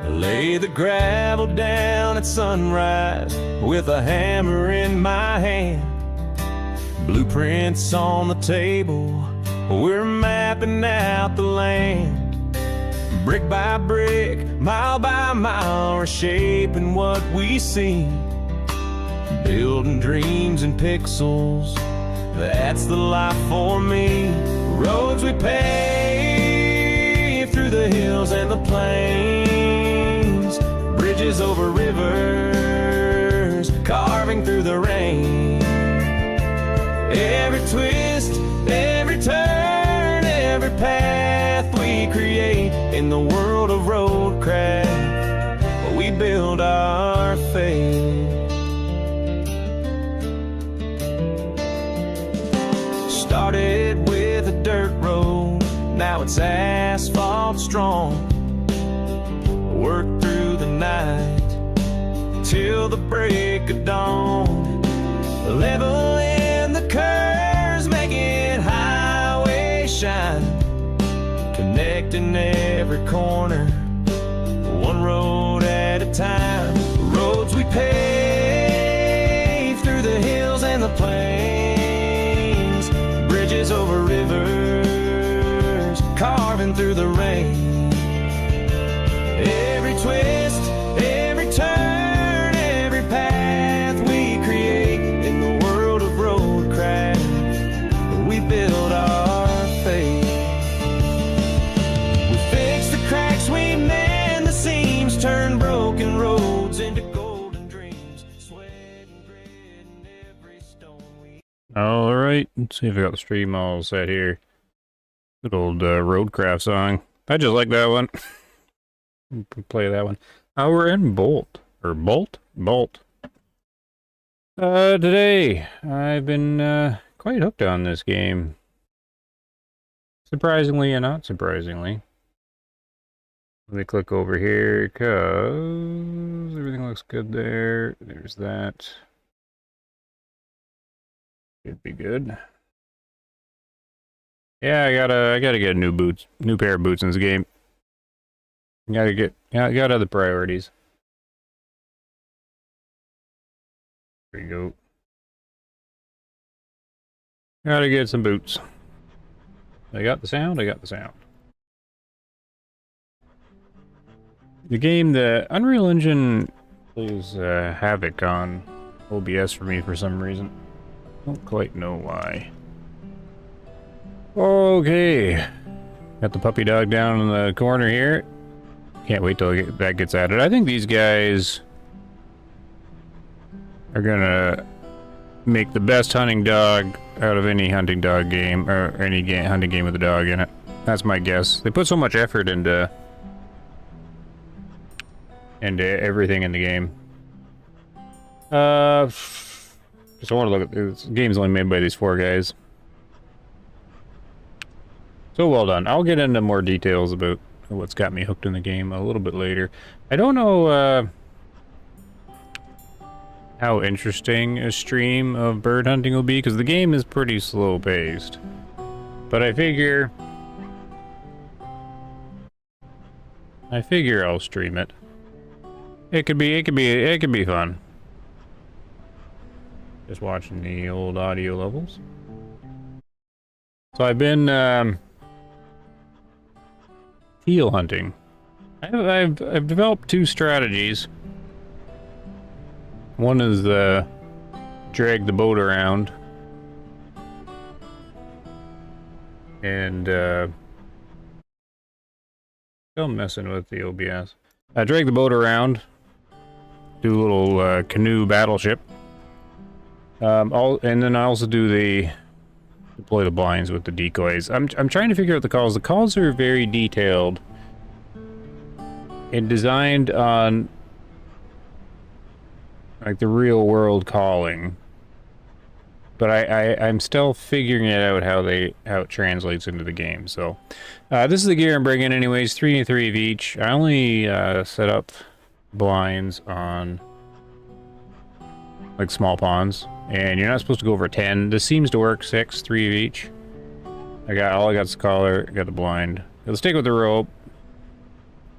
Lay the gravel down at sunrise with a hammer in my hand. Blueprints on the table, we're mapping out the land. Brick by brick, mile by mile, reshaping what we see. Building dreams in pixels, that's the life for me. Roads we pave through the hills and the plains. Bridges over rivers, carving through the rain. Every twist, every turn, every path we create in the world of roadcraft, we build our faith. Started with a dirt road, now it's asphalt strong. Worked through the night till the break of dawn. Leveling the curves, making highways shine. Connecting every corner, one road at a time. Roads we pave through the hills and the plains. Bridges over rivers, carving through the rain. Every twist, every turn, every path we create in the world of roadcraft, we build our faith. We fix the cracks, we mend the seams, turn broken roads into golden dreams. Sweat and grit in every stone we... Alright, let's see if I got the stream all set here. Good old Roadcraft song. I just like that one. Play that one. We're in BULT. Or BULT? BULT. Today, I've been quite hooked on this game. Surprisingly and not surprisingly. Let me click over here, because everything looks good there. There's that. Should be good. Yeah, I gotta get new pair of boots in this game. Got other priorities. There you go. Gotta get some boots. I got the sound. The game, the Unreal Engine plays havoc on OBS for me for some reason. Don't quite know why. Okay. Got the puppy dog down in the corner here. Can't wait till that gets added. I think these guys are gonna make the best hunting dog out of any hunting dog game, or any hunting game with a dog in it. That's my guess. They put so much effort into everything in the game. Just want to look at this game's only made by these 4 guys. So well done. I'll get into more details about what's got me hooked in the game a little bit later. I don't know how interesting a stream of bird hunting will be, because the game is pretty slow paced. But I figure I'll stream it. It could be fun. Just watching the old audio levels. So I've been teal hunting. I've developed 2 strategies. One is drag the boat around, and still messing with the OBS. I drag the boat around, do a little canoe battleship. And then I also do deploy the blinds with the decoys. I'm trying to figure out the calls. The calls are very detailed and designed on like the real world calling, but I'm still figuring it out how it translates into the game. So this is the gear I'm bringing anyways. 3 and 3 of each. I only set up blinds on like small ponds, and you're not supposed to go over 10. This seems to work. 6, 3 of each. All I got is the collar, I got the blind. Got the stick with the rope.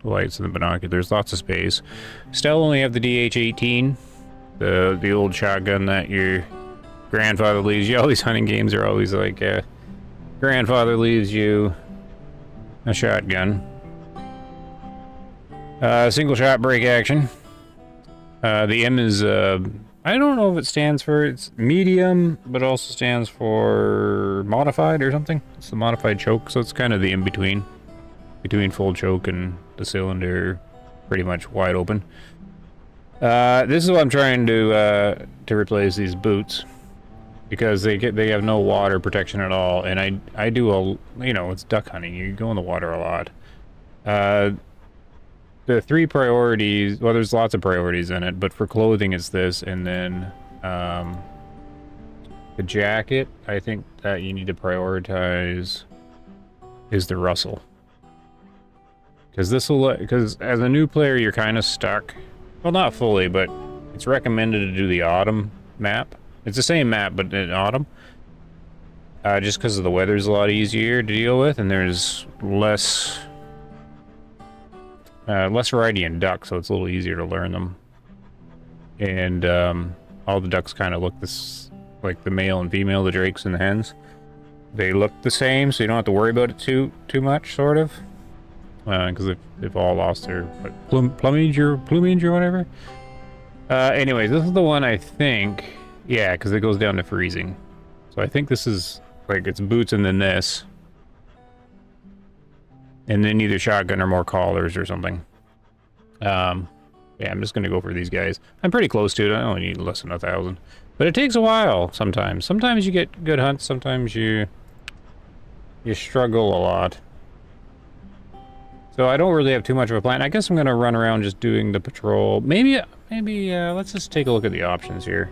lights and the binoculars. Lots of space. Still only have the DH-18, the old shotgun that your grandfather leaves you. All these hunting games are always like, grandfather leaves you a shotgun. Single shot break action. The M is, I don't know if it stands for, it's medium, but also stands for modified or something. It's the modified choke, so it's kind of the in-between. Between full choke and the cylinder, pretty much wide open. This is what I'm trying to replace these boots. Because they have no water protection at all, and I do it's duck hunting, you go in the water a lot. The three priorities, well, there's lots of priorities in it, but for clothing it's this, and then the jacket, I think that you need to prioritize is the rustle. Because as a new player you're kind of stuck. Well, not fully, but it's recommended to do the autumn map. It's the same map, but in autumn. Just because the weather's a lot easier to deal with, and there's less variety in ducks, so it's a little easier to learn them. And all the ducks kind of look like the male and female, the drakes and the hens. They look the same, so you don't have to worry about it too much, sort of. Because they've all lost their plumage or whatever. Anyways, this is the one I think. Yeah, because it goes down to freezing. So I think this is, like, it's boots and then this. And then either shotgun or more collars or something. Yeah, I'm just going to go for these guys. I'm pretty close to it. I only need less than 1,000. But it takes a while sometimes. Sometimes you get good hunts. Sometimes you struggle a lot. So I don't really have too much of a plan. I guess I'm going to run around just doing the patrol. Maybe let's just take a look at the options here.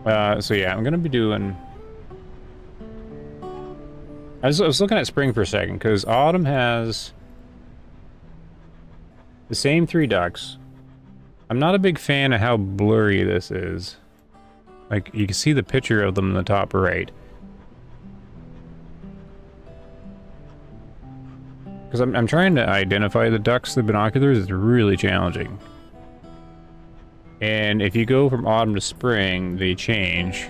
So yeah, I'm gonna be doing... I was looking at spring for a second, because autumn has the same 3 ducks. I'm not a big fan of how blurry this is. Like, you can see the picture of them in the top right. Because I'm trying to identify the ducks with binoculars, it's really challenging. And if you go from autumn to spring, they change.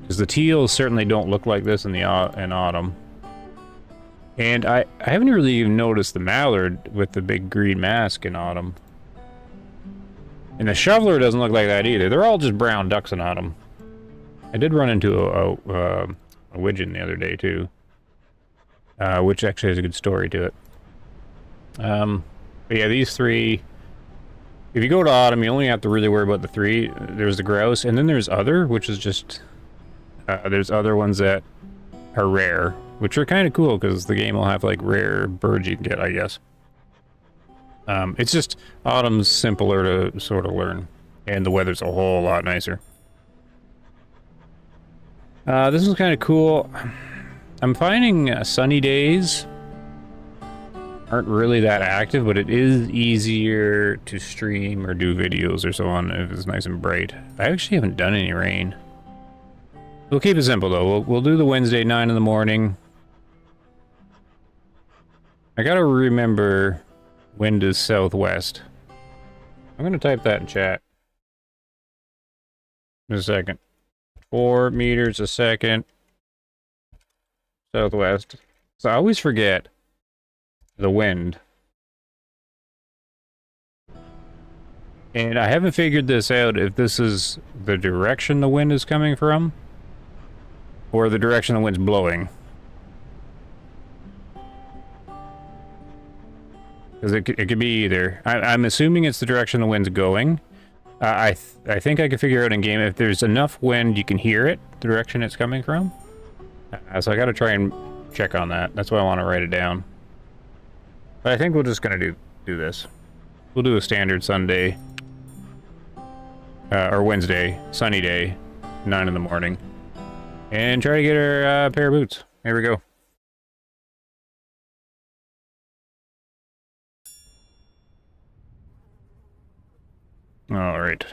Because the teals certainly don't look like this in autumn. And I haven't really even noticed the mallard with the big green mask in autumn. And the shoveler doesn't look like that either. They're all just brown ducks in autumn. I did run into a widgeon the other day too. Which actually has a good story to it. But yeah, these 3... If you go to autumn, you only have to really worry about the 3. There's the grouse, and then there's other, which is just... there's other ones that are rare, which are kind of cool, because the game will have, like, rare birds you can get, I guess. It's just, autumn's simpler to sort of learn, and the weather's a whole lot nicer. This is kind of cool. I'm finding sunny days aren't really that active, but it is easier to stream or do videos or so on if it's nice and bright. I actually haven't done any rain. We'll keep it simple though. We'll do the Wednesday 9 in the morning. I gotta remember wind is southwest. I'm gonna type that in chat. In a second. 4 meters a second. Southwest. So I always forget the wind. And I haven't figured this out if this is the direction the wind is coming from or the direction the wind's blowing. Because it could be either. I'm assuming it's the direction the wind's going. I think I can figure out in game if there's enough wind you can hear it, the direction it's coming from. So I gotta try and check on that. That's why I want to write it down. But I think we're just gonna do this. We'll do a standard Sunday or Wednesday, sunny day, 9 in the morning, and try to get our pair of boots. Here we go. All right.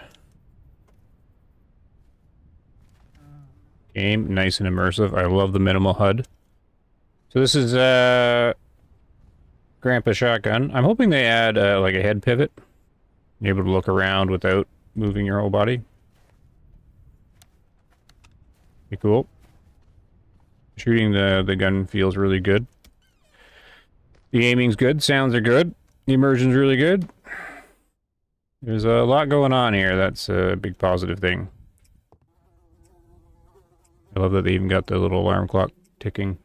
Game nice and immersive. I love the minimal HUD. So this is Grandpa's shotgun. I'm hoping they add like a head pivot. You're able to look around without moving your whole body. Be cool. Shooting the gun feels really good. The aiming's good, sounds are good. The immersion's really good. There's a lot going on here. That's a big positive thing. I love that they even got the little alarm clock ticking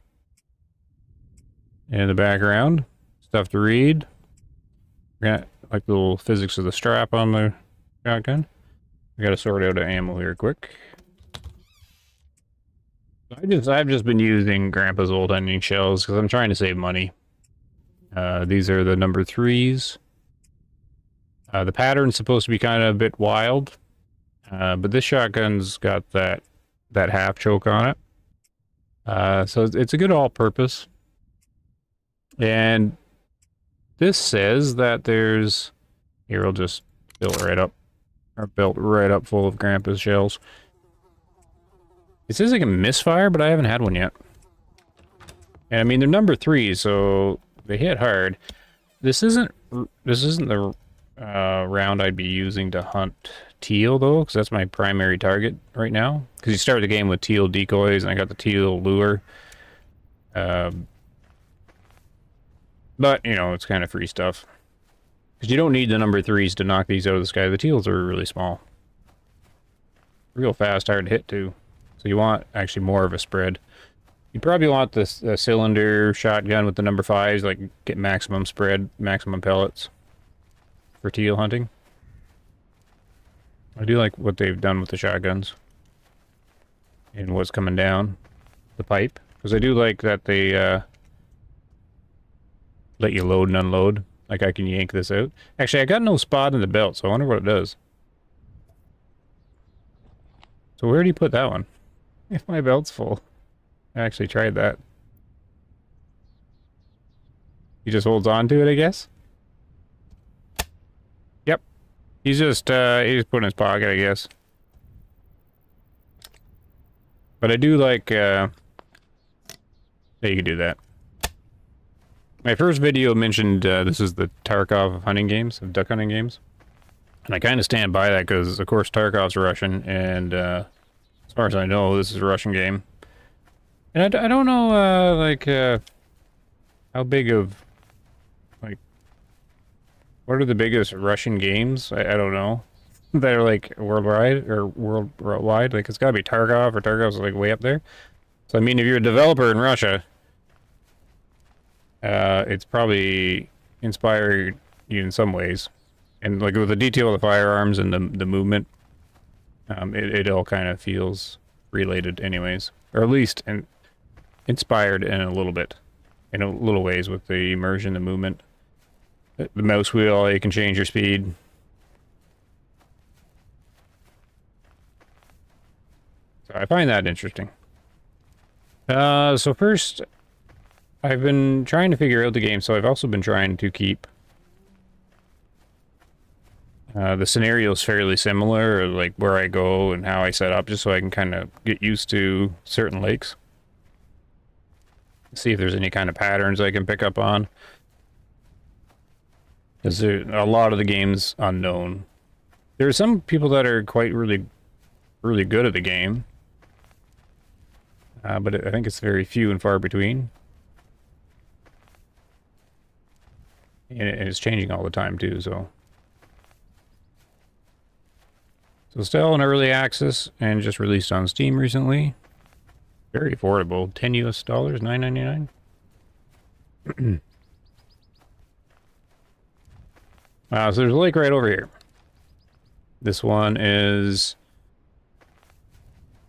in the background. Stuff to read. Got like the little physics of the strap on the shotgun. I gotta sort out the ammo here quick. I've just been using Grandpa's old hunting shells because I'm trying to save money. These are the number 3s. The pattern's supposed to be kind of a bit wild, but this shotgun's got that half choke on it. So it's a good all-purpose. And this says that there's... Here, I'll just built right up full of Grandpa's shells. It says I can misfire, but I haven't had one yet. And I mean, they're number 3, so they hit hard. This isn't the round I'd be using to hunt teal, though, because that's my primary target right now. Because you start the game with teal decoys, and I got the teal lure. But, you know, it's kind of free stuff. Because you don't need the number 3s to knock these out of the sky. The teals are really small. Real fast, hard to hit, too. So you want actually more of a spread. You probably want this cylinder shotgun with the number 5s, like get maximum spread, maximum pellets for teal hunting. I do like what they've done with the shotguns and what's coming down the pipe, because I do like that they let you load and unload. Like I can yank this out. Actually, I got no spot in the belt, so I wonder what it does. So where do you put that one? If my belt's full. I actually tried that. He just holds on to it, I guess? Yep. He's just put it in his pocket, I guess. But I do like, yeah, you could do that. My first video mentioned this is the Tarkov of hunting games, of duck hunting games. And I kind of stand by that because, of course, Tarkov's Russian, and as far as I know, this is a Russian game. And I don't know, like, how big of, like, what are the biggest Russian games? I don't know. That are, like, worldwide, like, it's gotta be Tarkov, or Tarkov's, like, way up there. So, I mean, if you're a developer in Russia, it's probably inspired you in some ways. And, like, with the detail of the firearms and the movement, it all kind of feels related anyways. Or at least inspired in a little bit. In a little ways with the immersion, the movement. The mouse wheel, you can change your speed. So I find that interesting. So first, I've been trying to figure out the game, so I've also been trying to keep the scenarios fairly similar, or like where I go and how I set up, just so I can kind of get used to certain lakes. See if there's any kind of patterns I can pick up on. Because a lot of the game's unknown. There are some people that are quite really good at the game. But I think it's very few and far between. And it's changing all the time too, so. So still in early access and just released on Steam recently. Very affordable, $10 US, $9.99. So there's a lake right over here. This one is,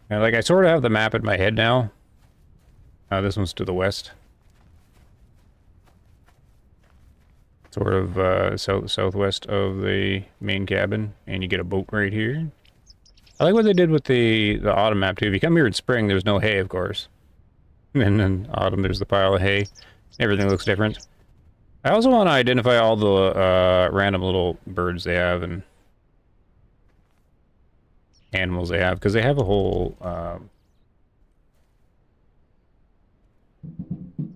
like, I sort of have the map in my head now. This one's to the west. Sort of southwest of the main cabin, and you get a boat right here. I like what they did with the autumn map too. If you come here in spring, there's no hay, of course. And then autumn, there's the pile of hay. Everything looks different. I also want to identify all the random little birds they have and animals they have, because they have a whole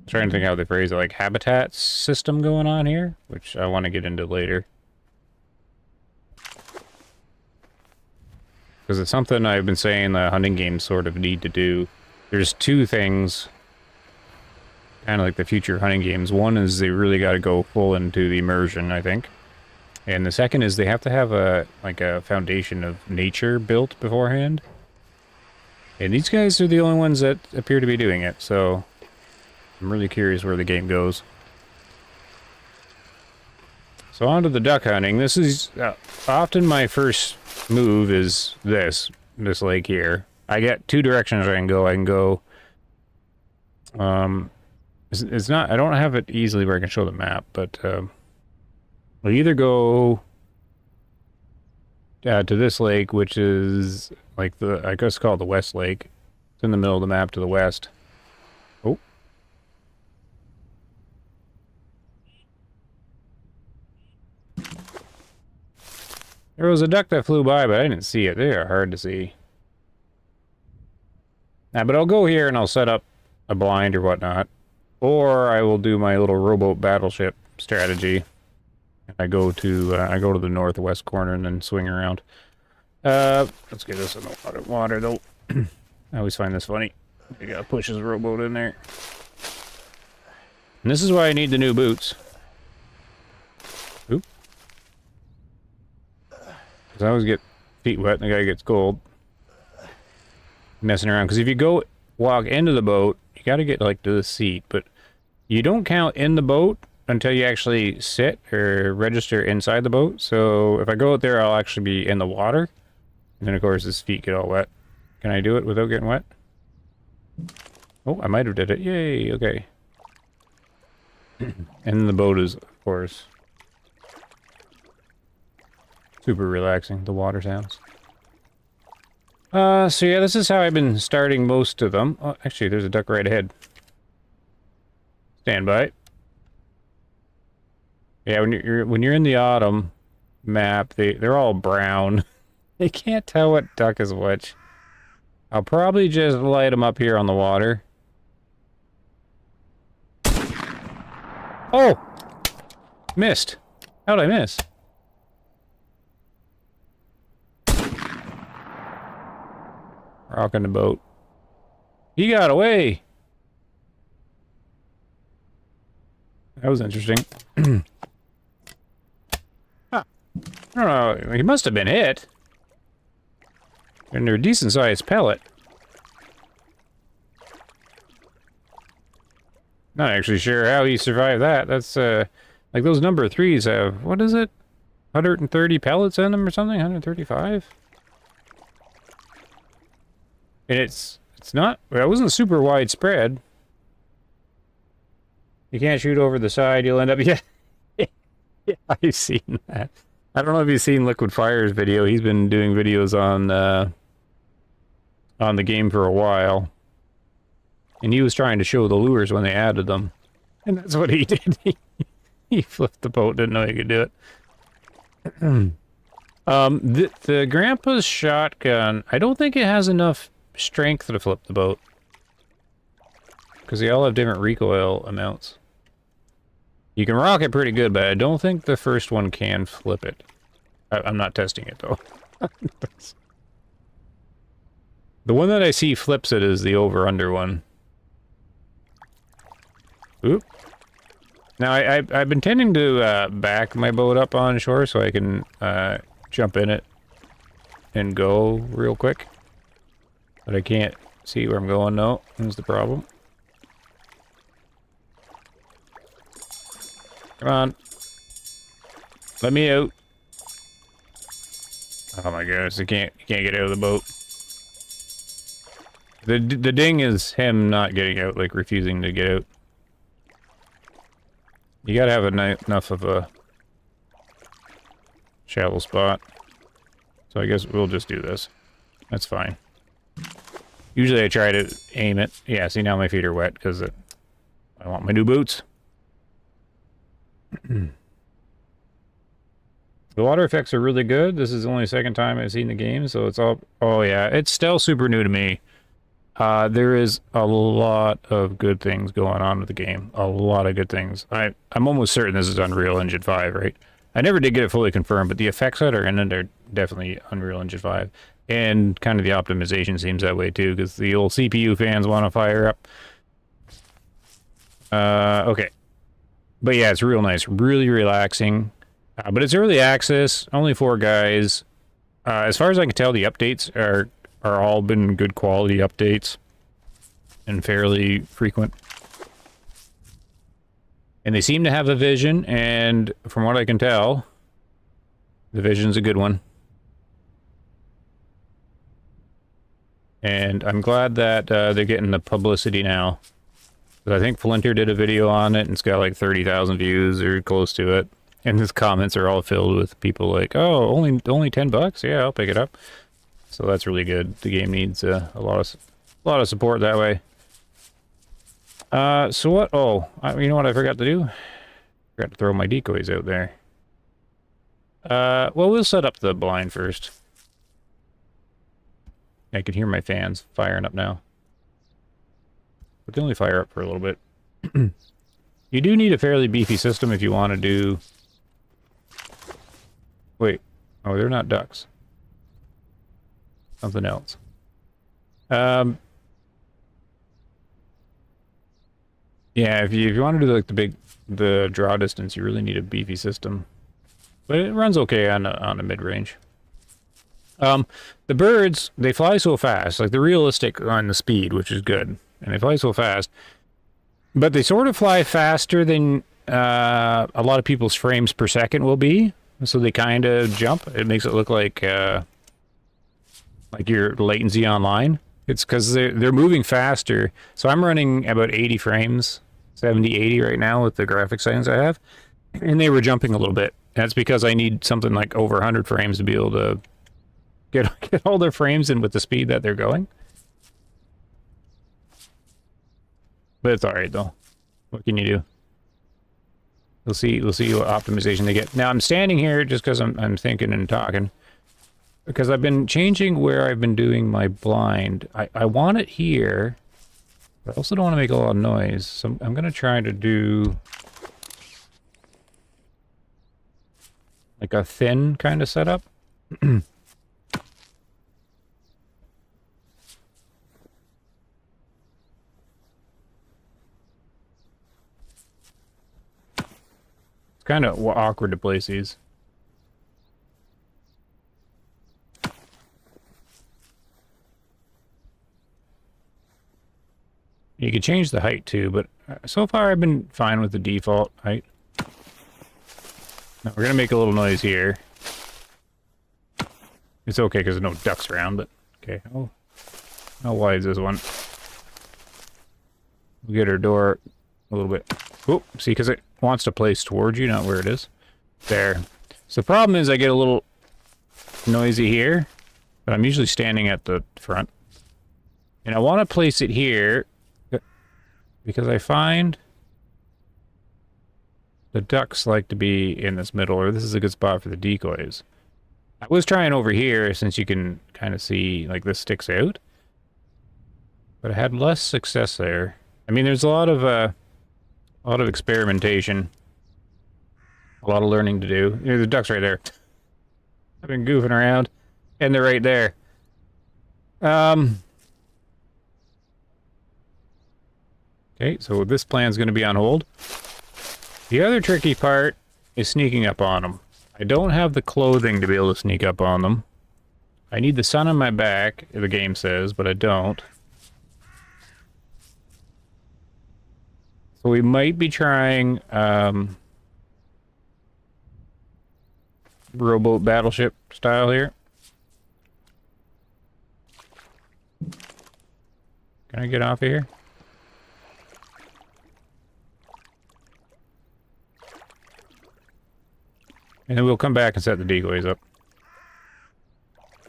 Trying to think how they phrase it, like habitat system going on here, which I want to get into later. Because it's something I've been saying the hunting games sort of need to do. There's two things, kind of like the future hunting games. One is they really got to go full into the immersion, I think. And the second is they have to have a foundation of nature built beforehand. And these guys are the only ones that appear to be doing it, so I'm really curious where the game goes. So on to the duck hunting. This is often my first move is this lake here. I get two directions I can go. I can go, it's not, I don't have it easily where I can show the map, but I either go to this lake, which is like I guess called the West Lake. It's in the middle of the map to the west. Oh. There was a duck that flew by, but I didn't see it. They are hard to see. But I'll go here and I'll set up a blind or whatnot. Or I will do my little rowboat battleship strategy. I go to the northwest corner and then swing around. Let's get this in the water though. I always find this funny. You gotta push his rowboat in there. And this is why I need the new boots. Oop. Because I always get feet wet and the guy gets cold. Messing around. Because if you walk into the boat, you gotta get like to the seat, but you don't count in the boat until you actually sit or register inside the boat. So if I go out there, I'll actually be in the water. And then of course his feet get all wet. Can I do it without getting wet? Oh, I might have did it. Yay, okay. And the boat is, of course, super relaxing, the water sounds. So yeah, this is how I've been starting most of them. Oh, actually, there's a duck right ahead. Stand by. Yeah, when you're in the autumn map, they're all brown. They can't tell what duck is which. I'll probably just light them up here on the water. Oh! Missed. How'd I miss? Rocking the boat. He got away! That was interesting. Huh. I don't know, he must have been hit. And they're a decent-sized pellet. Not actually sure how he survived that. That's, like those number 3s have, what is it? 130 pellets in them or something? 135? And it's not, well, it wasn't super widespread. You can't shoot over the side, you'll end up, yeah. Yeah, I've seen that. I don't know if you've seen Liquid Fire's video. He's been doing videos on the game for a while. And he was trying to show the lures when they added them. And that's what he did. He flipped the boat, didn't know he could do it. The Grandpa's shotgun, I don't think it has enough strength to flip the boat. Because they all have different recoil amounts. You can rock it pretty good, but I don't think the first one can flip it. I'm not testing it, though. The one that I see flips it is the over-under one. Oop. Now, I've been tending to back my boat up on shore so I can jump in it and go real quick. But I can't see where I'm going now. That's the problem. Come on. Let me out. Oh my gosh, you can't get out of the boat. The ding is him not getting out, like refusing to get out. You gotta have enough of a shallow spot. So I guess we'll just do this. That's fine. Usually I try to aim it. Yeah, see now my feet are wet because I want my new boots. The water effects are really good. This is only the second time I've seen the game, so it's all... Oh yeah, it's still super new to me. There is a lot of good things going on with the game. A lot of good things. I'm almost certain this is Unreal Engine 5, right? I never did get it fully confirmed, but the effects that are in it are definitely Unreal Engine 5. And kind of the optimization seems that way too, because the old CPU fans want to fire up. Okay. But yeah, it's real nice. Really relaxing. But it's early access. Only 4 guys. As far as I can tell, the updates are all been good quality updates. And fairly frequent. And they seem to have a vision, and from what I can tell, the vision's a good one. And I'm glad that they're getting the publicity now. I think Flinter did a video on it, and it's got like 30,000 views or close to it. And his comments are all filled with people like, "Oh, only $10? Yeah, I'll pick it up." So that's really good. The game needs a lot of support that way. So what? Oh, you know what I forgot to do? Forgot to throw my decoys out there. Well, we'll set up the blind first. I can hear my fans firing up now. But they only fire up for a little bit. You do need a fairly beefy system if you want to do... Wait. Oh, they're not ducks. Something else. Yeah, if you want to do like the draw distance, you really need a beefy system. But it runs okay on a mid-range. The birds, they fly so fast. Like, they're realistic on the speed, which is good. And they fly so fast. But they sort of fly faster than a lot of people's frames per second will be. So they kind of jump. It makes it look like your latency online. It's because they're moving faster. So I'm running about 80 frames, 70, 80 right now with the graphics settings I have. And they were jumping a little bit. That's because I need something like over 100 frames to be able to get all their frames in with the speed that they're going. But it's alright though. What can you do? We'll see what optimization they get. Now I'm standing here just because I'm thinking and talking. Because I've been changing where I've been doing my blind. I want it here, but I also don't want to make a lot of noise. So I'm going to try to do like a thin kind of setup. It's kind of awkward to place these. You could change the height too, but so far I've been fine with the default height. Now we're gonna make a little noise here. It's okay because there's no ducks around, but okay. Oh, how wide is this one? We'll get our door a little bit. Oh, see, because it wants to place towards you, not where it is. There. So the problem is I get a little noisy here, but I'm usually standing at the front. And I want to place it here because I find the ducks like to be in this middle, or this is a good spot for the decoys. I was trying over here since you can kind of see like this sticks out, but I had less success there. I mean, there's a lot of experimentation, a lot of learning to do. There's the ducks right there. I've been goofing around, and they're right there. Okay, so this plan's going to be on hold. The other tricky part is sneaking up on them. I don't have the clothing to be able to sneak up on them. I need the sun on my back, the game says, but I don't. So we might be trying rowboat battleship style here. Can I get off of here? And then we'll come back and set the decoys up.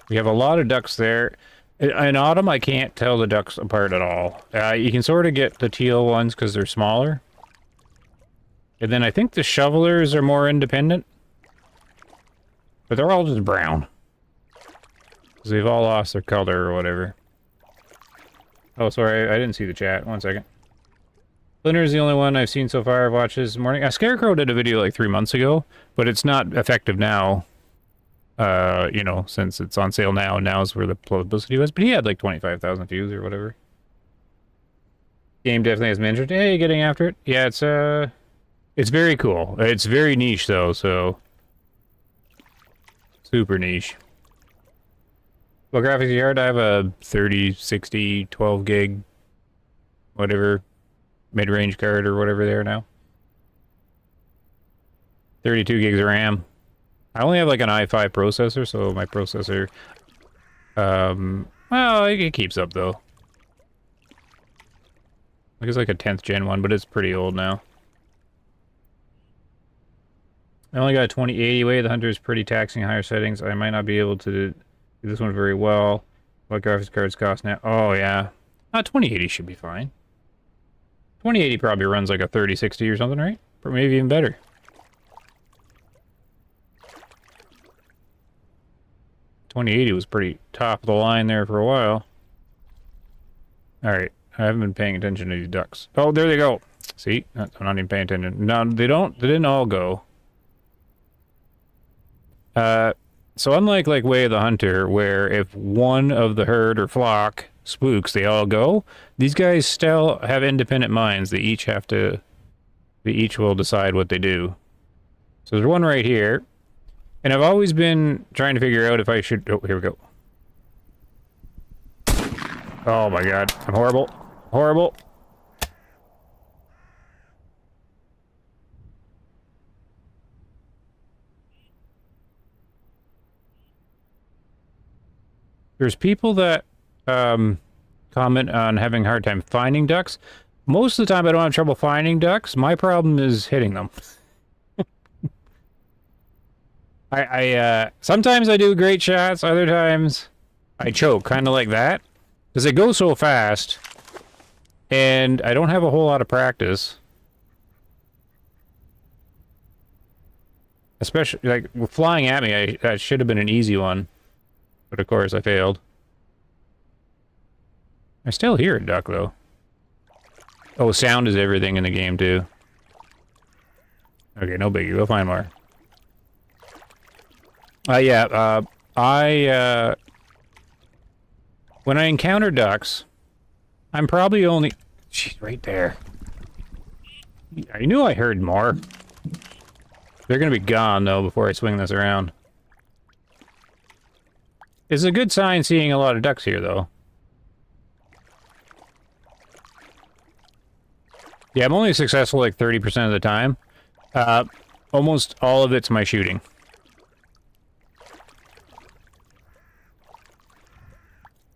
We have a lot of ducks there. In autumn, I can't tell the ducks apart at all. You can sort of get the teal ones because they're smaller. And then I think the shovelers are more independent. But they're all just brown. Because they've all lost their color or whatever. Oh, sorry, I didn't see the chat. 1 second. Splinter's the only one I've seen so far. I've watched this morning. Scarecrow did a video like 3 months ago, but it's not effective now. You know, since it's on sale now. Now's where the publicity was. But he had like 25,000 views or whatever. Game definitely has mentioned. Hey, getting after it. Yeah, it's very cool. It's very niche though, so super niche. What graphics card? I have a 30, 60, 12 gig, whatever, mid-range card or whatever they are now. 32 gigs of RAM. I only have like an i5 processor, so my processor, well, it keeps up though. Like it's like a 10th gen one, but it's pretty old now. I only got a 2080 weight. The Hunter is pretty taxing higher settings. I might not be able to do this one very well. What graphics cards cost now? Oh, yeah. 2080 should be fine. 2080 probably runs like a 3060 or something, right? Or maybe even better. $2080 was pretty top of the line there for a while. Alright, I haven't been paying attention to these ducks. Oh, there they go. See? I'm not even paying attention. No, they didn't all go. So unlike like Way of the Hunter, where if one of the herd or flock spooks, they all go, these guys still have independent minds. They each will decide what they do. So there's one right here. And I've always been trying to figure out if I should... Oh, here we go. Oh my god. I'm horrible. Horrible. There's people that comment on having a hard time finding ducks. Most of the time I don't have trouble finding ducks. My problem is hitting them. Sometimes I do great shots, other times I choke, kind of like that. Because they go so fast, and I don't have a whole lot of practice. Especially, like, flying at me, that should have been an easy one. But of course, I failed. I still hear a duck, though. Oh, sound is everything in the game, too. Okay, no biggie. We'll find more. When I encounter ducks, I'm probably only... She's right there. I knew I heard more. They're gonna be gone, though, before I swing this around. It's a good sign seeing a lot of ducks here, though. Yeah, I'm only successful like 30% of the time. Almost all of it's my shooting.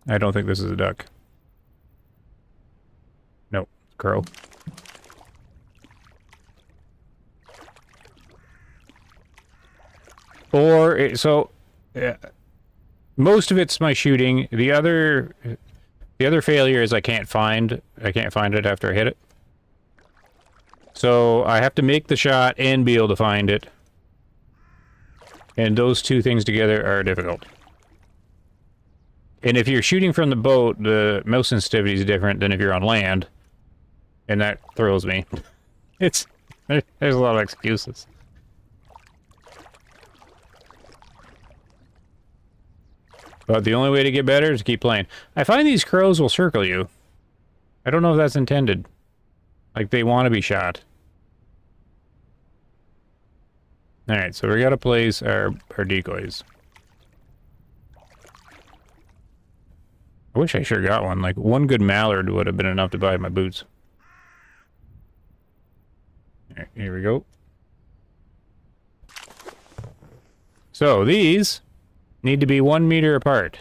I don't think this is a duck. Nope, crow. Or, most of it's my shooting. The other failure is I can't find it after I hit it. So I have to make the shot and be able to find it. And those two things together are difficult. And if you're shooting from the boat, the mouse sensitivity is different than if you're on land. And that throws me. There's a lot of excuses. But the only way to get better is to keep playing. I find these crows will circle you. I don't know if that's intended. Like, they want to be shot. Alright, so we gotta place our decoys. I wish I sure got one. Like, one good mallard would have been enough to buy my boots. Alright, here we go. So, these need to be 1 meter apart.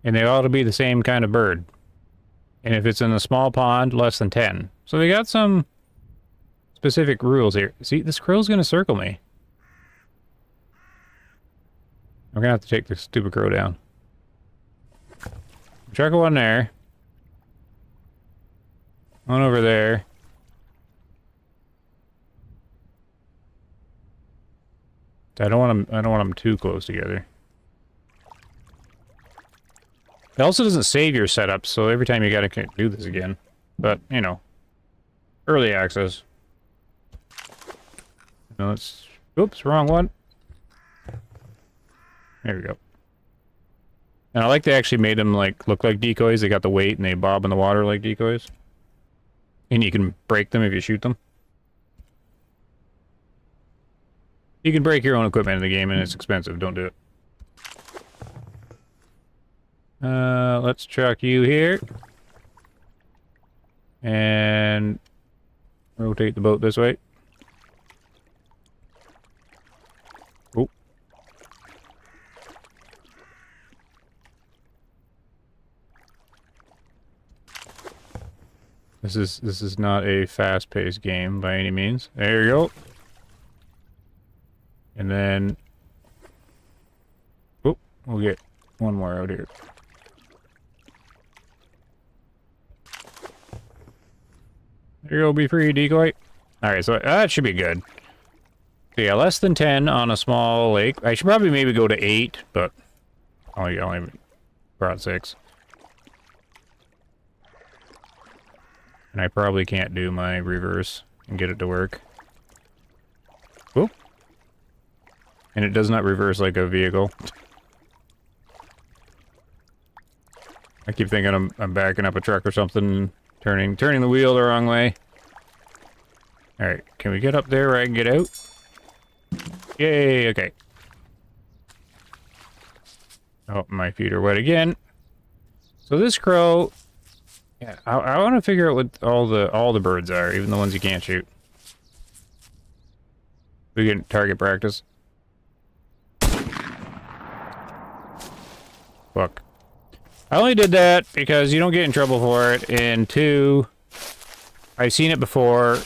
And they ought to be the same kind of bird. And if it's in a small pond, less than 10. So they got some specific rules here. See, this crow's gonna circle me. I'm gonna have to take this stupid crow down. Chuck one there. One over there. I don't want them too close together. It also doesn't save your setup, so every time you gotta do this again. But, you know, early access. No, it's... Oops, wrong one. There we go. And I like they actually made them, like, look like decoys. They got the weight and they bob in the water like decoys. And you can break them if you shoot them. You can break your own equipment in the game and it's expensive. Don't do it. Let's chuck you here. And rotate the boat this way. Oh. This is not a fast-paced game by any means. There you go. And then oh, we'll get one more out here. There you go, be free, decoy. Alright, so that should be good. So yeah, less than 10 on a small lake. I should probably maybe go to 8, but I only brought 6. And I probably can't do my reverse and get it to work. Whoop. And it does not reverse like a vehicle. I keep thinking I'm backing up a truck or something. Turning the wheel the wrong way. Alright, can we get up there where I can get out? Yay, okay. Oh, my feet are wet again. So this crow... Yeah, I want to figure out what all the birds are, even the ones you can't shoot. We can target practice. Fuck. I only did that because you don't get in trouble for it, and 2, I've seen it before,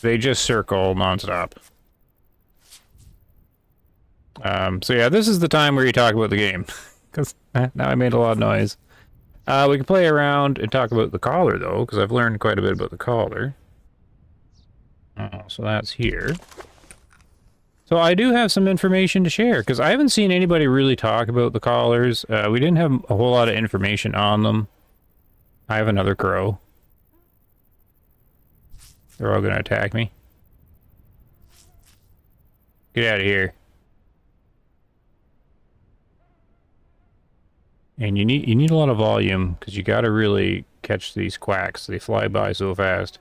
they just circle nonstop. So yeah, this is the time where you talk about the game, because now I made a lot of noise. We can play around and talk about the collar, though, because I've learned quite a bit about the collar. So that's here. So I do have some information to share, because I haven't seen anybody really talk about the collars. We didn't have a whole lot of information on them. I have another crow. They're all going to attack me. Get out of here. And you need a lot of volume, because you got to really catch these quacks. They fly by so fast.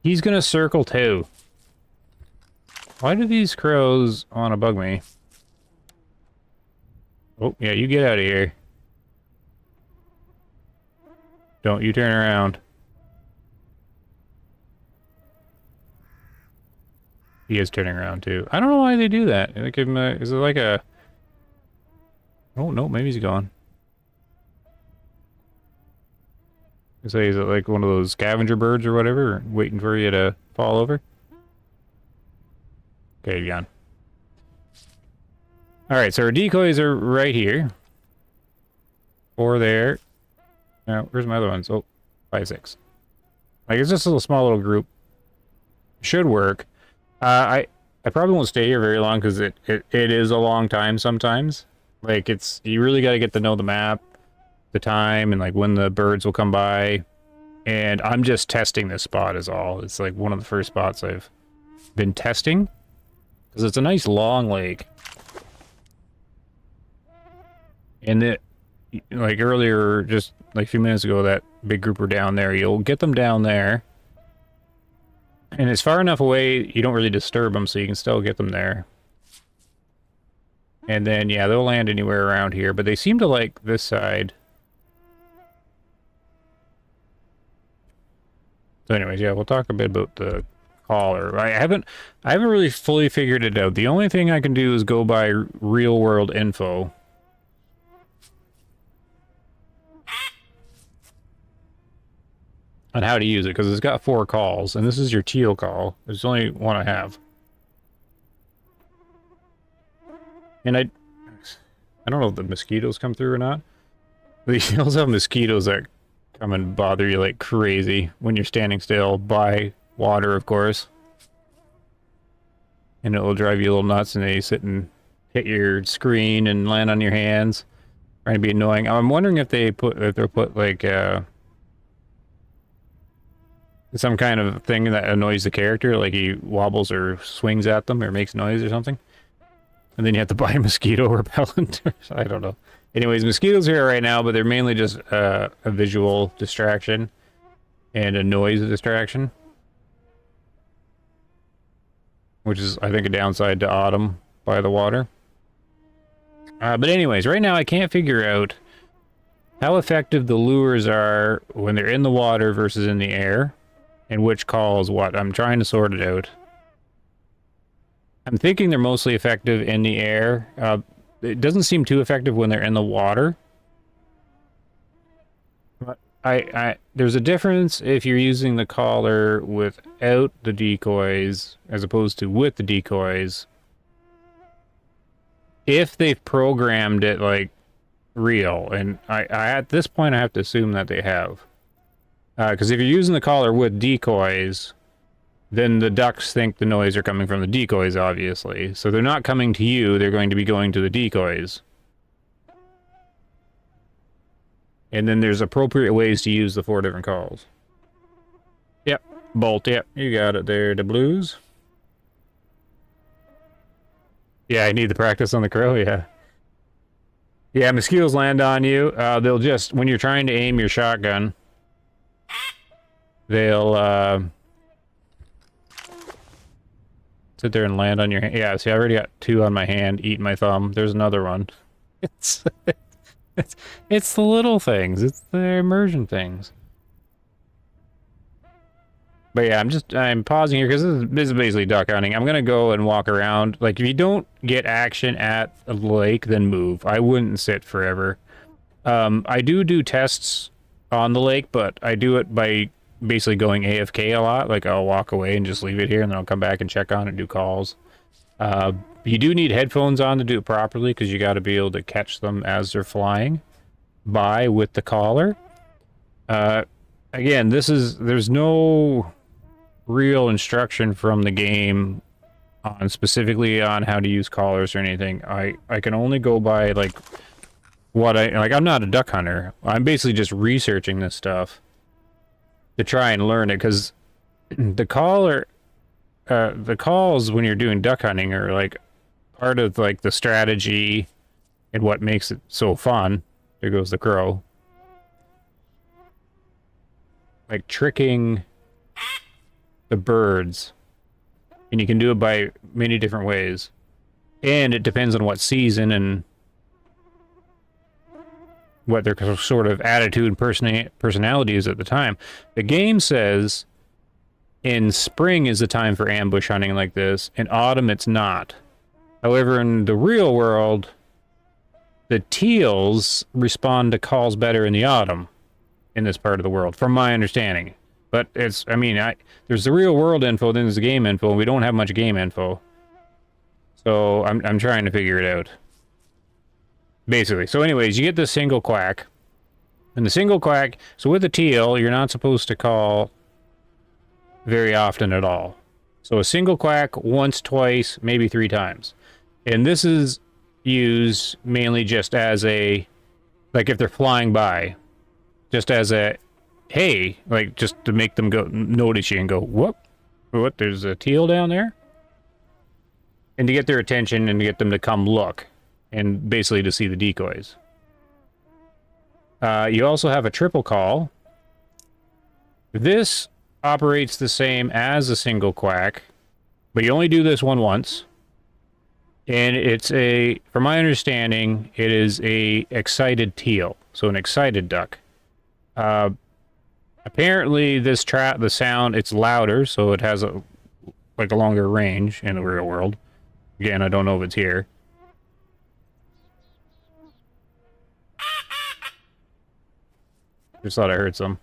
He's going to circle too. Why do these crows want to bug me? Oh, yeah, you get out of here. Don't you turn around. He is turning around, too. I don't know why they do that. They give him a, is it like a... Oh, no, maybe he's gone. I say, is it like one of those scavenger birds or whatever, waiting for you to fall over? Okay, gone. Alright, so our decoys are right here. 4 there. Now, where's my other ones? Oh, 5, 6. Like, it's just a little small little group. Should work. I probably won't stay here very long, because it is a long time sometimes. Like, it's, you really got to get to know the map, the time, and like when the birds will come by. And I'm just testing this spot is all. It's like one of the first spots I've been testing. Because it's a nice long lake. And it, like earlier, just like a few minutes ago, that big group were down there. You'll get them down there. And it's far enough away, you don't really disturb them, so you can still get them there. And then, yeah, they'll land anywhere around here, but they seem to like this side. So anyways, yeah, we'll talk a bit about the collar. I haven't really fully figured it out. The only thing I can do is go by real world info. On how to use it, because it's got 4 calls, and this is your teal call. There's only one I have. And I don't know if the mosquitoes come through or not. They also have mosquitoes that come and bother you like crazy when you're standing still by water, of course. And it will drive you a little nuts, and they sit and hit your screen and land on your hands. trying to be annoying. I'm wondering if they'll put like some kind of thing that annoys the character, like he wobbles or swings at them or makes noise or something. And then you have to buy mosquito repellent. I don't know. Anyways, mosquitoes are here right now, but they're mainly just a visual distraction and a noise distraction. Which is, I think, a downside to autumn by the water. But anyways, right now I can't figure out how effective the lures are when they're in the water versus in the air. And which calls what. I'm trying to sort it out. I'm thinking they're mostly effective in the air. It doesn't seem too effective when they're in the water. But there's a difference if you're using the collar without the decoys as opposed to with the decoys. If they've programmed it like real, and I at this point I have to assume that they have. Because if you're using the collar with decoys, then the ducks think the noise are coming from the decoys, obviously. So they're not coming to you, they're going to be going to the decoys. And then there's appropriate ways to use the 4 different calls. Yep, BULT, yep, you got it there, the blues. Yeah, I need the practice on the crow, yeah. Yeah, mosquitoes land on you. They'll just, when you're trying to aim your shotgun, they'll sit there and land on your hand. Yeah, see, I already got 2 on my hand, eating my thumb. There's another one. It's the little things. It's the immersion things. But yeah, I'm pausing here because this is basically duck hunting. I'm gonna go and walk around. Like, if you don't get action at a lake, then move. I wouldn't sit forever. I do tests on the lake, but I do it by basically going AFK a lot. Like, I'll walk away and just leave it here, and then I'll come back and check on it and do calls. You do need headphones on to do it properly, because you got to be able to catch them as they're flying by with the collar. Again, there's no real instruction from the game specifically on how to use collars or anything. I can only go by like I'm not a duck hunter. I'm basically just researching this stuff to try and learn it, because the collar, the calls when you're doing duck hunting are like part of like the strategy and what makes it so fun. There goes the crow. Like tricking the birds, and you can do it by many different ways, and it depends on what season and what their sort of attitude and personality is at the time. The game says in spring is the time for ambush hunting like this. In autumn, it's not. However, in the real world, the teals respond to calls better in the autumn in this part of the world, from my understanding. But it's, I mean, there's the real world info, then there's the game info, and we don't have much game info. So I'm trying to figure it out. Basically. So anyways, you get this single quack. And the single quack, so with the teal, you're not supposed to call very often at all. So a single quack once, twice, maybe 3 times. And this is used mainly just as a, like if they're flying by, just as a, hey, like just to make them go notice you and go, what, there's a teal down there? And to get their attention and to get them to come look, and basically to see the decoys. You also have a triple call. This operates the same as a single quack, but you only do this one once. And it's a, from my understanding, it is a excited teal, so an excited duck. Apparently this the sound, it's louder, so it has a longer range in the real world. Again, I don't know if it's here. Just thought I heard some.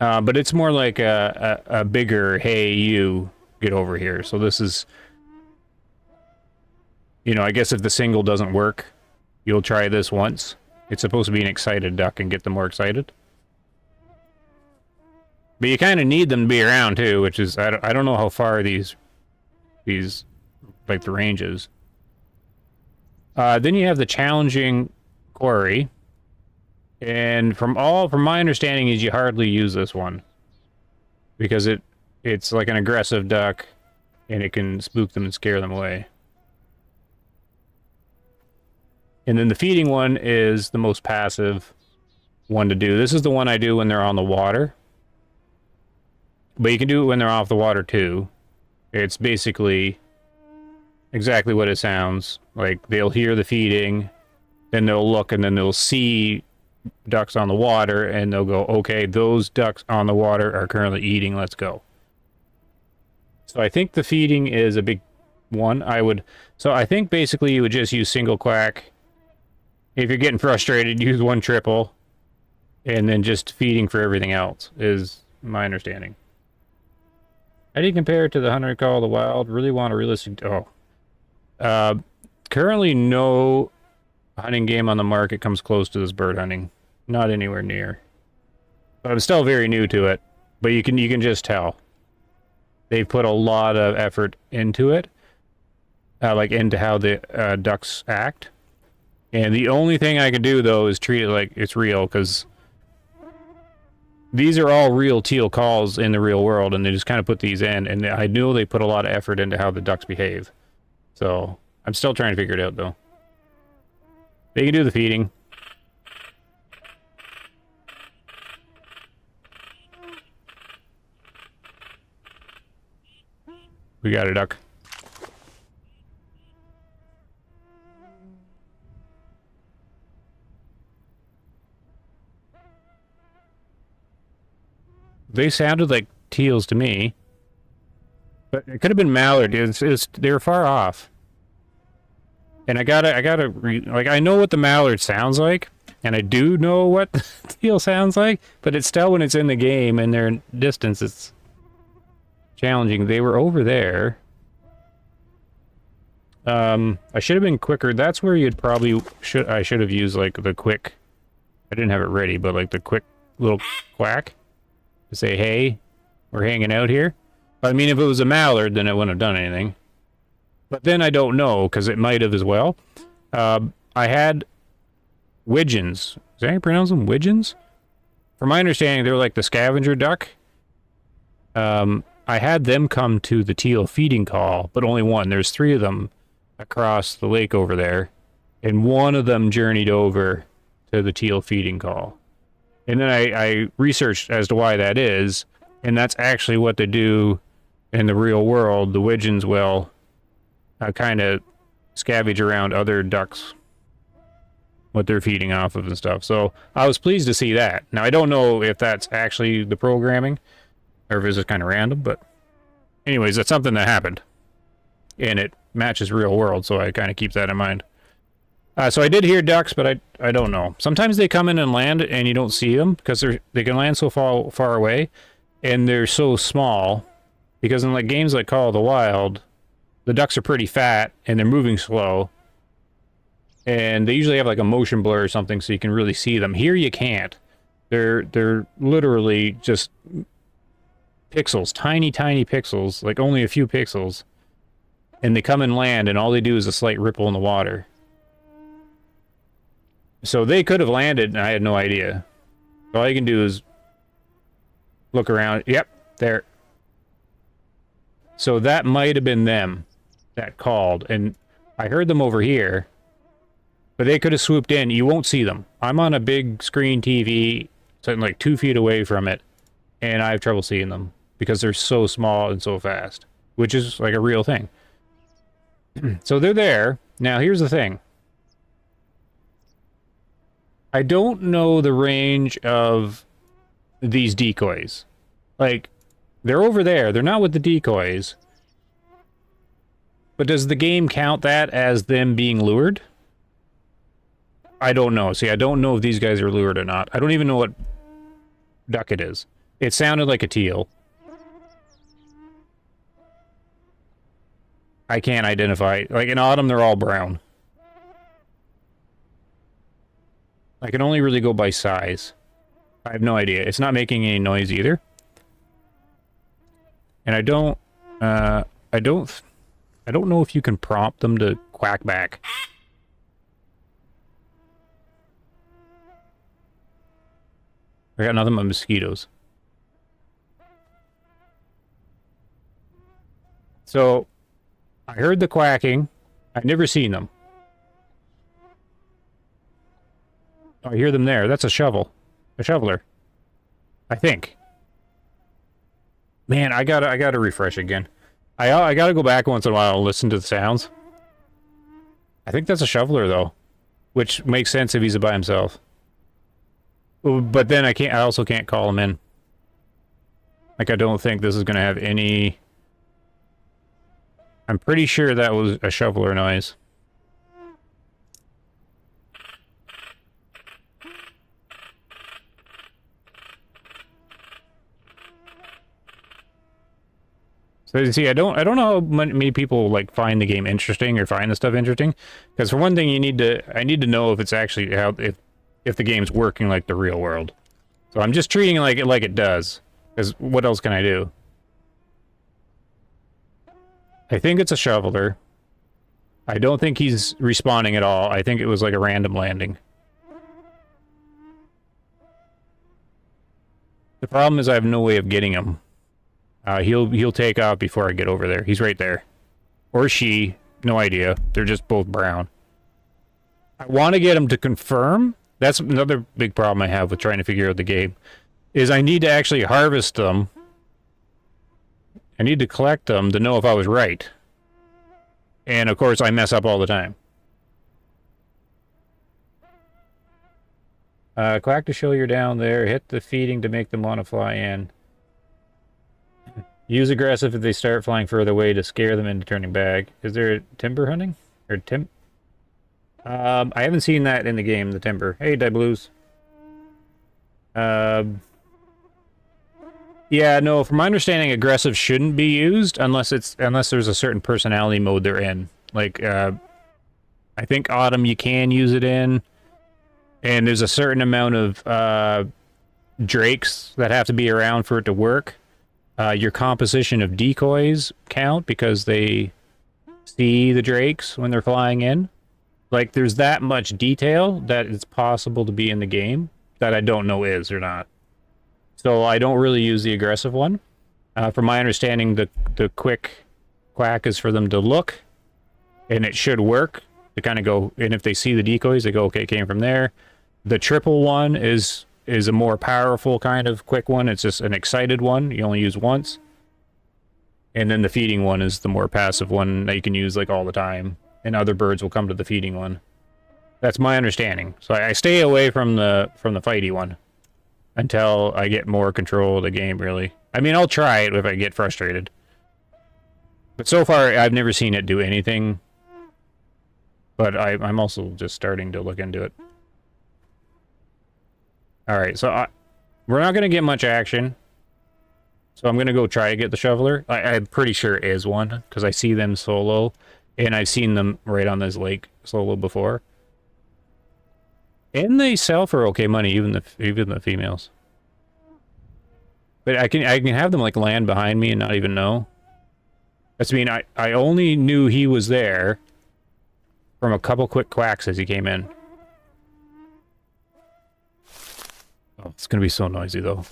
But it's more like a bigger, hey, you, get over here. So this is, you know, I guess if the single doesn't work, you'll try this once. It's supposed to be an excited duck and get them more excited. But you kind of need them to be around too, which is, I don't know how far these, like the range is. Then you have the challenging quarry. And from my understanding is you hardly use this one. Because it's like an aggressive duck, and it can spook them and scare them away. And then the feeding one is the most passive one to do. This is the one I do when they're on the water. But you can do it when they're off the water too. It's basically exactly what it sounds. Like, they'll hear the feeding, then they'll look, and then they'll see ducks on the water, and they'll go, okay, those ducks on the water are currently eating, let's go. So I think the feeding is a big one. So I think basically you would just use single quack. If you're getting frustrated, use one triple, and then just feeding for everything else, is my understanding. How do you compare it to the Hunter Call of the Wild? Really want a realistic... currently no hunting game on the market comes close to this bird hunting. Not anywhere near. But I'm still very new to it. But you can just tell. They've put a lot of effort into it. Like into how the ducks act. And the only thing I can do, though, is treat it like it's real, because these are all real teal calls in the real world, and they just kind of put these in, and I know they put a lot of effort into how the ducks behave. So, I'm still trying to figure it out, though. They can do the feeding. We got a duck. They sounded like teals to me. But it could have been mallard. They were far off. And I know what the mallard sounds like. And I do know what the teal sounds like. But it's still, when it's in the game and they're in distance, it's challenging. They were over there. I should have been quicker. That's where you'd probably... I should have used, like, the quick... I didn't have it ready, but, like, the quick little quack. To say, hey, we're hanging out here. But, I mean, if it was a mallard, then it wouldn't have done anything. But then I don't know, because it might have as well. I had widgeons. Is that how you pronounce them? Widgeons? From my understanding, they're like the scavenger duck. I had them come to the teal feeding call, but only one. There's 3 of them across the lake over there. And one of them journeyed over to the teal feeding call. And then I researched as to why that is, and that's actually what they do in the real world. The widgeons will kind of scavenge around other ducks, what they're feeding off of and stuff. So I was pleased to see that. Now, I don't know if that's actually the programming, or if it's just kind of random, but anyways, that's something that happened. And it matches real world, so I kind of keep that in mind. So I did hear ducks, but I don't know. Sometimes they come in and land, and you don't see them, because they can land so far away, and they're so small, because in like games like Call of the Wild, the ducks are pretty fat, and they're moving slow, and they usually have like a motion blur or something, so you can really see them. Here you can't. They're literally just pixels, tiny pixels, like only a few pixels, and they come and land, and all they do is a slight ripple in the water. So they could have landed, and I had no idea. All you can do is look around. Yep, there. So that might have been them that called, and I heard them over here, but they could have swooped in. You won't see them. I'm on a big screen TV, something like 2 feet away from it, and I have trouble seeing them because they're so small and so fast, which is like a real thing. So they're there. Now, here's the thing. I don't know the range of these decoys. Like, they're over there. They're not with the decoys. But does the game count that as them being lured? I don't know. See, I don't know if these guys are lured or not. I don't even know what duck it is. It sounded like a teal. I can't identify. Like, in autumn, they're all brown. I can only really go by size. I have no idea. It's not making any noise either. And I don't know if you can prompt them to quack back. I got nothing but mosquitoes. So, I heard the quacking. I've never seen them. Oh, I hear them there. That's a shovel. A shoveler. I think. Man, I gotta refresh again. I gotta go back once in a while and listen to the sounds. I think that's a shoveler though, which makes sense if he's by himself. But then I also can't call him in. Like, I don't think this is gonna have any... I'm pretty sure that was a shoveler noise. So you see, I don't know how many people like find the game interesting or find the stuff interesting, because for one thing, I need to know if it's actually if the game's working like the real world. So I'm just treating it like it does, because what else can I do? I think it's a shoveler. I don't think he's respawning at all. I think it was like a random landing. The problem is I have no way of getting him. He'll take off before I get over there. He's right there. Or she. No idea. They're just both brown. I want to get him to confirm. That's another big problem I have with trying to figure out the game. Is I need to actually harvest them. I need to collect them to know if I was right. And of course I mess up all the time. Quack to show you're down there. Hit the feeding to make them want to fly in. Use aggressive if they start flying further away to scare them into turning back. Is there timber hunting? Or I haven't seen that in the game, the timber. Hey, Die Blues. Yeah, no, from my understanding, aggressive shouldn't be used unless there's a certain personality mode they're in. Like, I think Autumn you can use it in. And there's a certain amount of drakes that have to be around for it to work. Your composition of decoys count because they see the drakes when they're flying in. Like, there's that much detail that it's possible to be in the game that I don't know is or not. So I don't really use the aggressive one. From my understanding, the quick quack is for them to look, and it should work. To kind of go, and if they see the decoys, they go, okay, it came from there. The triple one is a more powerful kind of quick one. It's just an excited one. You only use once. And then the feeding one is the more passive one that you can use like all the time. And other birds will come to the feeding one. That's my understanding. So I stay away from the fighty one until I get more control of the game, really. I mean, I'll try it if I get frustrated. But so far, I've never seen it do anything. But I'm also just starting to look into it. Alright, so we're not going to get much action. So I'm going to go try to get the shoveler. I'm pretty sure it is one, because I see them solo. And I've seen them right on this lake solo before. And they sell for okay money, even the females. But I can have them like land behind me and not even know. That's mean I only knew he was there from a couple quick quacks as he came in. Oh, it's gonna be so noisy though.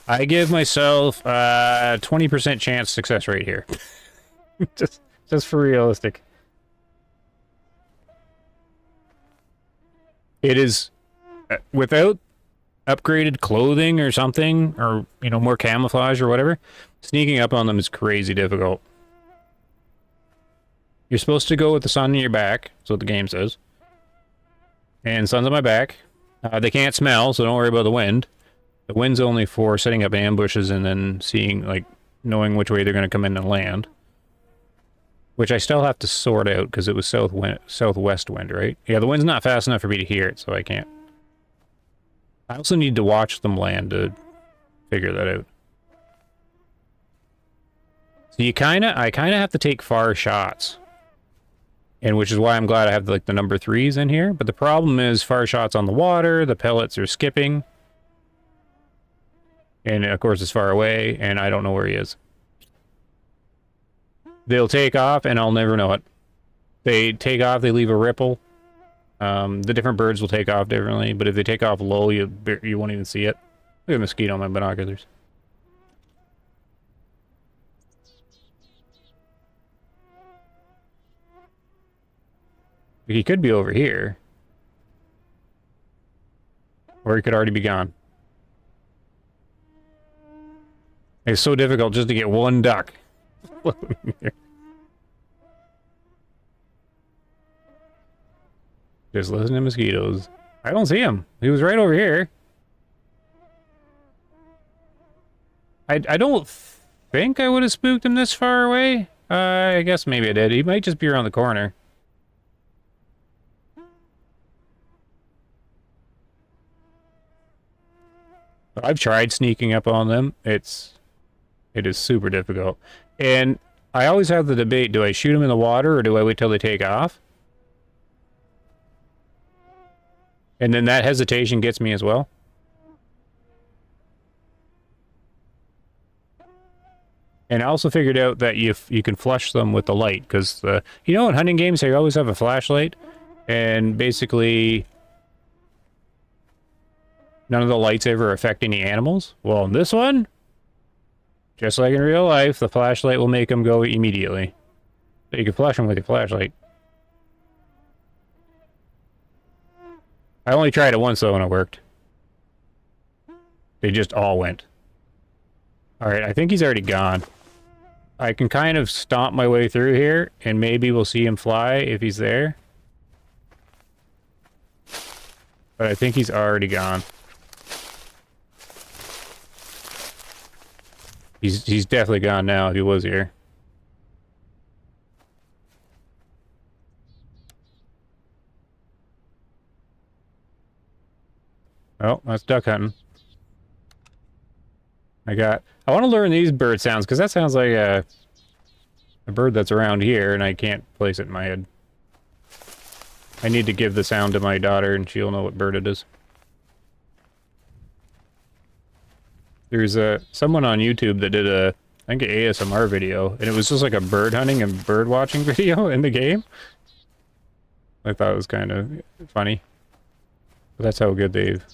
I give myself 20% chance success rate here. just for realistic. It is without upgraded clothing or something, or more camouflage or whatever. Sneaking up on them is crazy difficult. You're supposed to go with the sun in your back, that's what the game says. And sun's on my back. They can't smell, so don't worry about the wind. The wind's only for setting up ambushes and then seeing, like, knowing which way they're going to come in and land. Which I still have to sort out, because it was southwest wind, right? Yeah, the wind's not fast enough for me to hear it, so I can't. I also need to watch them land to figure that out. So I kind of have to take far shots. And which is why I'm glad I have like the number 3s in here. But the problem is far shots on the water, the pellets are skipping. And of course it's far away, and I don't know where he is. They'll take off, and I'll never know it. They take off, they leave a ripple. The different birds will take off differently, but if they take off low, you won't even see it. Look at a mosquito on my binoculars. He could be over here. Or he could already be gone. It's so difficult just to get one duck. Just listen to mosquitoes. I don't see him. He was right over here. I don't think I would have spooked him this far away. I guess maybe I did. He might just be around the corner. I've tried sneaking up on them. It is super difficult. And I always have the debate, do I shoot them in the water or do I wait till they take off? And then that hesitation gets me as well. And I also figured out that you can flush them with the light, because you know in hunting games they always have a flashlight, and basically none of the lights ever affect any animals. Well, in this one, just like in real life, the flashlight will make them go immediately. So you can flush them with your flashlight. I only tried it once though and it worked. They just all went. Alright, I think he's already gone. I can kind of stomp my way through here, and maybe we'll see him fly if he's there. But I think he's already gone. He's definitely gone now if he was here. Oh, that's duck hunting. I want to learn these bird sounds, because that sounds like a bird that's around here, and I can't place it in my head. I need to give the sound to my daughter, and she'll know what bird it is. There's someone on YouTube that did I think an ASMR video, and it was just like a bird hunting and bird watching video in the game. I thought it was kind of funny. But that's how good they've...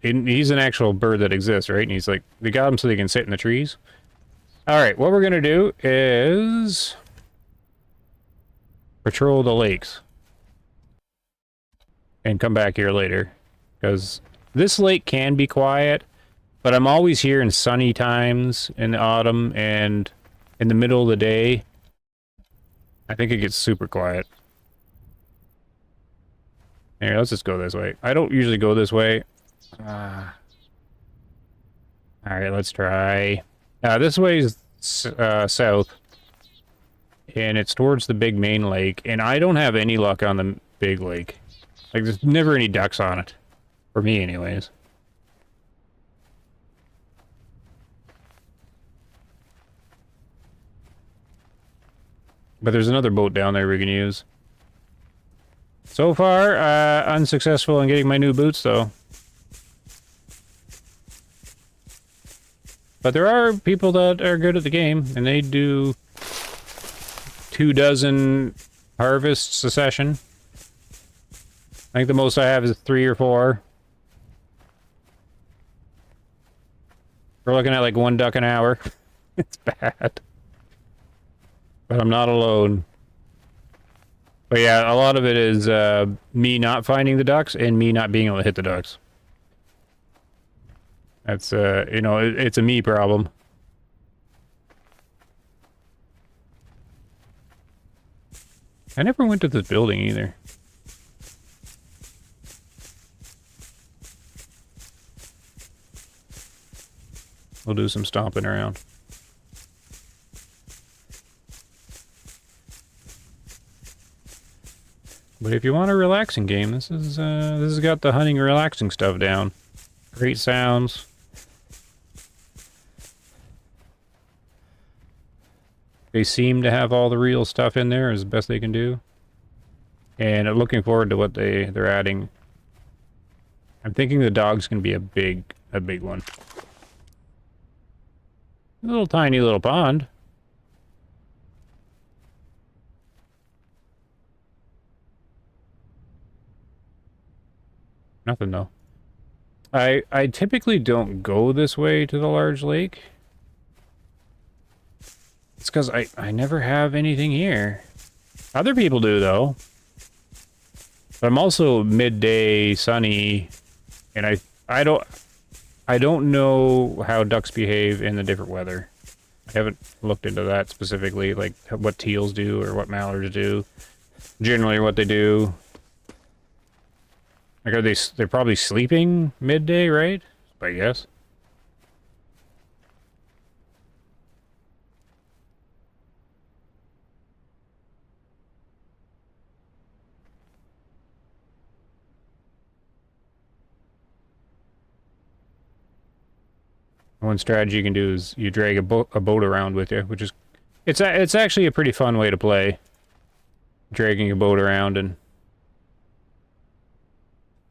He's an actual bird that exists, right? And he's like, they got him so they can sit in the trees. Alright, what we're gonna do is... patrol the lakes. And come back here later. Because this lake can be quiet, but I'm always here in sunny times in the autumn and in the middle of the day. I think it gets super quiet. Here, let's just go this way. I don't usually go this way. Alright, let's try. This way is south. And it's towards the big main lake. And I don't have any luck on the big lake. Like, there's never any ducks on it. For me, anyways. But there's another boat down there we can use. So far, unsuccessful in getting my new boots, though. But there are people that are good at the game, and they do 24 harvests a session. I think the most I have is 3 or 4. We're looking at like 1 duck an hour. It's bad. But I'm not alone. But yeah, a lot of it is me not finding the ducks and me not being able to hit the ducks. That's, you know, it's a me problem. I never went to this building either. We'll do some stomping around. But if you want a relaxing game, this has got the hunting relaxing stuff down. Great sounds. They seem to have all the real stuff in there as best they can do. And I'm looking forward to what they're adding. I'm thinking the dog's gonna be a big one. A little tiny little pond. Nothing though. I typically don't go this way to the large lake. It's because I never have anything here. Other people do, though. But I'm also midday, sunny, and I don't know how ducks behave in the different weather. I haven't looked into that specifically, like what teals do or what mallards do. Generally what they do. Like, they're probably sleeping midday, right? I guess. One strategy you can do is you drag a boat around with you, which is it's actually a pretty fun way to play. Dragging a boat around and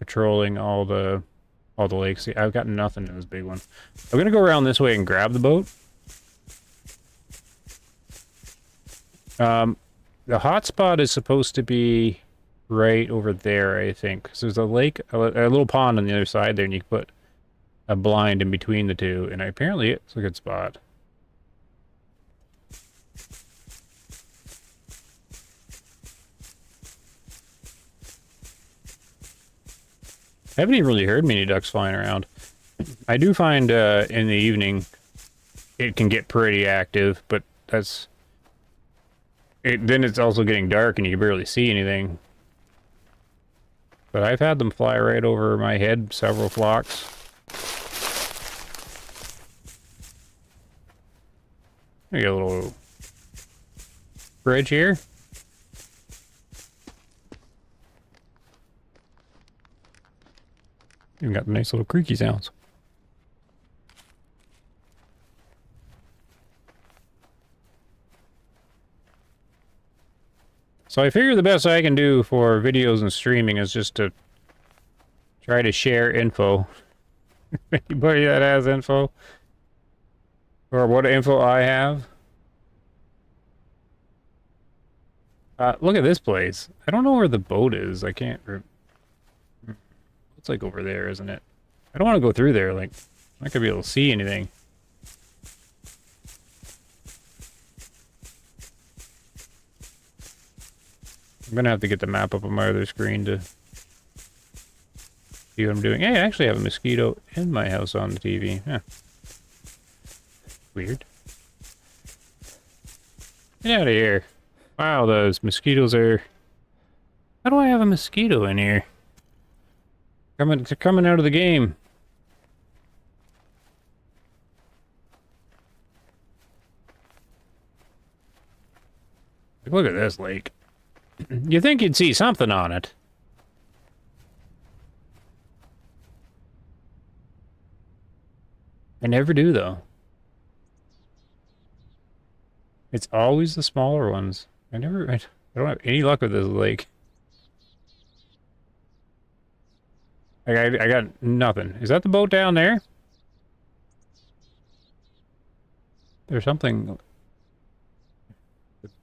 patrolling all the lakes. See, I've got nothing in this big one. I'm gonna go around this way and grab the boat. The hot spot is supposed to be right over there, I think. So there's a lake, a little pond on the other side there, and you can put a blind in between the two, and apparently it's a good spot. I haven't even really heard many ducks flying around. I do find in the evening it can get pretty active, but that's... then it's also getting dark and you can barely see anything. But I've had them fly right over my head, several flocks. We got a little bridge here. Even got nice little creaky sounds. So I figure the best I can do for videos and streaming is just to try to share info. Anybody that has info? Or what info I have? Look at this place. I don't know where the boat is. I can't... It's like over there, isn't it? I don't want to go through there. Like, I'm not gonna be able to see anything. I'm gonna have to get the map up on my other screen to see what I'm doing. Hey, I actually have a mosquito in my house on the TV. Huh. Weird. Get out of here. Wow, those mosquitoes are... How do I have a mosquito in here? They're coming out of the game. Look at this lake. You think you'd see something on it. I never do, though. It's always the smaller ones. I don't have any luck with this lake. I got nothing. Is that the boat down there? There's something...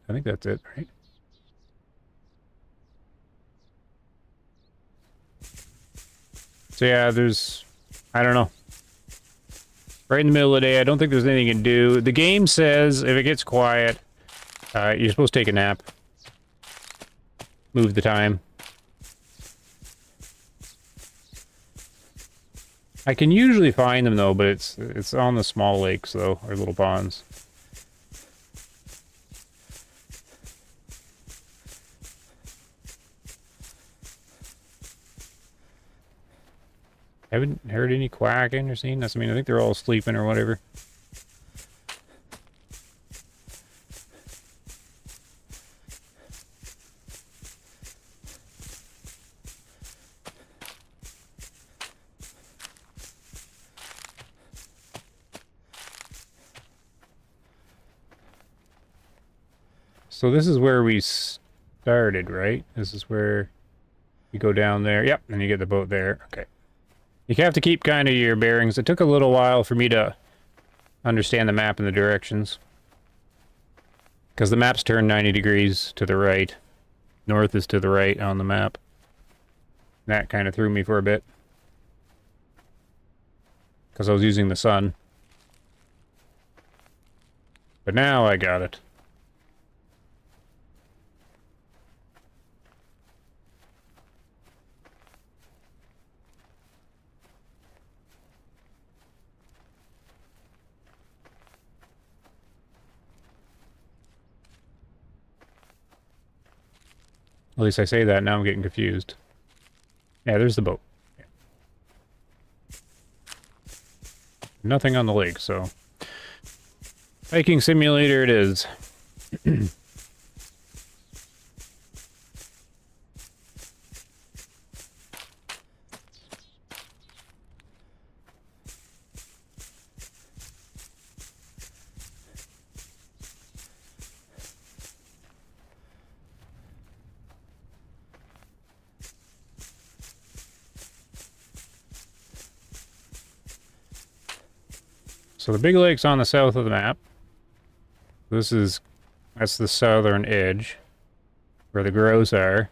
I think that's it, right? So yeah, there's... I don't know. Right in the middle of the day, I don't think there's anything you can do. The game says if it gets quiet, you're supposed to take a nap. Move the time. I can usually find them though, but it's on the small lakes though, or little ponds. Haven't heard any quacking or seen this. I mean, I think they're all sleeping or whatever. So this is where we started, right? This is where you go down there. Yep, and you get the boat there. Okay. You have to keep kind of your bearings. It took a little while for me to understand the map and the directions. Because the map's turned 90 degrees to the right. North is to the right on the map. That kind of threw me for a bit. because I was using the sun. But now I got it. At least I say that, now I'm getting confused. Yeah, there's the boat. Yeah. Nothing on the lake, so... Hiking simulator it is. So the big lake's on the south of the map. That's the southern edge, where the grows are.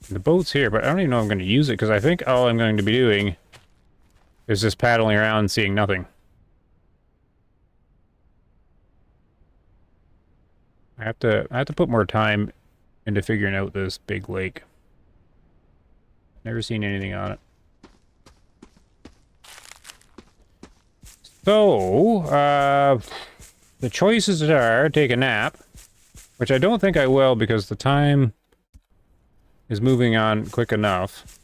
The boat's here, but I don't even know if I'm going to use it, because I think all I'm going to be doing is just paddling around and seeing nothing. I have to put more time into figuring out this big lake. Never seen anything on it. So, the choices are take a nap, which I don't think I will because the time is moving on quick enough.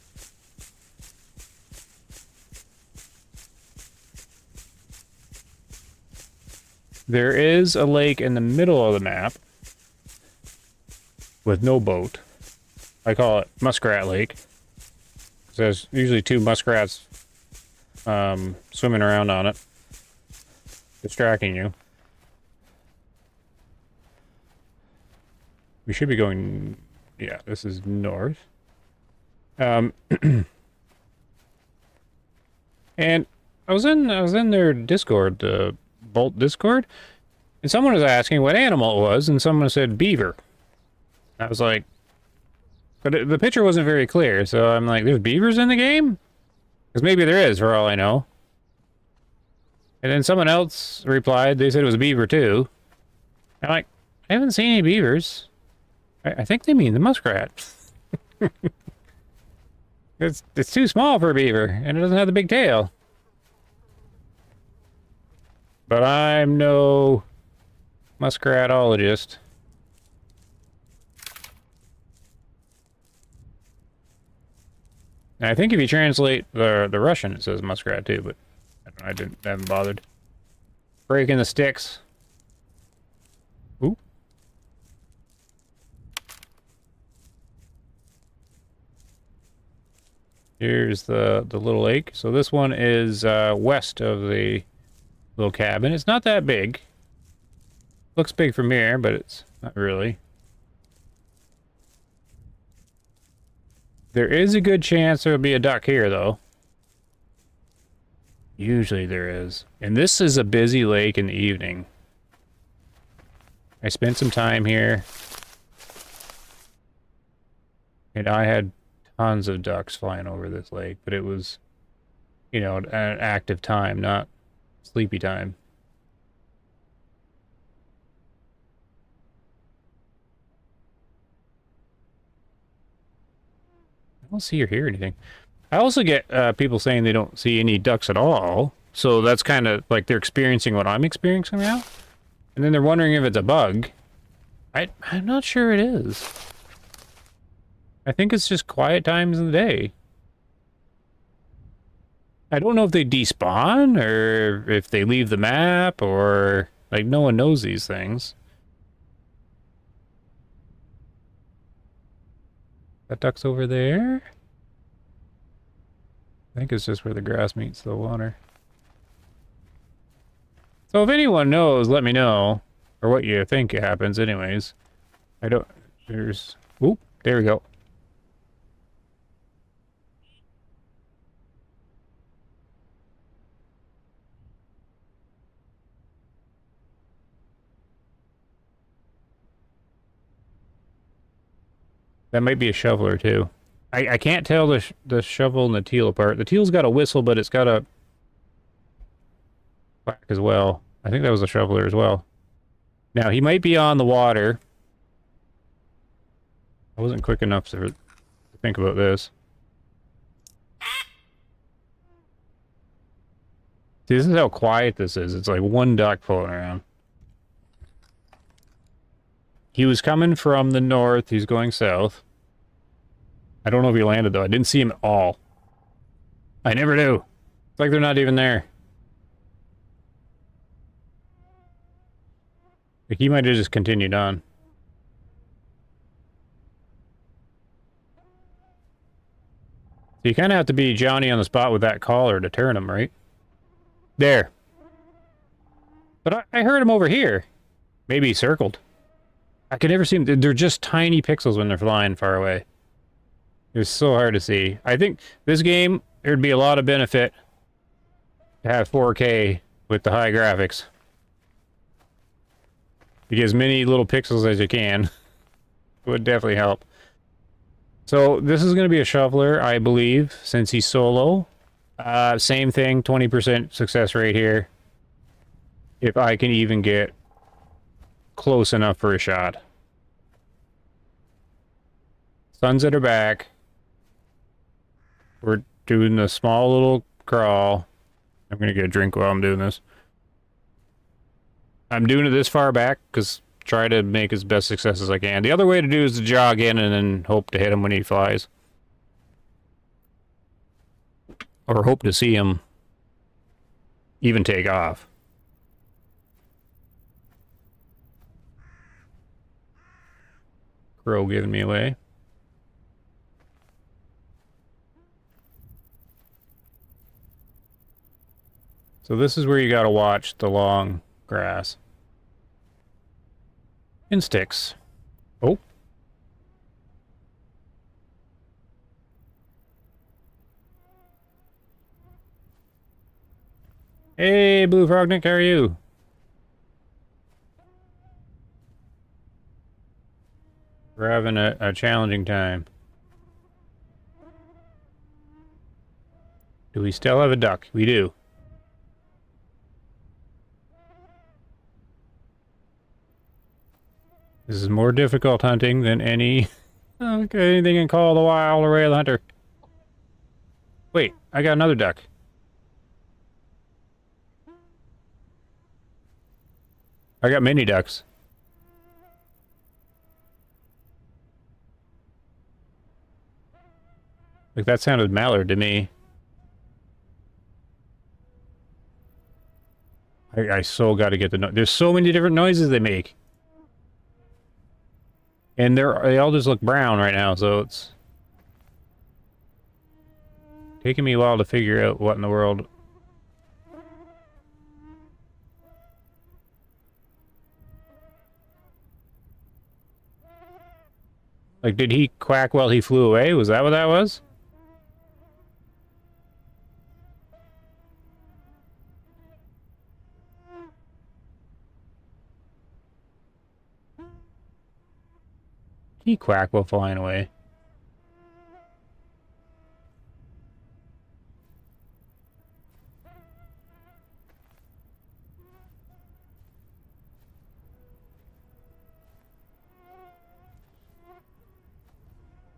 There is a lake in the middle of the map with no boat. I call it Muskrat Lake. There's usually two muskrats swimming around on it, distracting you. We should be going... Yeah, this is north. And I was in their Discord, the BULT Discord, and someone was asking what animal it was, and someone said beaver. I was like... But the picture wasn't very clear, so I'm like, there's beavers in the game? Because maybe there is, for all I know. And then someone else replied, they said it was a beaver too. I'm like, I haven't seen any beavers. I think they mean the muskrat. It's too small for a beaver, and it doesn't have the big tail. But I'm no muskratologist. And I think if you translate the Russian, it says muskrat too, but I haven't bothered. Breaking the sticks. Ooh. Here's the little lake. So this one is west of the little cabin. It's not that big. Looks big from here, but it's not really. There is a good chance there'll be a duck here, though. Usually there is. And this is a busy lake in the evening. I spent some time here. And I had tons of ducks flying over this lake, but it was, you know, an active time, not sleepy time. I don't see or hear anything. I also get people saying they don't see any ducks at all. So that's kind of like they're experiencing what I'm experiencing now. And then they're wondering if it's a bug. I'm not sure it is. I think it's just quiet times in the day. I don't know if they despawn or if they leave the map or... Like, no one knows these things. That duck's over there? I think it's just where the grass meets the water. So if anyone knows, let me know. Or what you think happens anyways. I don't... There's... Oop, there we go. That might be a shoveler too. I can't tell the shovel and the teal apart. The teal's got a whistle, but it's got a quack as well. I think that was a shoveler as well. Now, he might be on the water. I wasn't quick enough to think about this. See, this is how quiet this is. It's like one duck floating around. He was coming from the north. He's going south. I don't know if he landed, though. I didn't see him at all. I never do. It's like they're not even there. Like, he might have just continued on. So you kind of have to be Johnny on the spot with that collar to turn him, right? There. But I heard him over here. Maybe he circled. I can never see them. They're just tiny pixels when they're flying far away. It's so hard to see. I think this game, there'd be a lot of benefit to have 4K with the high graphics. You get as many little pixels as you can. It would definitely help. So this is going to be a shoveler, I believe, since he's solo. Same thing, 20% success rate here. If I can even get close enough for a shot. Sun's at her back. We're doing the small little crawl. I'm gonna get a drink while I'm doing this. I'm doing it this far back because try to make as best success as I can. The other way to do is to jog in and then hope to hit him when he flies. Or hope to see him even take off. Crow giving me away. So this is where you gotta watch the long grass. And sticks. Oh. Hey, Blue Frognick, how are you? We're having a challenging time. Do we still have a duck? We do. This is more difficult hunting than anything in Call of the Wild or Ray of the Hunter. Wait, I got another duck. I got mini ducks. Like, that sounded mallard to me. I so gotta get the noise. There's so many different noises they make. And they all just look brown right now, so it's taking me a while to figure out what in the world. Like, did he quack while he flew away? Was that what that was? He quack while flying away.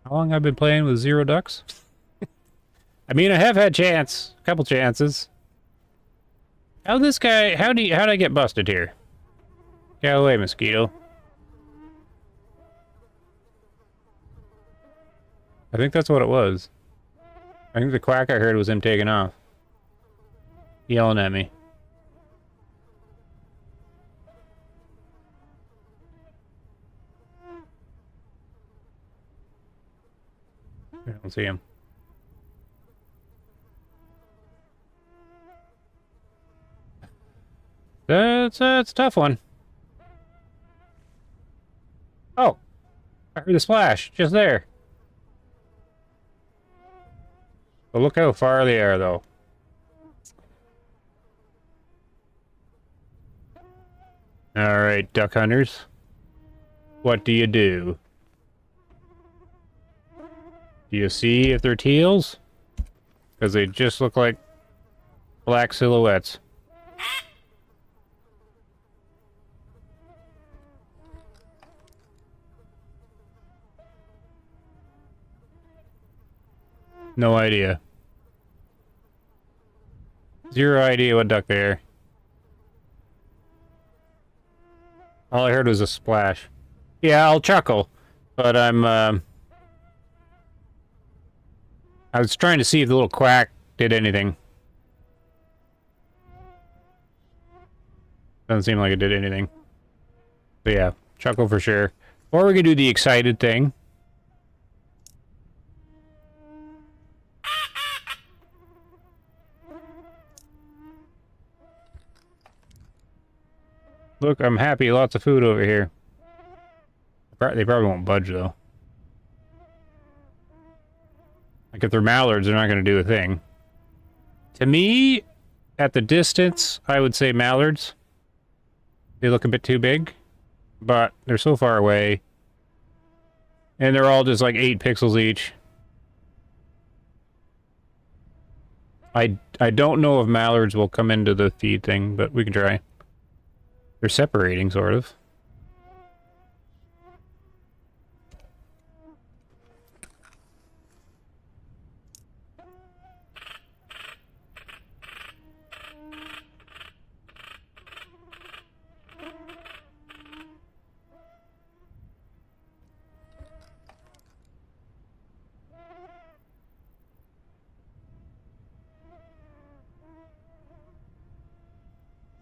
How long I've been playing with 0 ducks? I mean, I have had a couple chances. How'd I get busted here? Get away, mosquito. I think that's what it was. I think the quack I heard was him taking off. Yelling at me. I don't see him. That's a tough one. Oh, I heard the splash just there. But look how far they are, though. All right, duck hunters. What do? Do Do you see if they're teals? Because they just look like black silhouettes. No idea. Zero idea what duck they are. All I heard was a splash. Yeah, I'll chuckle, but I was trying to see if the little quack did anything. Doesn't seem like it did anything. But yeah, chuckle for sure. Or we could do the excited thing. Look, I'm happy. Lots of food over here. They probably won't budge, though. Like, if they're mallards, they're not going to do a thing. To me, at the distance, I would say mallards. They look a bit too big. But they're so far away. And they're all just like 8 pixels each. I don't know if mallards will come into the feed thing, but we can try. They're separating, sort of.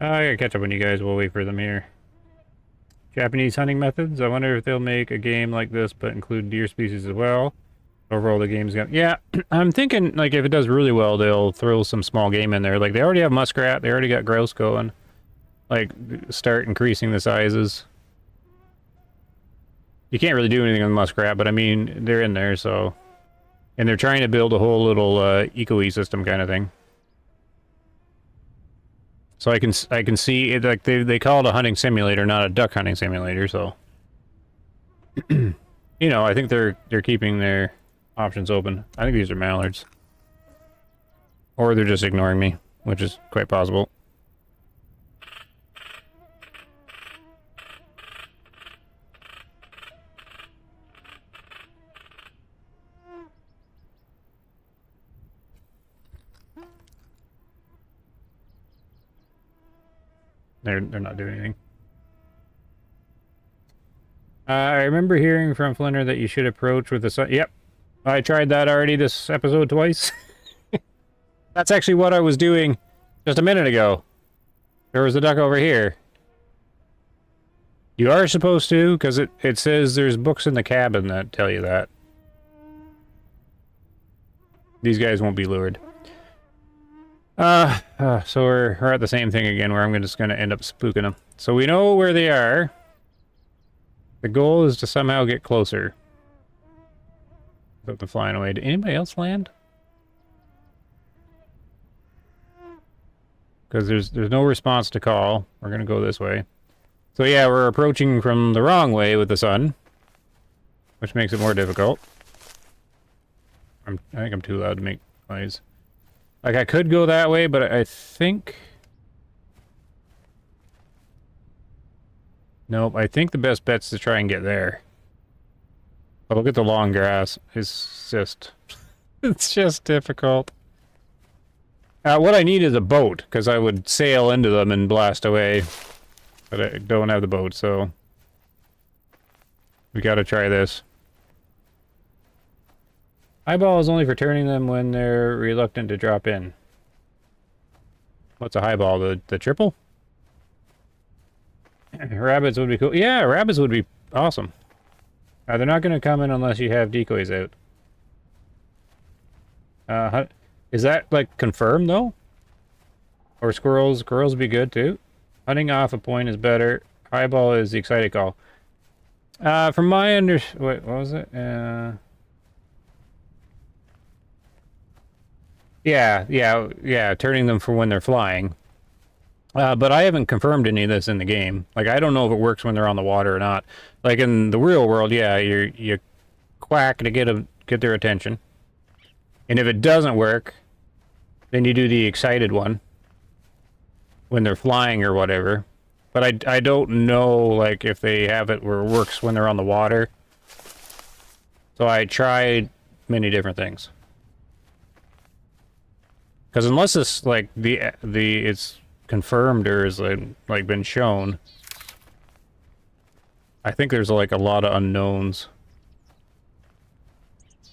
I gotta catch up on you guys. We'll wait for them here. Japanese hunting methods. I wonder if they'll make a game like this, but include deer species as well. Overall, the game's got... Yeah, I'm thinking, like, if it does really well, they'll throw some small game in there. Like, they already have muskrat. They already got grouse going. Like, start increasing the sizes. You can't really do anything with muskrat, but I mean, they're in there, so... And they're trying to build a whole little eco-system kind of thing. So I can see it, like they call it a hunting simulator, not a duck hunting simulator. So you know, I think they're keeping their options open. I think these are mallards, or they're just ignoring me, which is quite possible. They're not doing anything. I remember hearing from Flinner that you should approach with the sun. Yep, I tried that already this episode twice. That's actually what I was doing just a minute ago. There was a duck over here. You are supposed to, because it says there's books in the cabin that tell you that. These guys won't be lured. So we're at the same thing again, where I'm just going to end up spooking them. So we know where they are. The goal is to somehow get closer. Without them flying away. Did anybody else land? Because there's no response to call. We're going to go this way. So yeah, we're approaching from the wrong way with the sun. Which makes it more difficult. I think I'm too loud to make noise. Like, I could go that way, but I think... Nope, I think the best bet's to try and get there. But look at the long grass. It's just... it's just difficult. What I need is a boat, because I would sail into them and blast away. But I don't have the boat, so... we gotta try this. Highball is only for turning them when they're reluctant to drop in. What's a highball? The triple? Rabbits would be cool. Yeah, rabbits would be awesome. They're not going to come in unless you have decoys out. Is that, like, confirmed, though? Or squirrels? Squirrels would be good, too. Hunting off a point is better. Highball is the excited call. From my wait, what was it? Yeah, turning them for when they're flying. But I haven't confirmed any of this in the game. Like, I don't know if it works when they're on the water or not. Like, in the real world, yeah, you quack to get them get their attention. And if it doesn't work, then you do the excited one when they're flying or whatever. But I don't know, like, if they have it where it works when they're on the water. So I tried many different things. Because unless it's like it's confirmed or is like been shown, I think there's like a lot of unknowns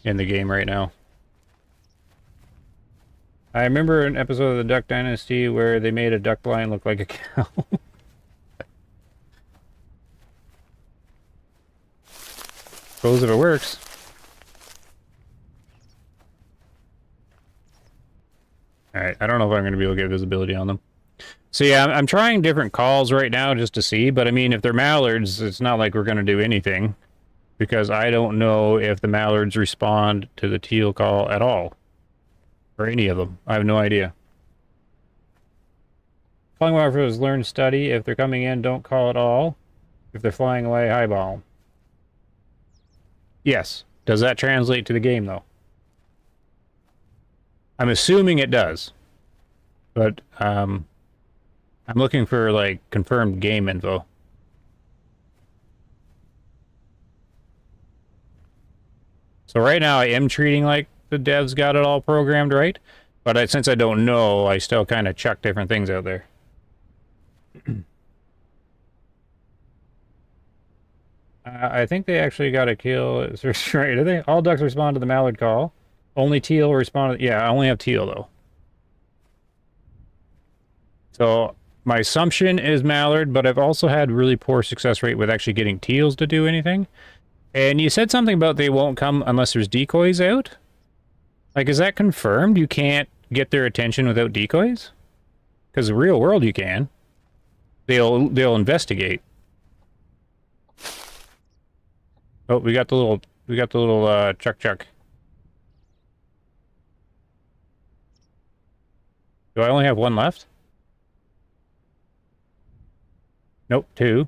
in the game right now. I remember an episode of the Duck Dynasty where they made a duck blind look like a cow. Suppose if it works. Alright, I don't know if I'm going to be able to get visibility on them. So yeah, I'm trying different calls right now just to see, but I mean, if they're mallards, it's not like we're going to do anything. Because I don't know if the mallards respond to the teal call at all. Or any of them. I have no idea. Flying waterfowls learn study. If they're coming in, don't call at all. If they're flying away, highball. Yes. Does that translate to the game, though? I'm assuming it does. But, I'm looking for, like, confirmed game info. So right now I am treating like the devs got it all programmed right. But since I don't know, I still kind of chuck different things out there. I think they actually got a kill. Right, do they? All ducks respond to the mallard call. Only teal respond. Yeah, I only have teal though. So my assumption is mallard, but I've also had really poor success rate with actually getting teals to do anything. And you said something about they won't come unless there's decoys out. Like, is that confirmed? You can't get their attention without decoys? Because the real world you can. They'll investigate. Oh, we got the little chuck. Do I only have one left? Nope, two.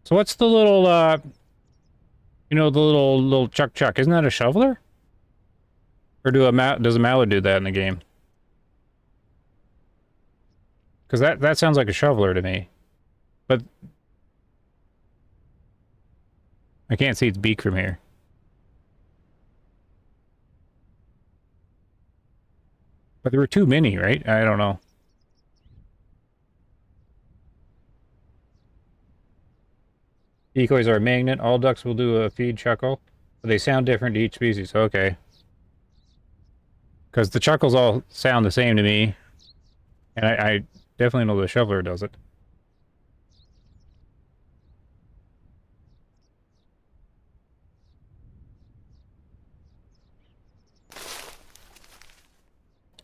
So what's the little you know, the little chuck? Isn't that a shoveler? Or does a mallard do that in the game? Because that sounds like a shoveler to me. But I can't see its beak from here. But there were too many, right? I don't know. Decoys are a magnet. All ducks will do a feed chuckle. But they sound different to each species. Okay. Because the chuckles all sound the same to me. And I definitely know the shoveler does it.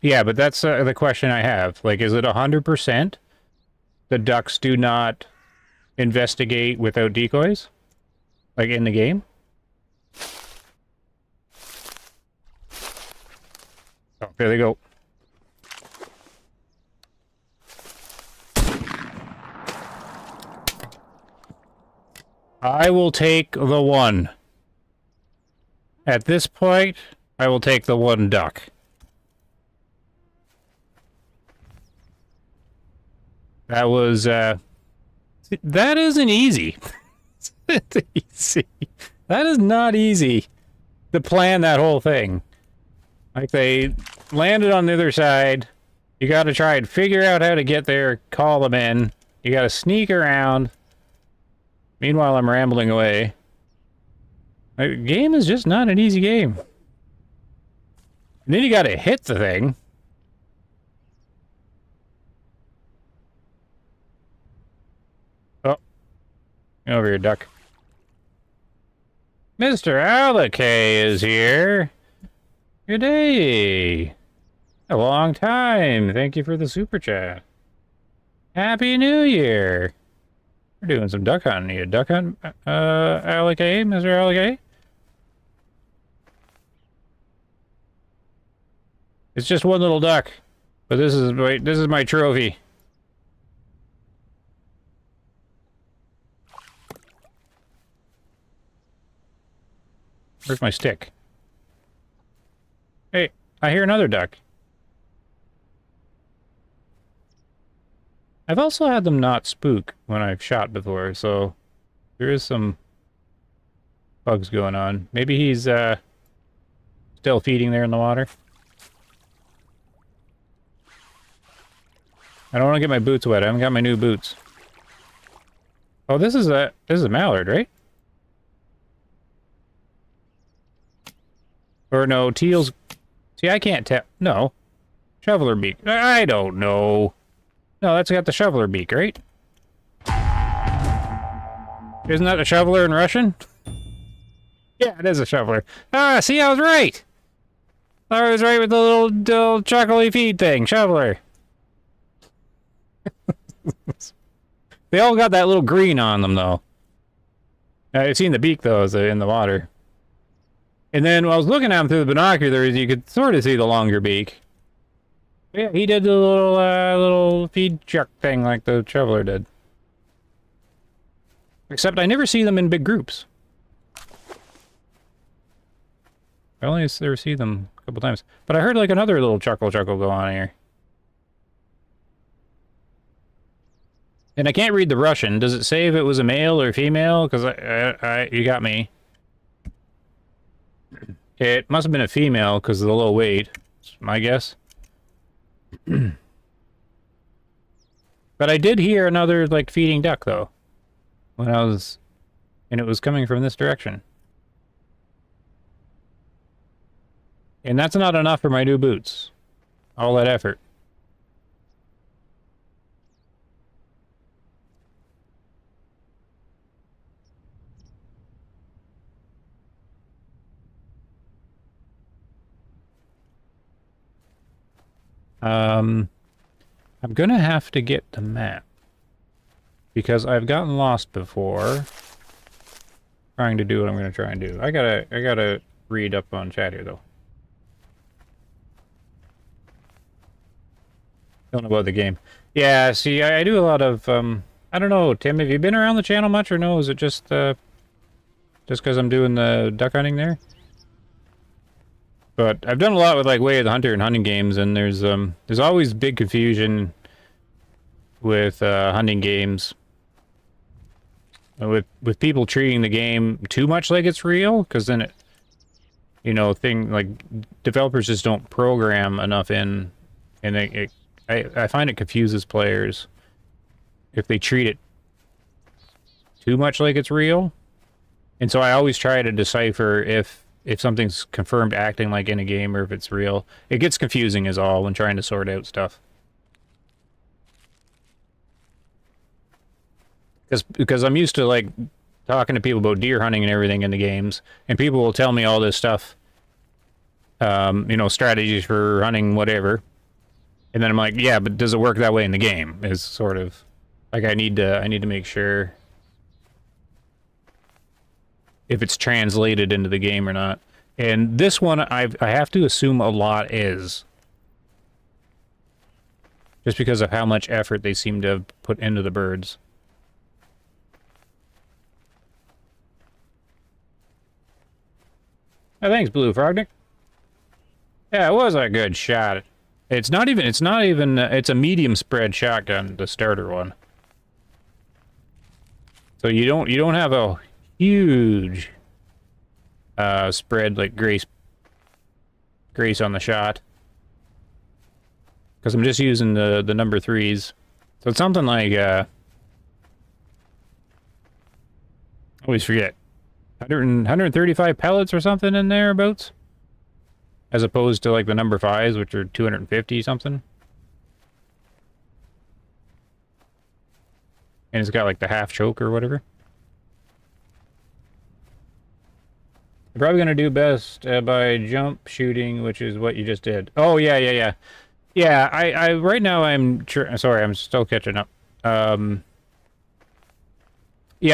Yeah, but that's the question I have. Like, is it 100% the ducks do not investigate without decoys? Like, in the game? Oh, there they go. I will take the one. At this point, I will take the one duck. That was, that isn't easy. It's easy. That is not easy to plan that whole thing. Like, they landed on the other side. You gotta try and figure out how to get there, call them in. You gotta sneak around. Meanwhile, I'm rambling away. The game is just not an easy game. And then you gotta hit the thing. Oh. Get over here, duck. Mr. Alakay is here. Good day. A long time. Thank you for the super chat. Happy New Year. We're doing some duck hunting. Need a duck hunt, Alakay, Mr. Alakay? It's just one little duck, but this is my trophy. Where's my stick? Hey, I hear another duck. I've also had them not spook when I've shot before, so there is some bugs going on. Maybe he's still feeding there in the water. I don't want to get my boots wet. I haven't got my new boots. Oh, this is a mallard, right? Or no, teals. See, I can't tell. No. Shoveler beak. I don't know. No, that's got the shoveler beak, right? Isn't that a shoveler in Russian? Yeah, it is a shoveler. Ah, see, I was right! I was right with the little chocolatey feed thing. Shoveler. They all got that little green on them, though. I've seen the beak, though, as in the water. And then when I was looking at him through the binoculars, you could sort of see the longer beak. Yeah, he did the little feed chuck thing like the shoveler did. Except I never see them in big groups. I only ever see them a couple times. But I heard like another little chuckle go on here. And I can't read the Russian. Does it say if it was a male or female? Because you got me. It must have been a female because of the low weight. That's my guess. But I did hear another, like, feeding duck, though. When I was... And it was coming from this direction. And that's not enough for my new boots. All that effort. I'm gonna have to get the map. Because I've gotten lost before. Trying to do what I'm gonna try and do. I gotta read up on chat here, though. Don't know about the game. Yeah, see, I do a lot of, I don't know, Tim, have you been around the channel much, or no? Is it just because I'm doing the duck hunting there? But I've done a lot with, like, Way of the Hunter and hunting games, and there's always big confusion with, hunting games. With people treating the game too much like it's real, because then it, you know, developers just don't program enough in, and I find it confuses players if they treat it too much like it's real. And so I always try to decipher if something's confirmed acting like in a game or if it's real. It gets confusing is all when trying to sort out stuff. Because I'm used to, like, talking to people about deer hunting and everything in the games, and people will tell me all this stuff, you know, strategies for hunting, whatever. And then I'm like, yeah, but does it work that way in the game? Is sort of like I need to make sure if it's translated into the game or not. And this one, I have to assume a lot is, just because of how much effort they seem to have put into the birds. Oh, thanks, Blue Frognick. Yeah, it was a good shot. It's a medium spread shotgun, the starter one. So you don't have a huge spread like grace on the shot. Because I'm just using the number 3s. So it's something like I always forget. 135 pellets or something in thereabouts, as opposed to like the number 5s, which are 250 something. And it's got like the half choke or whatever. You're probably gonna do best by jump shooting, which is what you just did. Oh yeah. Yeah, I right now sorry, I'm still catching up. Yeah,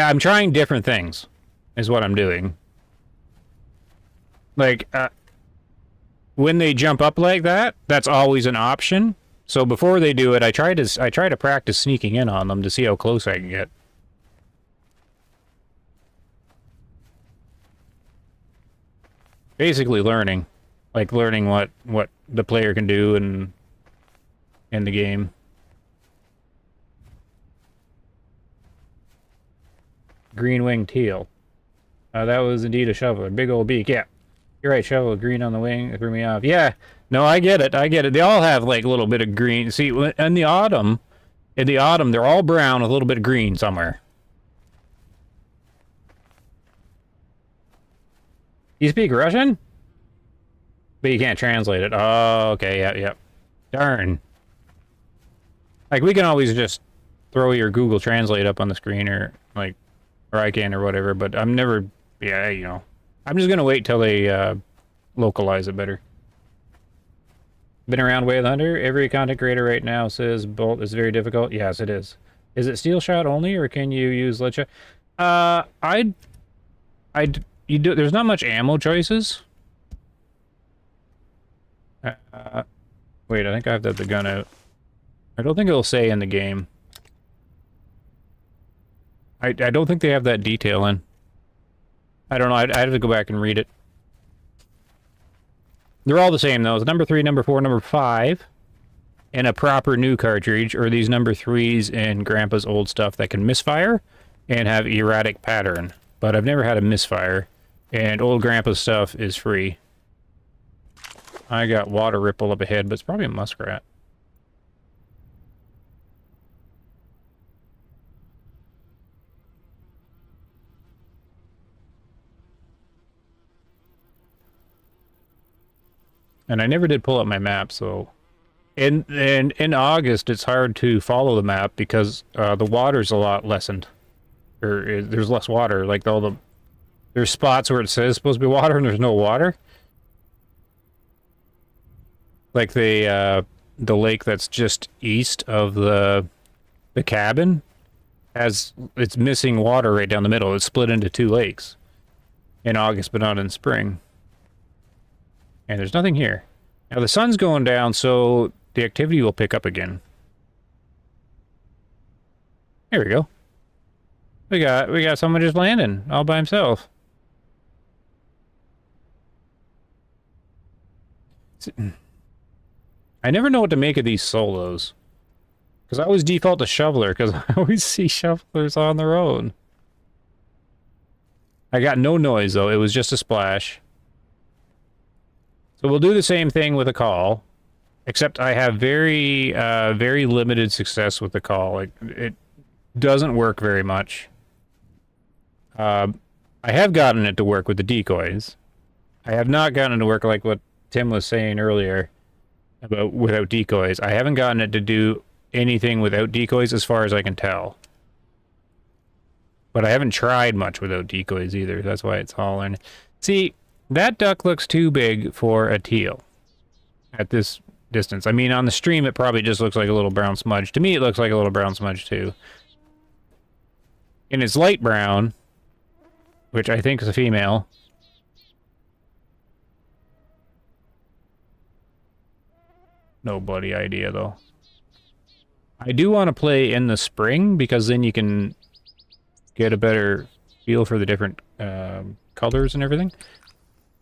I'm trying different things. Is what I'm doing. Like, when they jump up like that, that's always an option. So before they do it, I try to practice sneaking in on them to see how close I can get. Basically learning. Like learning what the player can do in the game. Green-winged teal. That was indeed a shoveler. Big old beak. Yeah. You're right, shovel green on the wing. It threw me off. Yeah. No, I get it. I get it. They all have like a little bit of green. See, in the autumn, they're all brown with a little bit of green somewhere. You speak Russian? But you can't translate it. Oh, okay. Yeah, yeah. Darn. Like, we can always just throw your Google Translate up on the screen or, like, or I can or whatever, but I'm never... Yeah, you know. I'm just gonna wait till they localize it better. Been around Way of the Hunter. Every content creator right now says BULT is very difficult. Yes, it is. Is it steel shot only, or can you use lead shot? There's not much ammo choices. Wait, I think I have to have the gun out. I don't think it'll say in the game. I don't think they have that detail in. I don't know. I'd have to go back and read it. They're all the same, though. It's number 3, number 4, number 5 in a proper new cartridge, or these number 3s in Grandpa's old stuff that can misfire and have erratic pattern. But I've never had a misfire, and old Grandpa's stuff is free. I got water ripple up ahead, but it's probably a muskrat. And I never did pull up my map, so... In August, it's hard to follow the map because the water's a lot lessened. There's less water. Like, there's spots where it says supposed to be water and there's no water. Like the lake that's just east of the cabin it's missing water right down the middle. It's split into 2 lakes in August, but not in spring. And there's nothing here. Now the sun's going down, so the activity will pick up again. There we go. We got someone just landing all by himself. I never know what to make of these solos. Because I always default to shoveler, because I always see shovelers on their own. I got no noise, though. It was just a splash. So we'll do the same thing with a call, except I have very limited success with the call. Like, it doesn't work very much. I have gotten it to work with the decoys. I have not gotten it to work like what Tim was saying earlier about without decoys. I haven't gotten it to do anything without decoys as far as I can tell. But I haven't tried much without decoys either. That's why it's hollering. See... That duck looks too big for a teal at this distance. I mean, on the stream, it probably just looks like a little brown smudge. To me, it looks like a little brown smudge, too. And it's light brown, which I think is a female. No bloody idea, though. I do want to play in the spring, because then you can get a better feel for the different colors and everything.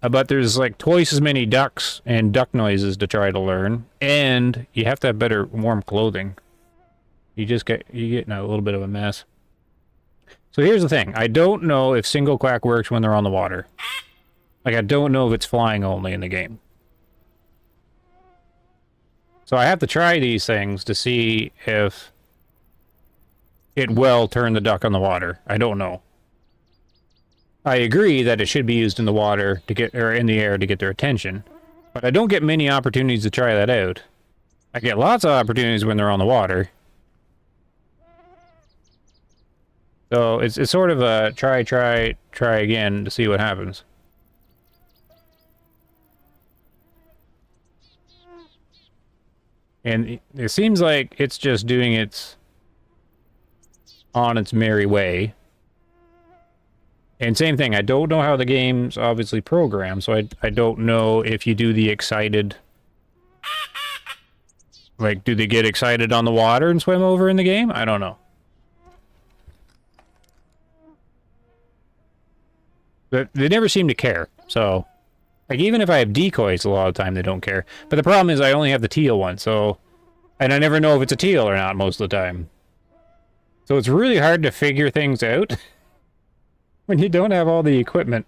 But there's like twice as many ducks and duck noises to try to learn, and you have to have better warm clothing. You get in a little bit of a mess. So here's the thing. I don't know if single quack works when they're on the water. Like, I don't know if it's flying only in the game. So I have to try these things to see if it will turn the duck on the water. I don't know. I agree that it should be used in the water to get, or in the air to get their attention, but I don't get many opportunities to try that out. I get lots of opportunities when they're on the water. So it's sort of a try again to see what happens. And it seems like it's just doing its on its merry way. And same thing, I don't know how the game's obviously programmed, so I don't know if you do the excited... Like, do they get excited on the water and swim over in the game? I don't know. But they never seem to care, so... Like, even if I have decoys, a lot of the time they don't care. But the problem is I only have the teal one, so... And I never know if it's a teal or not most of the time. So it's really hard to figure things out when you don't have all the equipment.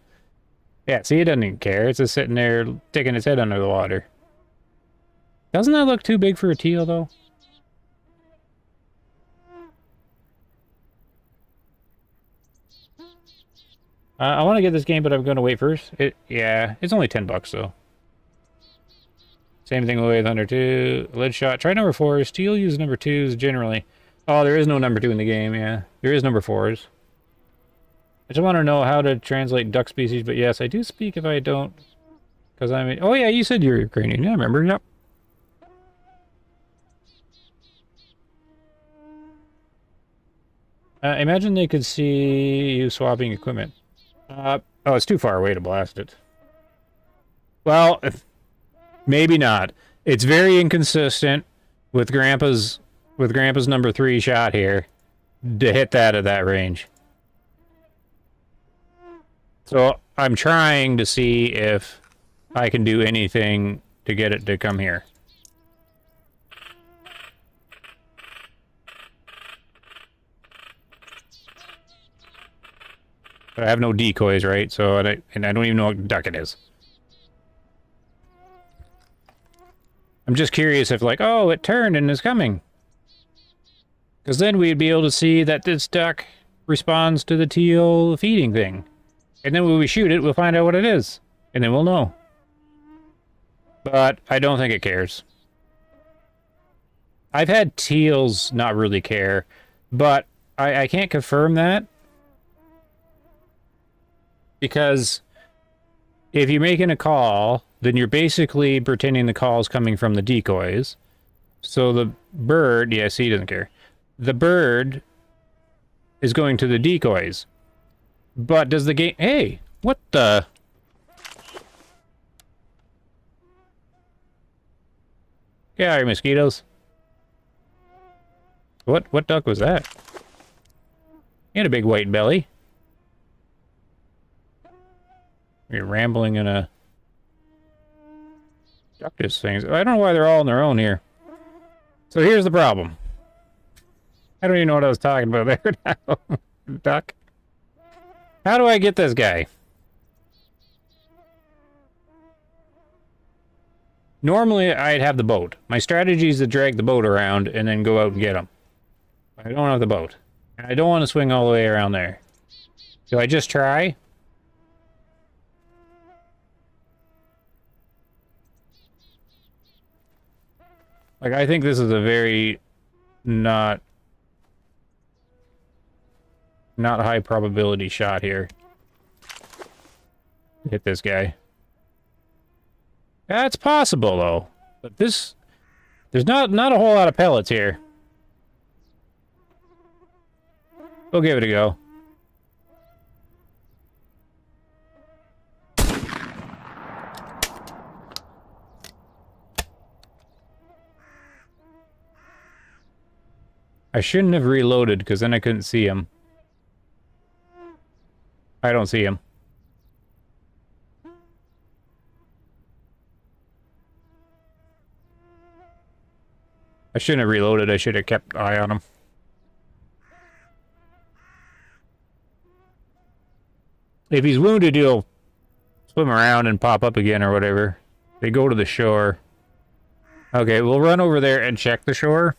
Yeah, see, it doesn't even care. It's just sitting there sticking its head under the water. Doesn't that look too big for a teal, though? I want to get this game, but I'm going to wait first. Yeah, it's only $10 though. Same thing with under 2. Lead shot. Try number 4s. Steel use number 2s generally. Oh, there is no number 2 in the game, yeah. There is number 4s. I just want to know how to translate duck species, but yes, I do speak if I don't. Because I mean... Oh yeah, you said you're Ukrainian. Yeah, I remember. Yep. Imagine they could see you swapping equipment. Oh, it's too far away to blast it. Well, maybe not. It's very inconsistent with Grandpa's number 3 shot here to hit that at that range. So I'm trying to see if I can do anything to get it to come here. But I have no decoys, right? So and I don't even know what duck it is. I'm just curious if, like, oh, it turned and is coming. Because then we'd be able to see that this duck responds to the teal feeding thing. And then when we shoot it, we'll find out what it is. And then we'll know. But I don't think it cares. I've had teals not really care. But I can't confirm that. Because if you're making a call, then you're basically pretending the call is coming from the decoys. So the bird, yeah, see, he doesn't care. The bird is going to the decoys. But does the game... Hey, what the... Get out of here, mosquitoes. What duck was that? He had a big white belly. You're rambling in a... Ductus things. I don't know why they're all on their own here. So here's the problem. I don't even know what I was talking about there now. Duck. How do I get this guy? Normally, I'd have the boat. My strategy is to drag the boat around and then go out and get him. I don't have the boat. I don't want to swing all the way around there. Do I just try? Like, I think this is a very not high probability shot here. Hit this guy. That's possible, though. But there's not a whole lot of pellets here. We'll give it a go. I shouldn't have reloaded, because then I couldn't see him. I don't see him. I shouldn't have reloaded. I should have kept an eye on him. If he's wounded, he'll swim around and pop up again or whatever. They go to the shore. Okay, we'll run over there and check the shore.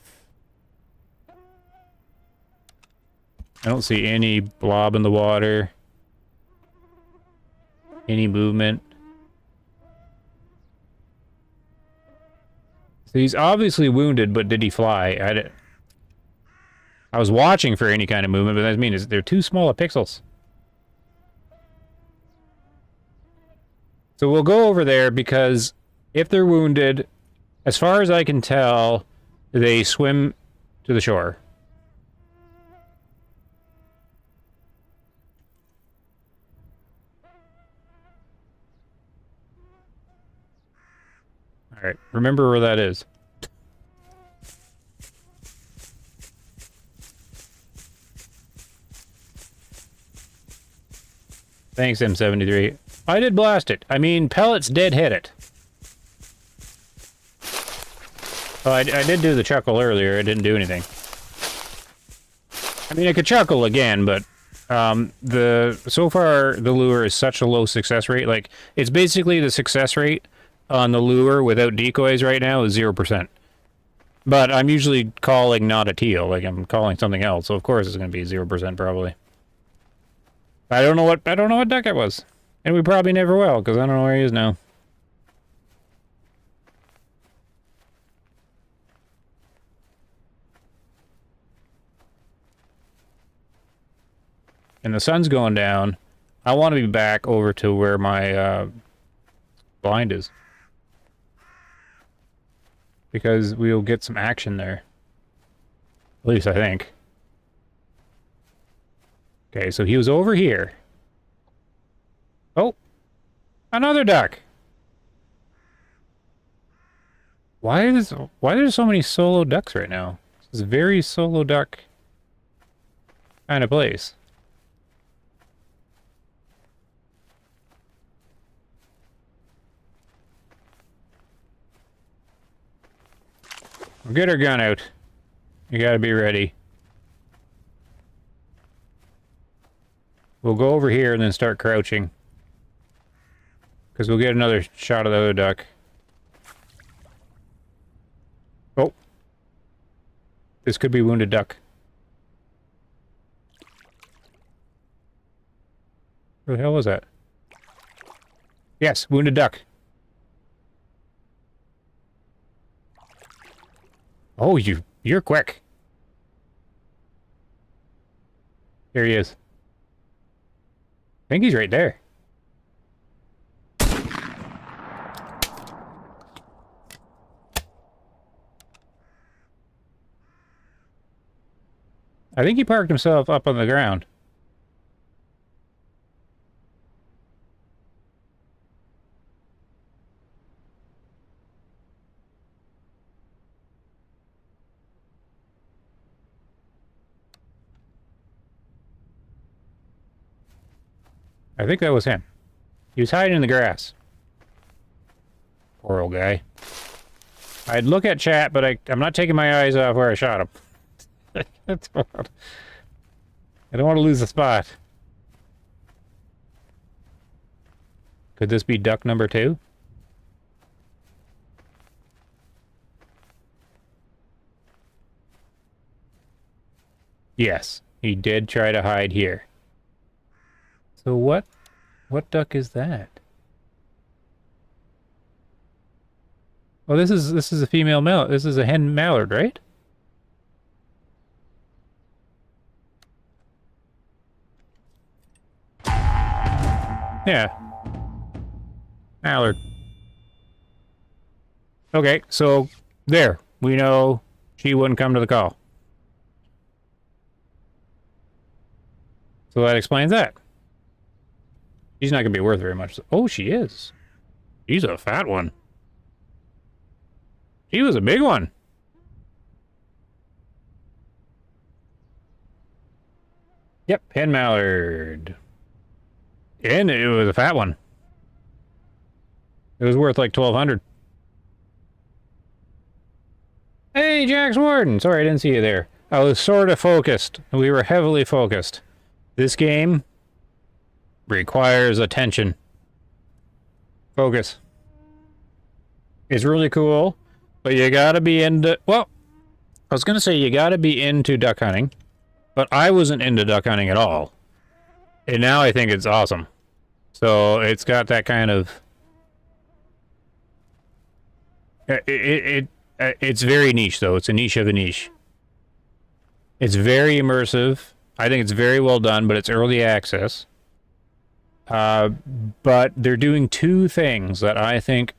I don't see any blob in the water. Any movement. So he's obviously wounded, but did he fly? I was watching for any kind of movement, but that means they're too small of pixels. So we'll go over there because if they're wounded, as far as I can tell, they swim to the shore. Alright, remember where that is. Thanks, M73. I did blast it. I mean, pellets did hit it. Well, I did do the chuckle earlier. It didn't do anything. I mean, I could chuckle again, but so far the lure is such a low success rate. Like, it's basically the success rate on the lure without decoys right now is 0%. But I'm usually calling not a teal, like I'm calling something else. So of course it's going to be 0% probably. I don't know what duck it was, and we probably never will because I don't know where he is now. And the sun's going down. I want to be back over to where my blind is. Because we'll get some action there. At least I think. Okay, so he was over here. Oh! Another duck! Why are there so many solo ducks right now? This is a very solo duck kind of place. Get our gun out. You gotta be ready. We'll go over here and then start crouching. Because we'll get another shot of the other duck. Oh. This could be wounded duck. Where the hell was that? Yes, wounded duck. Oh, you're quick. Here he is. I think he's right there. I think he parked himself up on the ground. I think that was him. He was hiding in the grass. Poor old guy. I'd look at chat, but I'm not taking my eyes off where I shot him. I don't want to lose the spot. Could this be duck number 2? Yes, he did try to hide here. So what duck is that? Well, this is a female mallard. This is a hen mallard, right? Yeah. Mallard. Okay, so there. We know she wouldn't come to the call. So that explains that. She's not going to be worth very much. Oh, she is. She's a fat one. She was a big one. Yep, hen mallard. And it was a fat one. It was worth like 1,200. Hey, Jax Warden! Sorry, I didn't see you there. I was sort of focused. We were heavily focused. This game requires attention. Focus. It's really cool, but you gotta be into... Well, I was gonna say you gotta be into duck hunting, but I wasn't into duck hunting at all. And now I think it's awesome. So it's got that kind of... It's very niche, though. It's a niche of a niche. It's very immersive. I think it's very well done, but it's early access. But they're doing two things that I think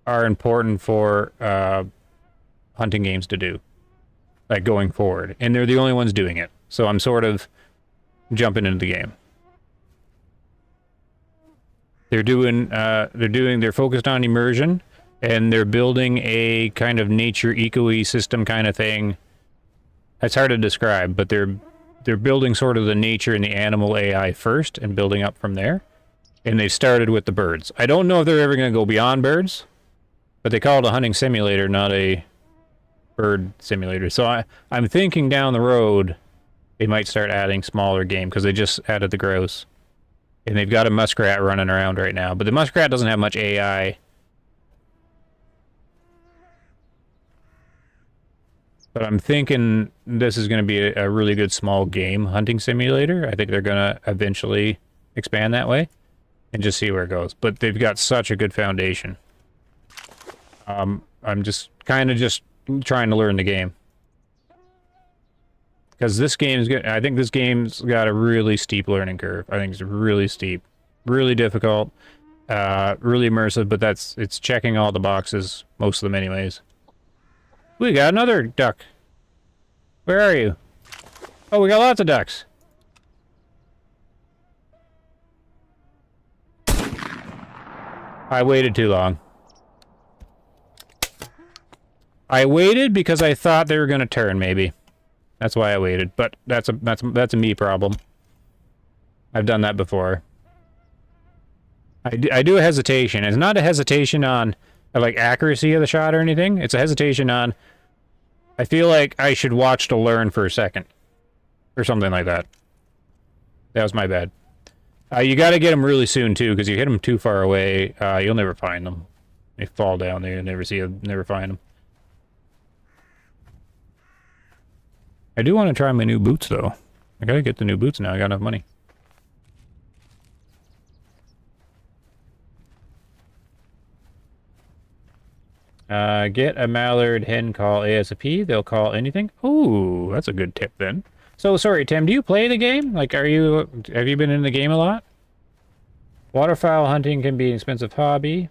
are important for hunting games to do, like going forward. And they're the only ones doing it. So I'm sort of jumping into the game. They're focused on immersion, and they're building a kind of nature ecosystem kind of thing. It's hard to describe, but they're building sort of the nature and the animal AI first and building up from there. And they've started with the birds. I don't know if they're ever going to go beyond birds, but they call it a hunting simulator, not a bird simulator. So I'm thinking down the road they might start adding smaller game, because they just added the grouse. And they've got a muskrat running around right now, but the muskrat doesn't have much AI. But I'm thinking this is going to be a really good small game hunting simulator. I think they're going to eventually expand that way and just see where it goes. But they've got such a good foundation. I'm just kind of just trying to learn the game. Because this game is good. I think this game's got a really steep learning curve. I think it's really steep, really difficult, really immersive. But it's checking all the boxes, most of them, anyways. We got another duck. Where are you? Oh, we got lots of ducks. I waited too long. I waited because I thought they were going to turn, maybe. That's why I waited, but that's a me problem. I've done that before. I do a hesitation. It's not a hesitation on like accuracy of the shot or anything. It's a hesitation on I feel like I should watch to learn for a second or something like that. That was my bad. You got to get them really soon too, because you hit them too far away, you'll never find them. They fall down there, you'll never see them, never find them. I do want to try my new boots, though. I gotta get the new boots now. I got enough money. Get a mallard hen call ASAP. They'll call anything. Ooh, that's a good tip then. So, sorry, Tim, do you play the game? Like, have you been in the game a lot? Waterfowl hunting can be an expensive hobby.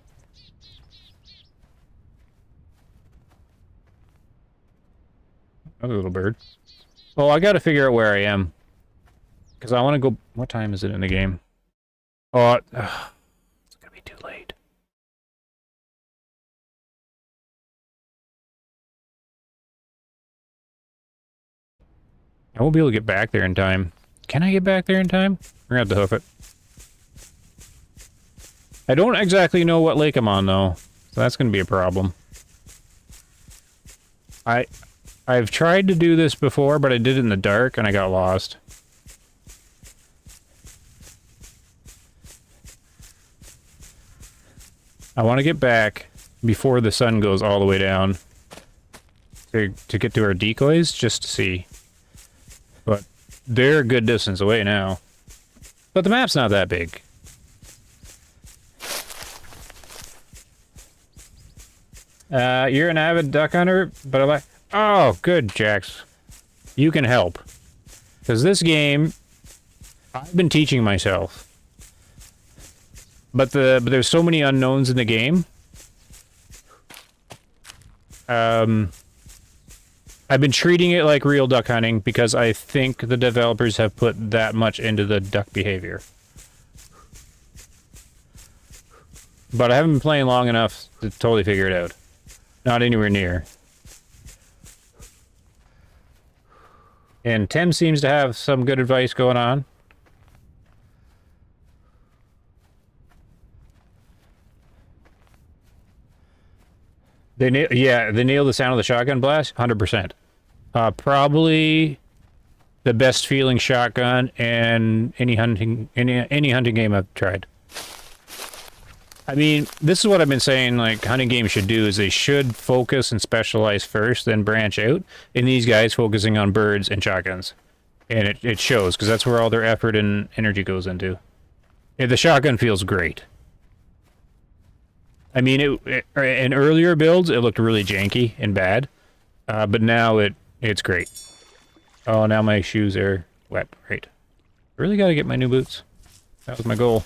Another little bird. Well, I gotta figure out where I am. Because I want to go... What time is it in the game? Oh, it's gonna be too late. I won't be able to get back there in time. Can I get back there in time? We're gonna have to hoof it. I don't exactly know what lake I'm on, though. So that's gonna be a problem. I've tried to do this before, but I did it in the dark, and I got lost. I want to get back before the sun goes all the way down to get to our decoys, just to see. But they're a good distance away now. But the map's not that big. You're an avid duck hunter, but I like... Oh, good, Jax. You can help. Because this game, I've been teaching myself. But there's so many unknowns in the game. I've been treating it like real duck hunting because I think the developers have put that much into the duck behavior. But I haven't been playing long enough to totally figure it out. Not anywhere near. And Tim seems to have some good advice going on. They nail the sound of the shotgun blast, 100%. Probably the best feeling shotgun in any hunting game I've tried. I mean, this is what I've been saying, like, hunting games should do, is they should focus and specialize first, then branch out. And these guys focusing on birds and shotguns. And it shows, because that's where all their effort and energy goes into. Yeah, the shotgun feels great. I mean, in earlier builds, it looked really janky and bad. But now it's great. Oh, now my shoes are wet. Great. Really got to get my new boots. That was my goal.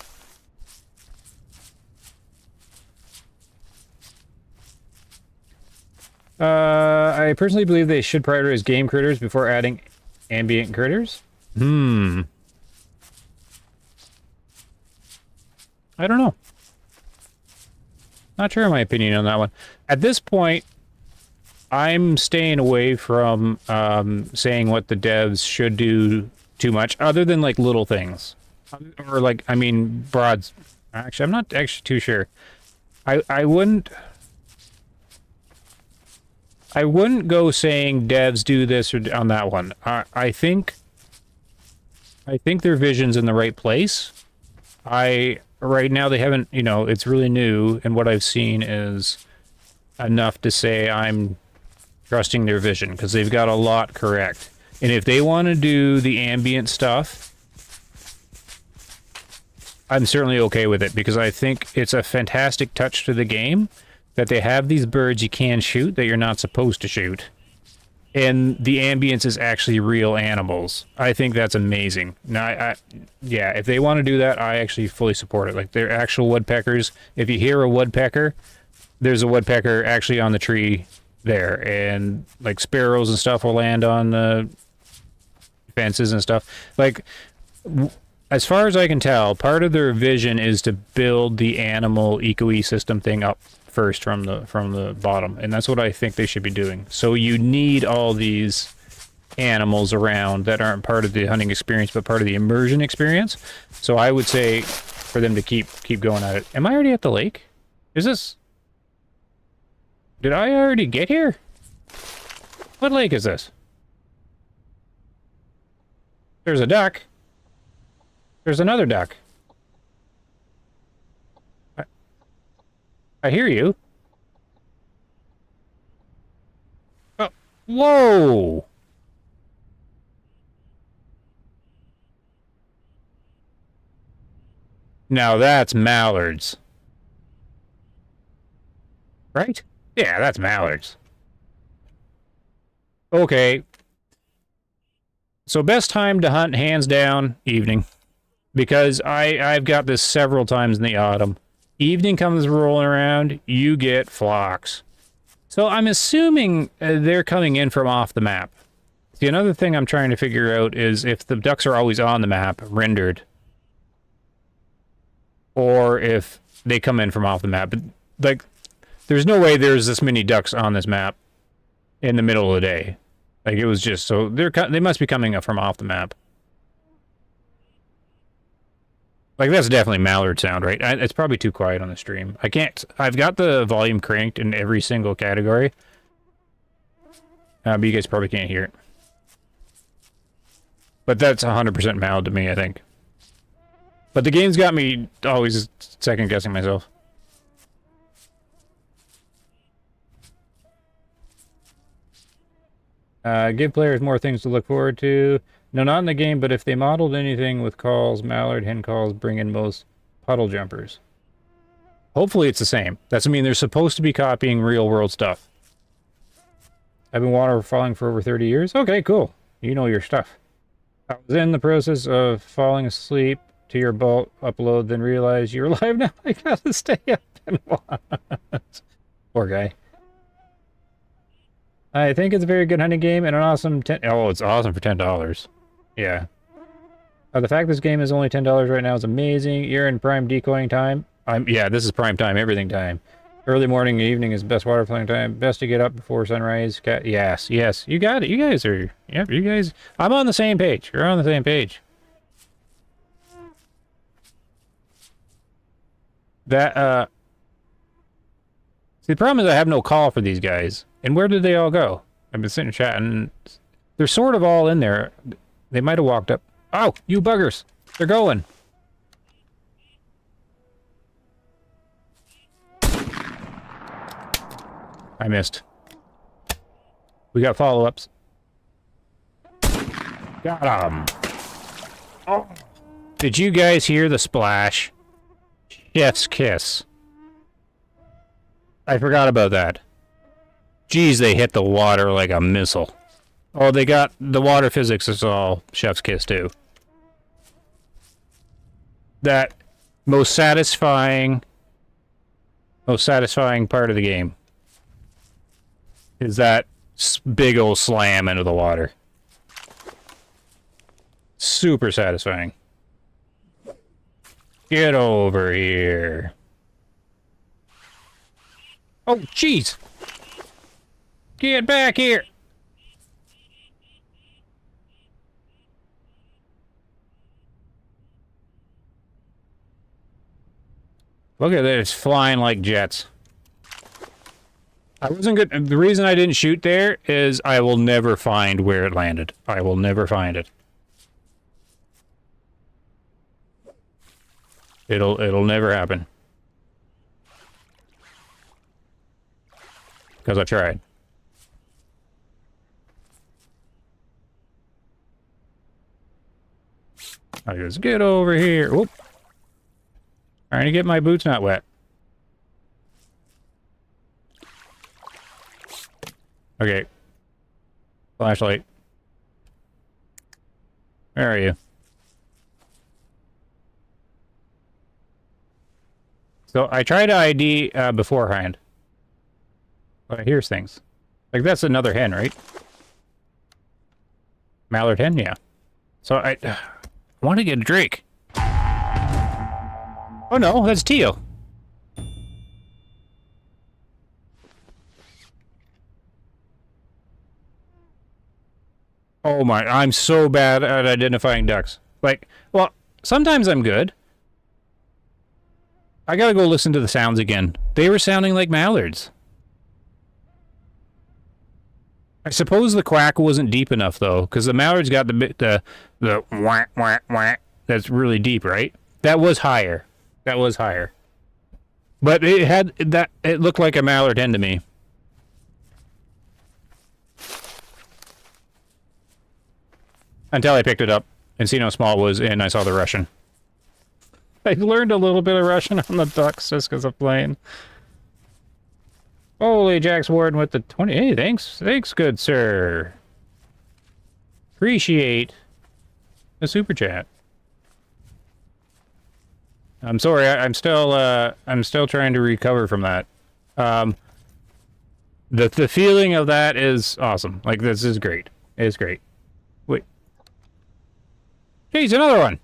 I personally believe they should prioritize game critters before adding ambient critters. I don't know. Not sure my opinion on that one. At this point, I'm staying away from saying what the devs should do too much, other than like little things. Or like, I mean, broad Actually, I'm not actually too sure. I wouldn't go saying devs do this or on that one. I think their vision's in the right place. Right now they haven't, you know, it's really new, and what I've seen is enough to say I'm trusting their vision, because they've got a lot correct. And if they want to do the ambient stuff, I'm certainly okay with it, because I think it's a fantastic touch to the game that they have these birds you can shoot that you're not supposed to shoot. And the ambience is actually real animals. I think that's amazing. Now, yeah, if they want to do that, I actually fully support it. Like, they're actual woodpeckers. If you hear a woodpecker, there's a woodpecker actually on the tree there. And, like, sparrows and stuff will land on the fences and stuff. Like, as far as I can tell, part of their vision is to build the animal ecosystem thing up first from the bottom, and that's what I think they should be doing. So you need all these animals around that aren't part of the hunting experience but part of the immersion experience. So I would say for them to keep going at it. Am I already at the lake? Is this... Did I already get here? What lake is this? There's a duck. There's another duck. I hear you. Oh, whoa! Now that's mallards. Right? Yeah, that's mallards. Okay. So best time to hunt, hands down, evening. Because I've got this several times in the autumn. Evening comes rolling around, you get flocks. So I'm assuming they're coming in from off the map. See, another thing I'm trying to figure out is if the ducks are always on the map, rendered, or if they come in from off the map. But, like, there's no way there's this many ducks on this map in the middle of the day. Like, it was just, so they must be coming up from off the map. Like, that's definitely mallard sound, right? It's probably too quiet on the stream. I can't... I've got the volume cranked in every single category. But you guys probably can't hear it. But that's 100% mallard to me, I think. But the game's got me always second-guessing myself. Give players more things to look forward to. No, not in the game, but if they modeled anything with calls, mallard, hen calls, bring in most puddle jumpers. Hopefully it's the same. That's, I mean, they're supposed to be copying real-world stuff. I've been waterfowling for over 30 years. Okay, cool. You know your stuff. I was in the process of falling asleep to your BULT upload, then realized you're live now. I gotta stay up and watch. Poor guy. I think it's a very good hunting game and an awesome oh, it's awesome for $10. Yeah. The fact this game is only $10 right now is amazing. You're in prime decoying time. Yeah, this is prime time, everything time. Early morning and evening is best waterfowling time. Best to get up before sunrise. Yes, yes, you got it. You guys are, yep, you guys. I'm on the same page. You're on the same page. That, see, the problem is I have no call for these guys. And where did they all go? I've been sitting chatting. They're sort of all in there. They might have walked up. Oh, you buggers. They're going. I missed. We got follow-ups. Got 'em. Oh. Did you guys hear the splash? Chef's kiss. I forgot about that. Geez, they hit the water like a missile. Oh, they got the water physics is all chef's kiss too. That most satisfying part of the game is that big old slam into the water. Super satisfying. Get over here. Oh, jeez. Get back here. Look at this, flying like jets. I wasn't good. The reason I didn't shoot there is I will never find where it landed. I will never find it. It'll never happen. Because I tried. I just get over here. Oop. Trying to get my boots not wet. Okay. Flashlight. Where are you? So I try to ID beforehand. But I hear things. Like that's another hen, right? Mallard hen, yeah. So I want to get a drake. Oh no, that's teal. Oh my, I'm so bad at identifying ducks. Like, well, sometimes I'm good. I gotta go listen to the sounds again. They were sounding like mallards. I suppose the quack wasn't deep enough though, because the mallards got the whack whack whack. That's really deep, right? That was higher. That was higher. But it had that. It looked like a mallard hen to me. Until I picked it up and seen how small it was, and I saw the Russian. I learned a little bit of Russian on the ducks just because of playing. Holy Jack's Warden with the 20. Hey, thanks. Thanks, good sir. Appreciate the super chat. I'm sorry, I'm still trying to recover from that. The feeling of that is awesome. Like, this is great. It's great. Wait. Jeez, another one!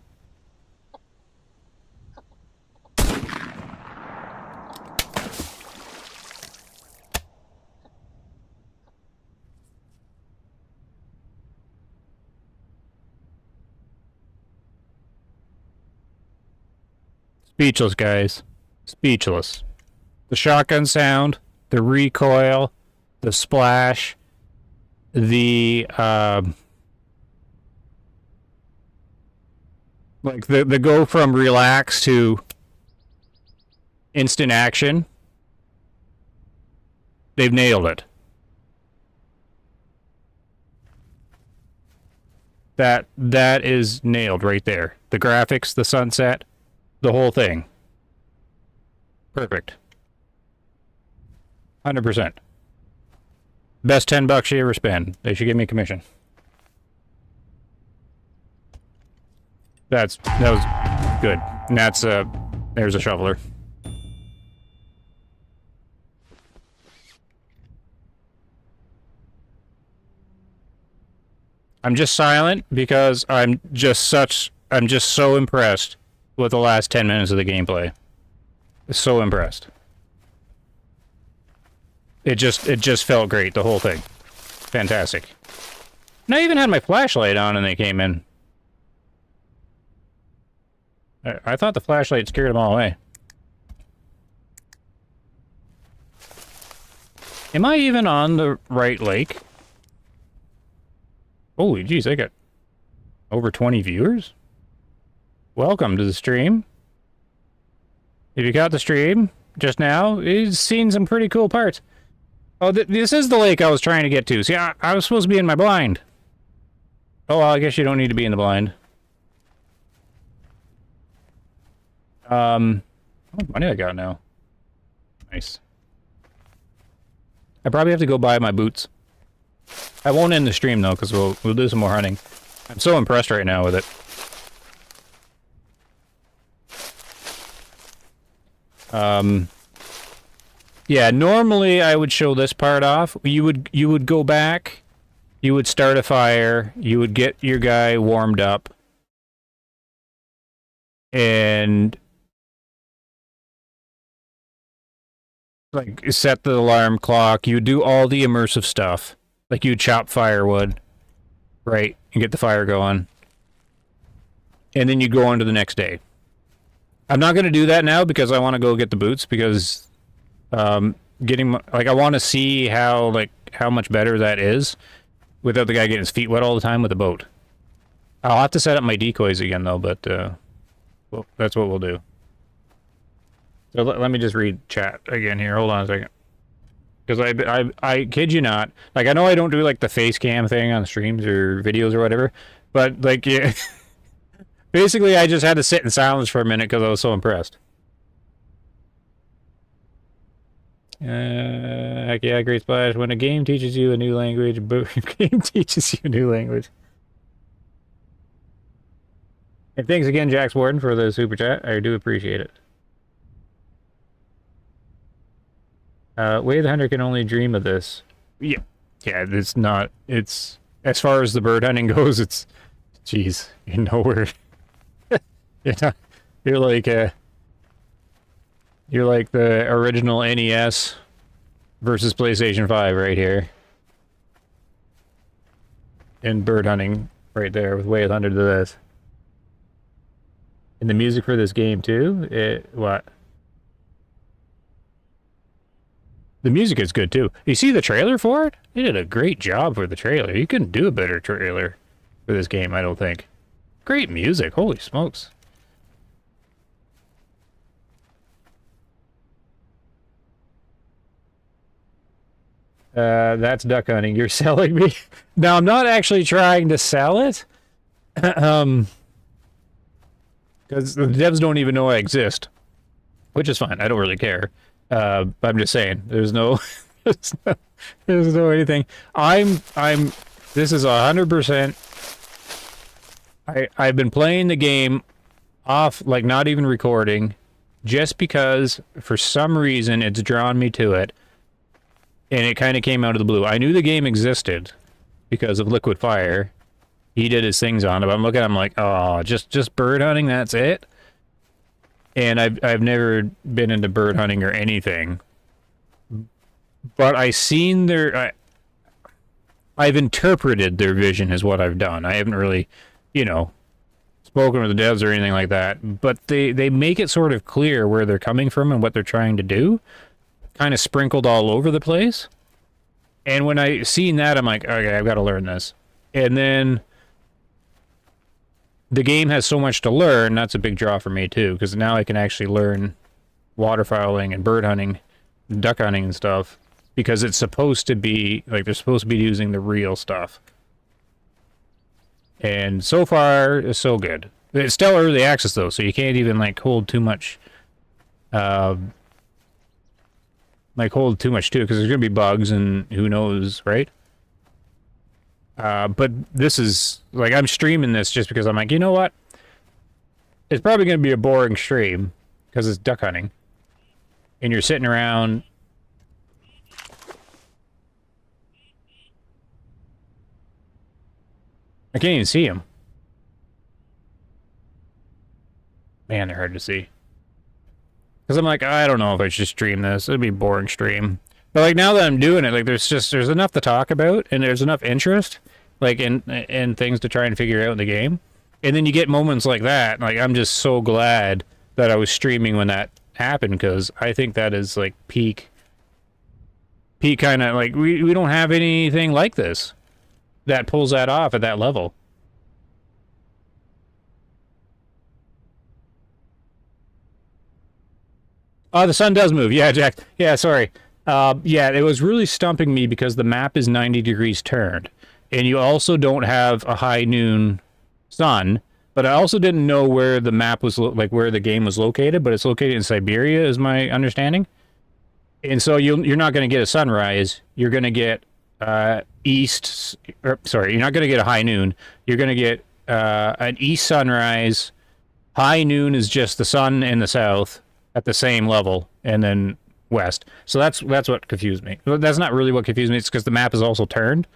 Speechless, guys. Speechless. The shotgun sound, the recoil, the splash, the like the go from relax to instant action. They've nailed it. That is nailed right there. The graphics, the sunset, the whole thing. Perfect. 100%. Best $10 you ever spend. They should give me a commission. That was good. And that's there's a shoveler. I'm just silent because I'm just so impressed with the last 10 minutes of the gameplay. So impressed. It just felt great, the whole thing. Fantastic. And I even had my flashlight on and they came in. I thought the flashlight scared them all away. Am I even on the right lake? Holy jeez, I got over 20 viewers? Welcome to the stream. If you got the stream just now, you've seen some pretty cool parts. Oh, this is the lake I was trying to get to. See, I was supposed to be in my blind. Oh, well, I guess you don't need to be in the blind. How much money I got now? Nice. I probably have to go buy my boots. I won't end the stream though, because we'll do some more hunting. I'm so impressed right now with it. Yeah, normally I would show this part off. You would go back, you would start a fire, you would get your guy warmed up, and like set the alarm clock. You would do all the immersive stuff. Like you chop firewood, right, and get the fire going. And then you go on to the next day. I'm not going to do that now because I want to go get the boots because getting like I want to see how much better that is without the guy getting his feet wet all the time with the boat. I'll have to set up my decoys again though, but well, that's what we'll do. So let me just read chat again here. Hold on a second. Because I kid you not, like I know I don't do like the face cam thing on streams or videos or whatever, but like yeah, basically I just had to sit in silence for a minute because I was so impressed. Heck yeah, Great Splash. When a game teaches you a new language, game teaches you a new language. And thanks again, Jax Warden, for the super chat. I do appreciate it. Way the Hunter can only dream of this. Yeah, it's not. It's as far as the bird hunting goes. It's, jeez, you're nowhere. You're like the original NES versus PlayStation 5 right here. And bird hunting right there with Way of Thunder to this. And the music for this game too. What? The music is good too. You see the trailer for it? They did a great job for the trailer. You couldn't do a better trailer for this game, I don't think. Great music. Holy smokes. That's duck hunting. You're selling me? Now, I'm not actually trying to sell it. Because the devs don't even know I exist. Which is fine. I don't really care. I'm just saying. There's no... there's no anything. This is 100%... I've been playing the game off, like not even recording, just because for some reason it's drawn me to it. And it kind of came out of the blue. I knew the game existed because of Liquid Fire. He did his things on it, but I'm looking at him like, oh, just bird hunting, that's it? And I've never been into bird hunting or anything. But I've interpreted their vision is what I've done. I haven't really, you know, spoken with the devs or anything like that. But they make it sort of clear where they're coming from and what they're trying to do. Kind of sprinkled all over the place. And when I seen that, I'm like, okay, I've got to learn this. And then the game has so much to learn. That's a big draw for me too, because now I can actually learn waterfowling and bird hunting, duck hunting and stuff, because it's supposed to be like they're supposed to be using the real stuff. And so far, it's so good. It's still early access though, so you can't even like hold too much. Hold too much too, because there's gonna be bugs and who knows, right? But this is like I'm streaming this just because I'm like, you know what? It's probably gonna be a boring stream because it's duck hunting, and you're sitting around. I can't even see them. Man, they're hard to see. Because I'm like, I don't know if I should stream this. It'd be a boring stream. But like now that I'm doing it, like there's enough to talk about and there's enough interest, like in things to try and figure out in the game. And then you get moments like that. Like I'm just so glad that I was streaming when that happened, because I think that is like peak kind of like we don't have anything like this that pulls that off at that level. Oh, the sun does move. Yeah, Jack. Yeah, sorry. Yeah, it was really stumping me because the map is 90 degrees turned. And you also don't have a high noon sun. But I also didn't know where the map was, like where the game was located. But it's located in Siberia, is my understanding. And so you're not going to get a sunrise. You're going to get you're not going to get a high noon. You're going to get an east sunrise. High noon is just the sun in the south at the same level, and then west. So that's what confused me. That's not really what confused me. It's because the map is also turned,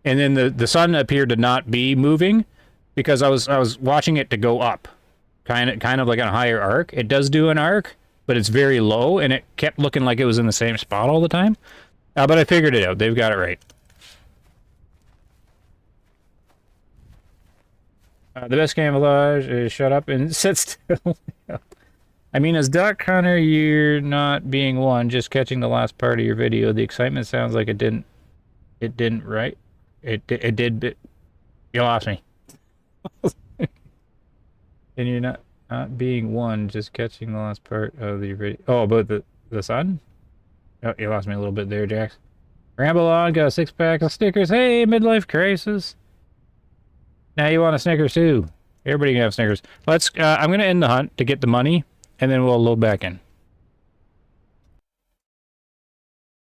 and then the sun appeared to not be moving because I was watching it to go up, kind of like on a higher arc. It does do an arc, but it's very low, and it kept looking like it was in the same spot all the time. But I figured it out. They've got it right. The best camouflage is shut up and sit still. I mean, as Duck Hunter, you're not being one, just catching the last part of your video. The excitement sounds like it didn't, right? It did, but you lost me. And you're not being one, just catching the last part of your video. Oh, about the sun? Oh, you lost me a little bit there, Jax. Ramble on, got a 6-pack of Snickers. Hey, midlife crisis. Now you want a Snickers too. Everybody can have Snickers. Let's, I'm gonna end the hunt to get the money, and then we'll load back in.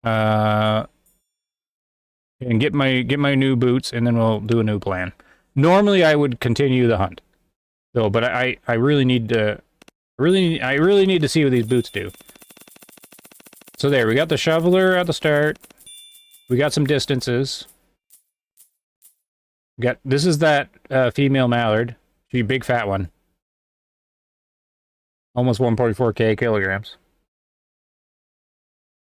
And get my new boots, and then we'll do a new plan. Normally I would continue the hunt. So, but I really need to, I really need to see what these boots do. So there, we got the shoveler at the start. We got some distances. This is that female mallard. She's a big fat one. Almost 1.4k kilograms.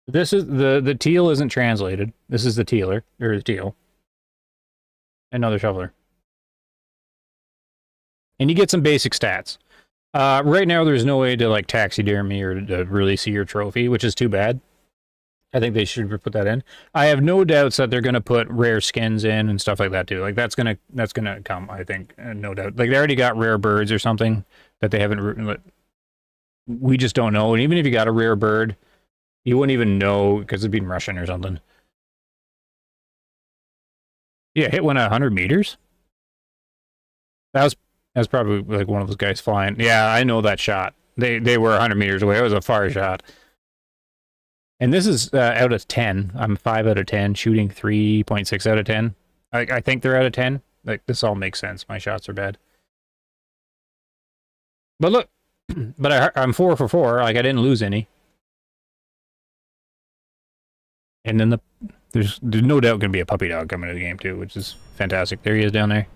This is the teal isn't translated. This is the tealer, or the teal. Another shoveler. And you get some basic stats. Right now, there's no way to like taxidermy or to really see your trophy, which is too bad. I think they should put that in. I have no doubts that they're gonna put rare skins in and stuff like that too. Like that's gonna come. I think, no doubt. Like they already got rare birds or something that they haven't. We just don't know. And even if you got a rare bird, you wouldn't even know because it'd been Russian or something. Yeah, hit one at 100 meters. That's probably like one of those guys flying. Yeah, I know that shot. They were 100 meters away. It was a far shot. And this is out of 10. I'm 5 out of 10, shooting 3.6 out of 10. I think they're out of 10. Like, this all makes sense. My shots are bad. But look, but I'm 4 for 4. Like, I didn't lose any. And then there's no doubt going to be a puppy dog coming to the game, too, which is fantastic. There he is down there.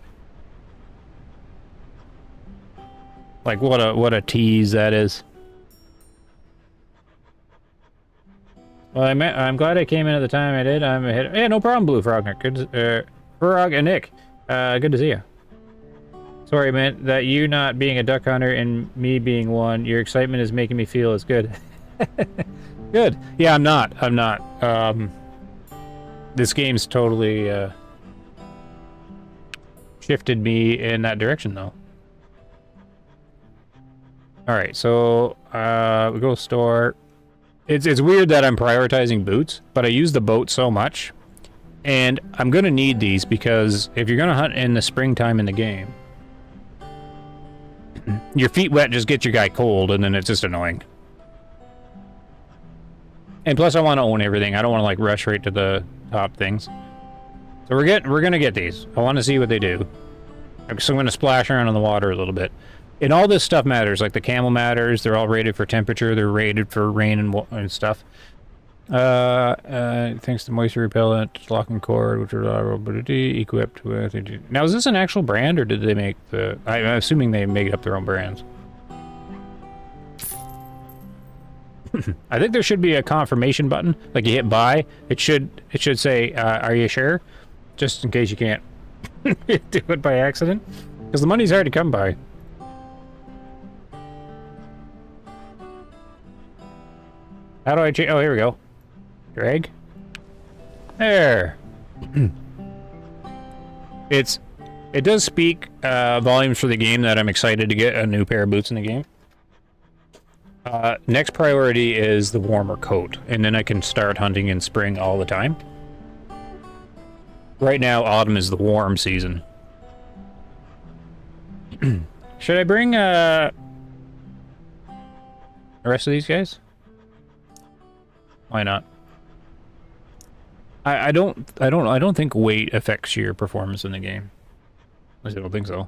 Like, what a tease that is. Well, I'm glad I came in at the time I did. I'm ahead. Yeah, no problem, Blue Frog. Good, Frog and Nick. Good to see you. Sorry, man, that you not being a duck hunter and me being one. Your excitement is making me feel as good. Good. Yeah, I'm not. This game's totally shifted me in that direction, though. All right, so we go store. It's weird that I'm prioritizing boots, but I use the boat so much, and I'm gonna need these because if you're gonna hunt in the springtime in the game, your feet wet just get your guy cold, and then it's just annoying. And plus, I want to own everything. I don't want to like rush right to the top things. So we're gonna get these. I want to see what they do. So I'm gonna splash around in the water a little bit. And all this stuff matters, like the camel matters, they're all rated for temperature, they're rated for rain and stuff. Thanks to moisture repellent, locking cord, which are equipped with... Now, is this an actual brand, or did they make the... I'm assuming they made up their own brands. I think there should be a confirmation button, like you hit buy, it should say, are you sure? Just in case you can't do it by accident. Because the money's hard to come by. How do I change? Oh, here we go. Drag. There. It does speak volumes for the game that I'm excited to get a new pair of boots in the game. Next priority is the warmer coat, and then I can start hunting in spring all the time. Right now, autumn is the warm season. Should I bring the rest of these guys? Why not? I don't think weight affects your performance in the game. At least I don't think so.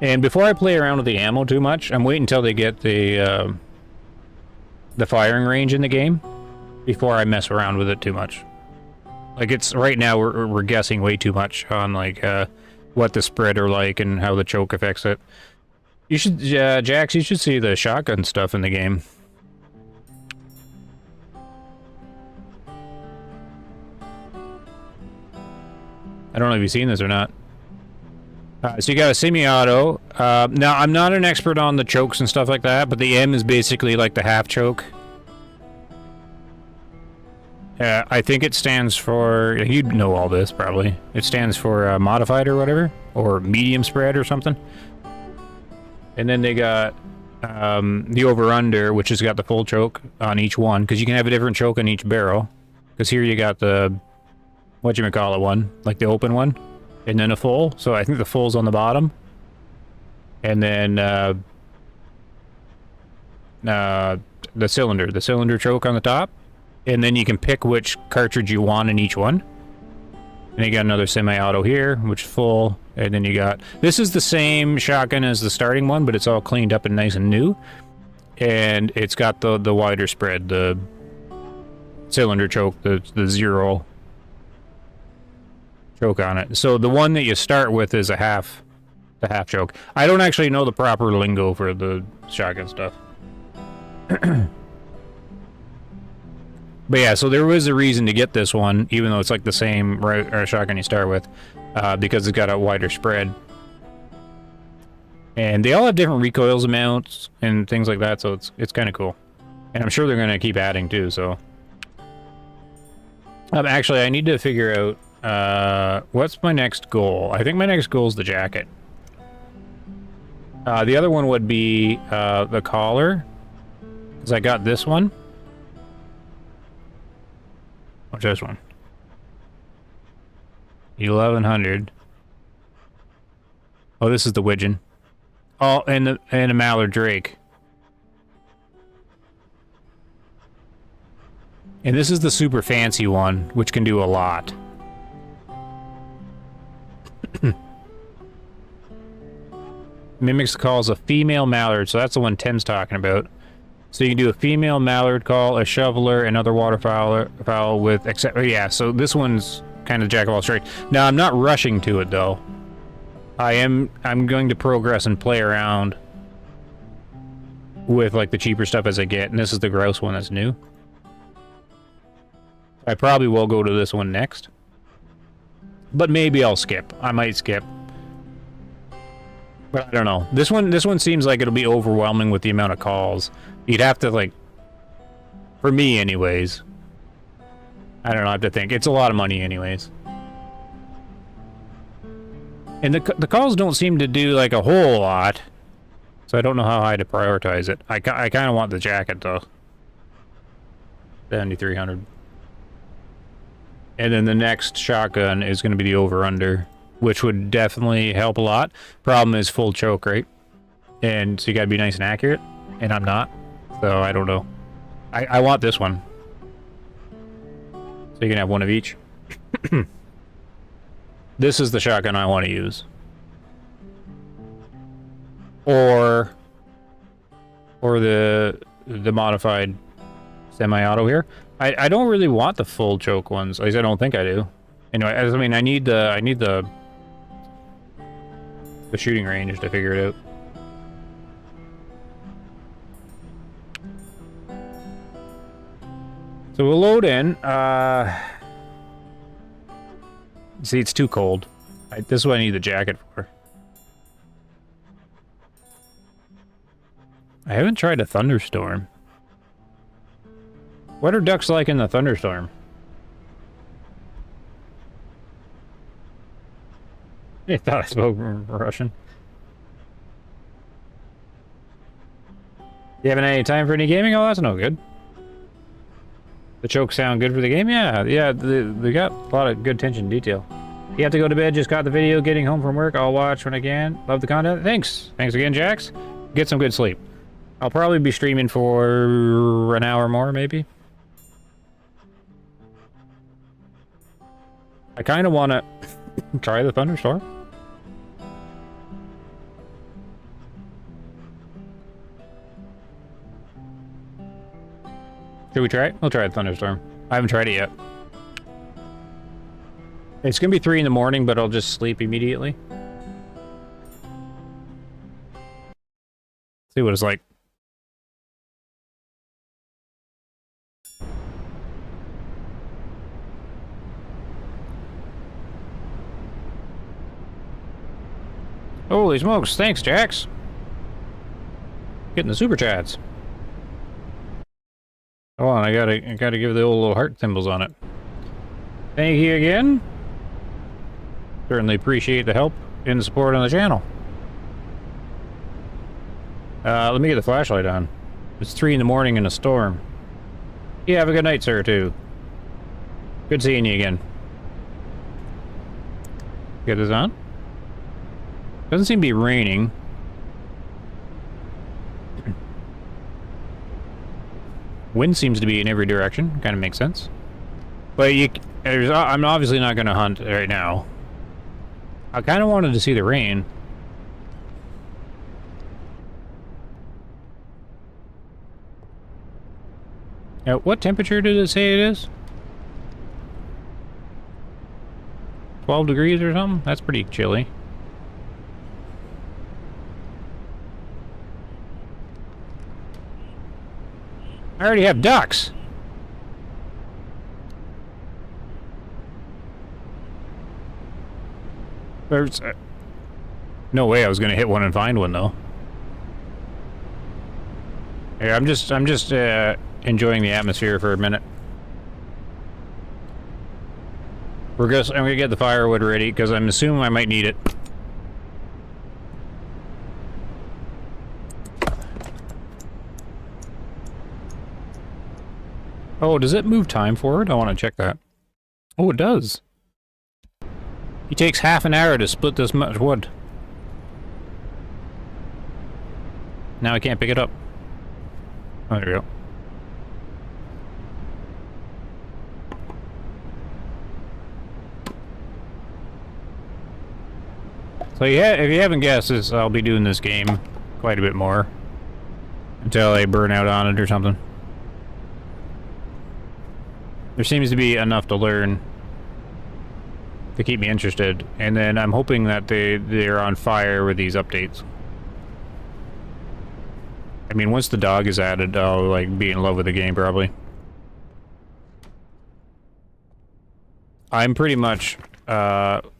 And before I play around with the ammo too much, I'm waiting until they get the firing range in the game before I mess around with it too much. Like it's right now we're guessing way too much on like what the spread are like and how the choke affects it. You should, Jax, you should see the shotgun stuff in the game. I don't know if you've seen this or not. So you got a semi-auto. Now, I'm not an expert on the chokes and stuff like that, but the M is basically like the half choke. I think it stands for... You'd know all this, probably. It stands for modified or whatever, or medium spread or something. And then they got the over-under, which has got the full choke on each one, because you can have a different choke on each barrel. Because here you got the... whatchamacallit one, like the open one. And then a full, so I think the full's on the bottom. And then the cylinder choke on the top. And then you can pick which cartridge you want in each one. And you got another semi-auto here, which is full. And then you got... This is the same shotgun as the starting one, but it's all cleaned up and nice and new. And it's got the wider spread, the cylinder choke, the zero choke on it. So the one that you start with is the half choke. I don't actually know the proper lingo for the shotgun stuff. But yeah, so there was a reason to get this one, even though it's like the same shotgun you start with, because it's got a wider spread. And they all have different recoils amounts and things like that, so it's kind of cool. And I'm sure they're going to keep adding too, so... actually, I need to figure out what's my next goal. I think my next goal is the jacket. The other one would be the collar, because I got this one. What's this one? 1100. Oh, this is the widgeon. Oh, and a mallard drake. And this is the super fancy one, which can do a lot. Mimics the call as a female mallard, so that's the one Tim's talking about. So you can do a female mallard call, a shoveler, another waterfowl with... yeah, so this one's kind of jack of all trades. Now, I'm not rushing to it, though. I'm going to progress and play around with, like, the cheaper stuff as I get. And this is the grouse one that's new. I probably will go to this one next. But maybe I'll skip. I might skip. But I don't know. This one seems like it'll be overwhelming with the amount of calls. You'd have to, like... For me, anyways. I don't know, I have to think. It's a lot of money, anyways. And the calls don't seem to do, like, a whole lot. So I don't know how high to prioritize it. I kind of want the jacket, though. 7,300. And then the next shotgun is going to be the over-under, which would definitely help a lot. Problem is full choke, right? And so you got to be nice and accurate, and I'm not. So I don't know. I want this one. So you can have one of each. This is the shotgun I want to use. Or the modified semi-auto here. I don't really want the full choke ones. At least I don't think I do. Anyway, I mean, I need the shooting range to figure it out. So we'll load in. See, it's too cold. This is what I need the jacket for. I haven't tried a thunderstorm. What are ducks like in the thunderstorm? I thought I spoke Russian. You having any time for any gaming? Oh, that's no good. The chokes sound good for the game? Yeah, they got a lot of good attention to detail. You have to go to bed, just got the video, getting home from work. I'll watch when I can. Love the content. Thanks. Thanks again, Jax. Get some good sleep. I'll probably be streaming for an hour more, maybe. I kind of want to try the thunderstorm. Should we try it? We'll try the thunderstorm. I haven't tried it yet. It's gonna be 3 in the morning, but I'll just sleep immediately. See what it's like. Holy smokes, thanks, Jax. Getting the super chats. Hold on, I gotta give the old little heart symbols on it. Thank you again. Certainly appreciate the help and the support on the channel. Let me get the flashlight on. It's 3 in the morning in a storm. Yeah, have a good night, sir, too. Good seeing you again. Get this on. Doesn't seem to be raining. Wind seems to be in every direction. Kind of makes sense. But I'm obviously not going to hunt right now. I kind of wanted to see the rain. Now, what temperature did it say it is? 12 degrees or something? That's pretty chilly. I already have ducks. There's no way I was gonna hit one and find one though. Hey, I'm just enjoying the atmosphere for a minute. I'm gonna get the firewood ready because I'm assuming I might need it. Oh, does it move time forward? I want to check that. Oh, it does. It takes half an hour to split this much wood. Now I can't pick it up. Oh, there we go. So yeah, if you haven't guessed, I'll be doing this game quite a bit more until I burn out on it or something. There seems to be enough to learn to keep me interested, and then I'm hoping that they're on fire with these updates. I mean, once the dog is added, I'll like be in love with the game probably. I'm pretty much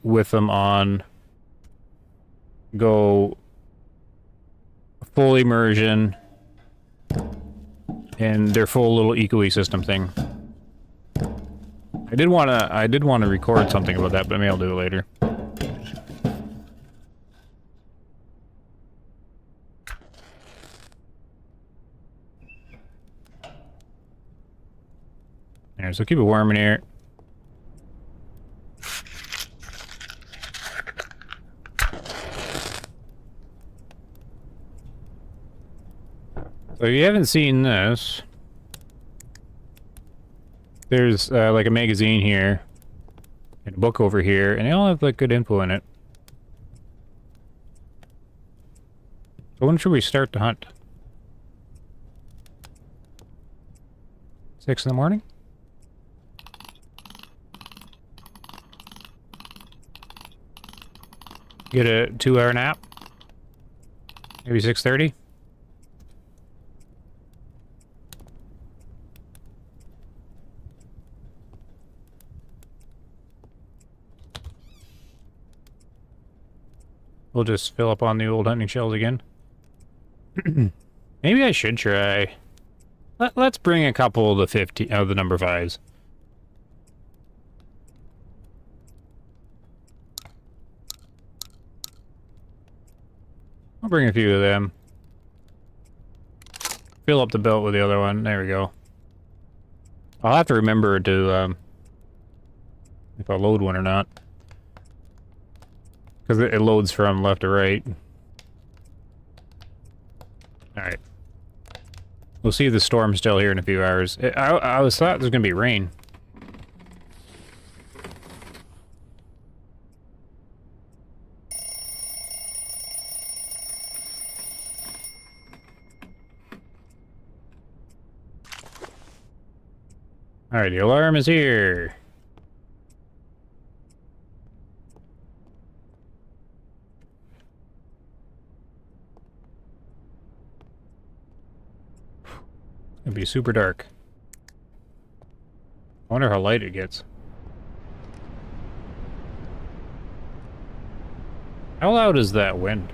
with them on go full immersion and their full little ecosystem thing. I did want to record something about that, but maybe I'll do it later. There, so keep it warm in here. So if you haven't seen this, there's like a magazine here and a book over here, and they all have like good info in it. So when should we start the hunt? 6 in the morning? Get a 2-hour nap? Maybe 6:30? We'll just fill up on the old hunting shells again. Maybe I should try. Let's bring a couple of the 50 of the number 5s. I'll bring a few of them. Fill up the belt with the other one. There we go. I'll have to remember to if I load one or not. Because it loads from left to right. Alright. We'll see if the storm's still here in a few hours. I was thought there was going to be rain. Alright, the alarm is here. It'll be super dark. I wonder how light it gets. How loud is that wind?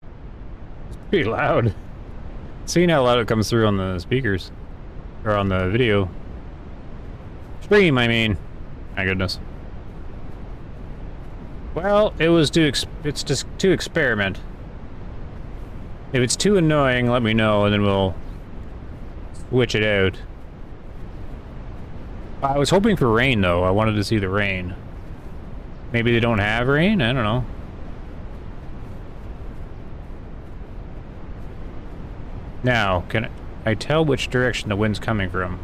It's pretty loud. Seeing how loud it comes through on the speakers. Or on the video. Stream, I mean. My goodness. Well, it was it's just to experiment. If it's too annoying, let me know, and then we'll switch it out. I was hoping for rain, though. I wanted to see the rain. Maybe they don't have rain? I don't know. Now, can I tell which direction the wind's coming from?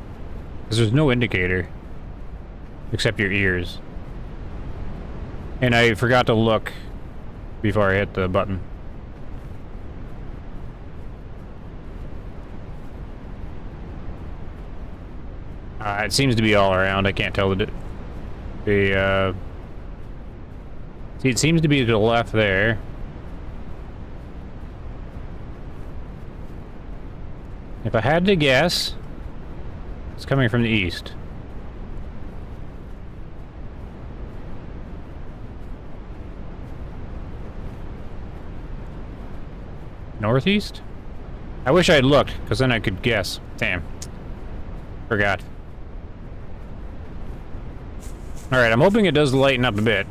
Because there's no indicator. Except your ears. And I forgot to look before I hit the button. It seems to be all around. I can't tell see, it seems to be to the left there. If I had to guess, it's coming from the east. Northeast? I wish I had looked, because then I could guess. Damn. Forgot. Alright, I'm hoping it does lighten up a bit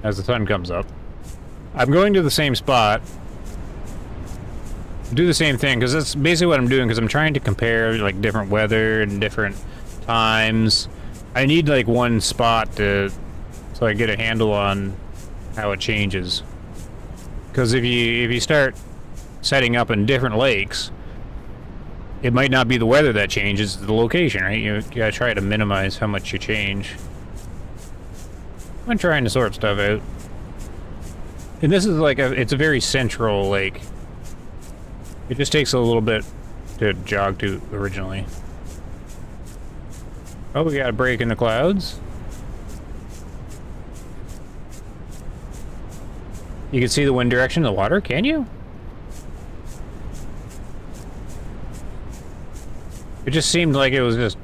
as the sun comes up. I'm going to the same spot. Do the same thing, because that's basically what I'm doing, because I'm trying to compare, like, different weather and different times. I need, like, one spot so I get a handle on how it changes. Because if you start setting up in different lakes, it might not be the weather that changes, it's the location, right? You gotta try to minimize how much you change. I'm trying to sort stuff out. And this is like it's a very central lake. It just takes a little bit to jog to originally. Oh, we got a break in the clouds. You can see the wind direction of the water, can you? It just seemed like it was just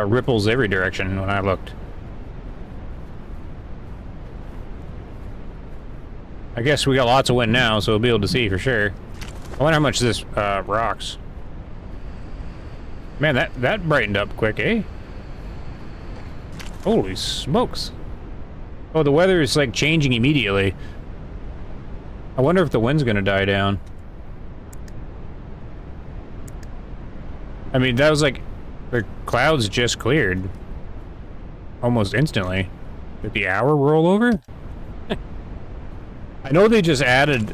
ripples every direction when I looked. I guess we got lots of wind now, so we'll be able to see for sure. I wonder how much this rocks. Man, that brightened up quick, eh? Holy smokes. Oh, the weather is like changing immediately. I wonder if the wind's gonna die down. I mean, that was like, the clouds just cleared. Almost instantly. Did the hour roll over? I know they just added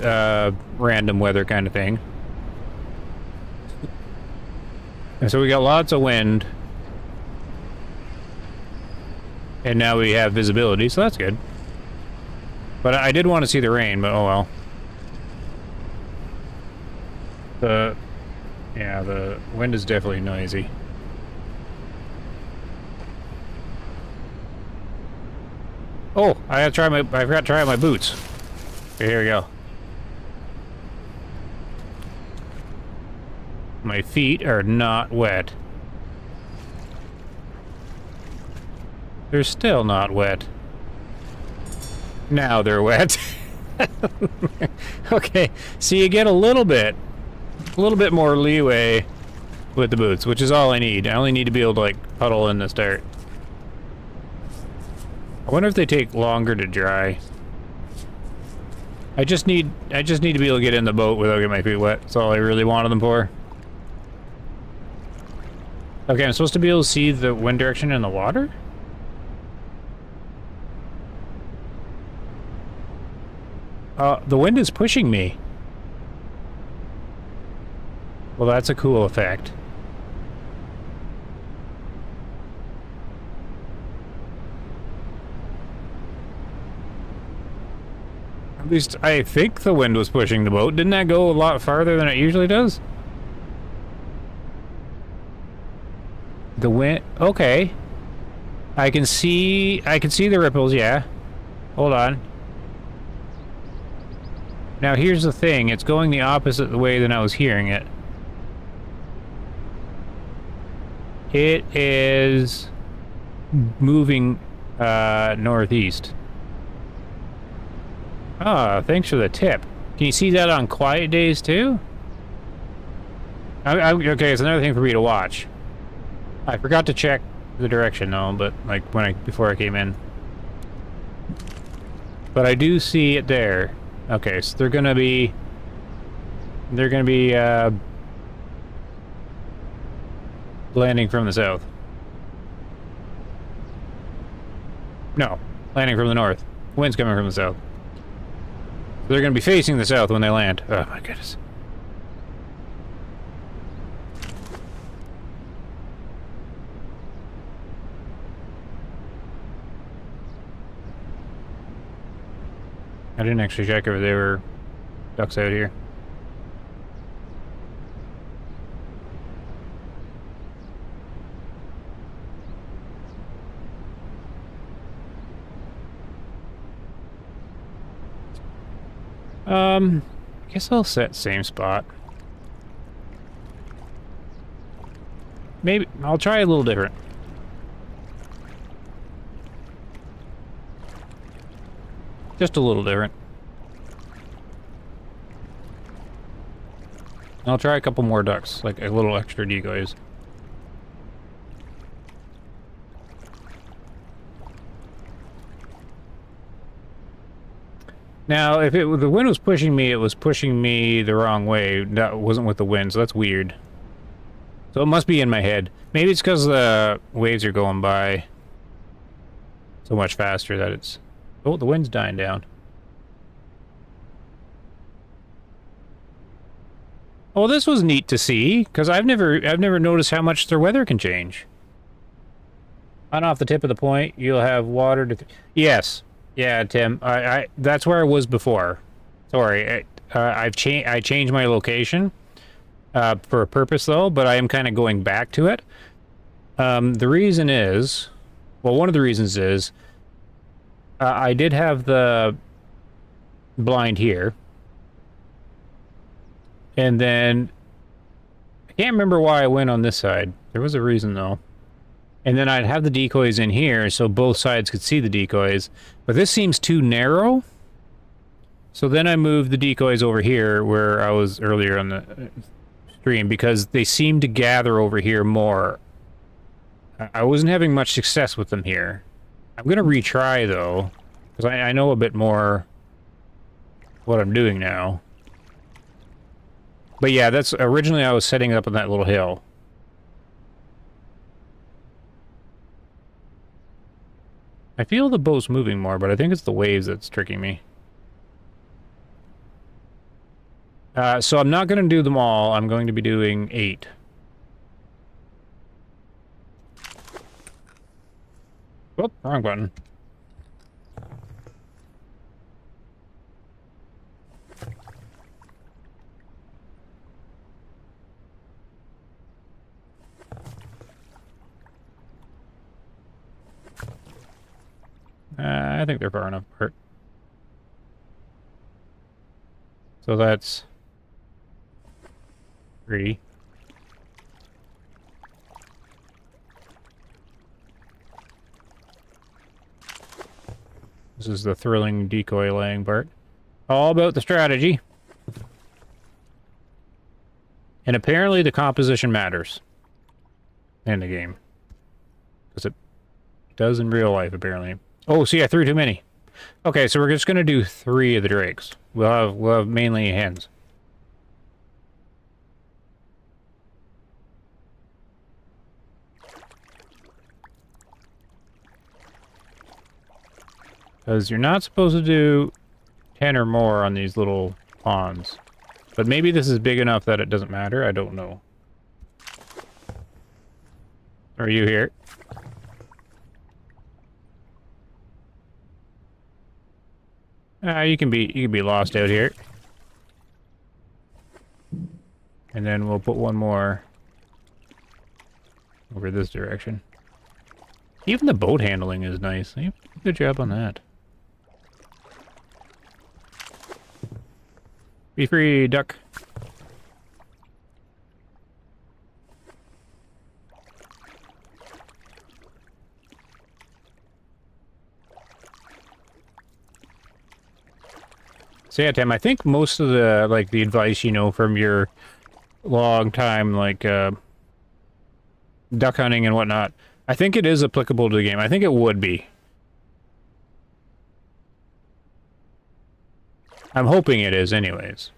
random weather kind of thing. And so we got lots of wind. And now we have visibility, so that's good. But I did want to see the rain, but oh well. Yeah, the wind is definitely noisy. Oh, I forgot to try on my boots. Okay, here we go. My feet are not wet. They're still not wet. Now they're wet. Okay, so you get a little bit more leeway with the boots, which is all I need. I only need to be able to like puddle in the start. I wonder if they take longer to dry. I just need to be able to get in the boat without getting my feet wet. That's all I really wanted them for. Okay, I'm supposed to be able to see the wind direction in the water? The wind is pushing me. Well, that's a cool effect. At least I think the wind was pushing the boat. Didn't that go a lot farther than it usually does? The wind, okay. I can see the ripples, yeah. Hold on. Now here's the thing, it's going the opposite way than I was hearing it. It is moving Northeast. Ah, thanks for the tip. Can you see that on quiet days too? Okay, it's another thing for me to watch. I forgot to check the direction though, but like before I came in. But I do see it there. Okay, so they're gonna be landing from the south. No, landing from the north. Wind's coming from the south. They're gonna be facing the south when they land. Oh my goodness. I didn't actually check if there were ducks out here. I guess I'll set same spot. Maybe I'll try a little different. Just a little different. I'll try a couple more ducks, like a little extra decoys. Now, if the wind was pushing me, it was pushing me the wrong way. That wasn't with the wind, so that's weird. So it must be in my head. Maybe it's because the waves are going by so much faster that it's... Oh, the wind's dying down. Oh, this was neat to see, because I've never noticed how much their weather can change. On off the tip of the point, you'll have water to... Yes. Yeah, Tim. That's where I was before. Sorry, I changed my location for a purpose though, but I am kind of going back to it. The reason is, well, one of the reasons is I did have the blind here, and then I can't remember why I went on this side. There was a reason though. And then I'd have the decoys in here so both sides could see the decoys. But this seems too narrow. So then I moved the decoys over here where I was earlier on the stream because they seem to gather over here more. I wasn't having much success with them here. I'm going to retry though, because I know a bit more what I'm doing now. But yeah, that's originally I was setting it up on that little hill. I feel the boat's moving more, but I think it's the waves that's tricking me. So I'm not going to do them all. I'm going to be doing 8. Oh, wrong button. I think they're far enough apart. So that's 3. This is the thrilling decoy laying part. All about the strategy. And apparently the composition matters in the game. Because it does in real life, apparently. Oh, see, I threw too many. Okay, so we're just going to do 3 of the drakes. We'll have mainly hens. Because you're not supposed to do 10 or more on these little ponds. But maybe this is big enough that it doesn't matter. I don't know. Are you here? You can be lost out here. And then we'll put one more over this direction. Even the boat handling is nice. Good job on that. Be free, duck. So yeah, Tim, I think most of the, like, the advice, you know, from your long time, like, duck hunting and whatnot, I think it is applicable to the game. I think it would be. I'm hoping it is, anyways.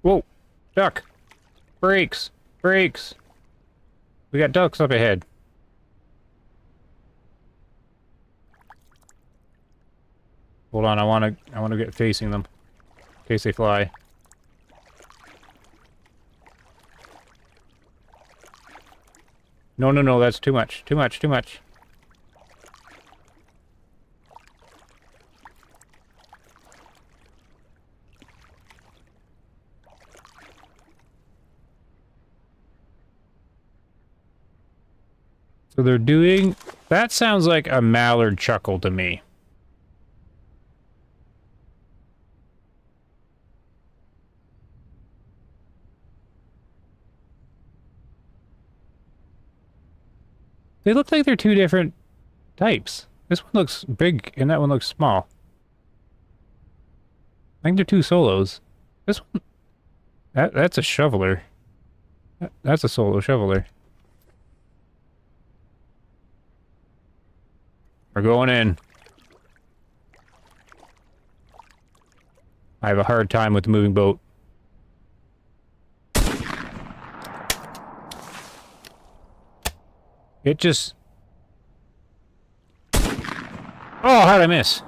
Whoa! Duck! Brakes! Brakes! We got ducks up ahead. Hold on, I wanna get facing them. In case they fly. No, no, no, that's too much. Too much, too much. So they're doing... That sounds like a mallard chuckle to me. They look like they're two different types. This one looks big and that one looks small. I think they're two solos. This one... That's a shoveler. That's a solo shoveler. We're going in. I have a hard time with the moving boat. It just... Oh, how'd I miss?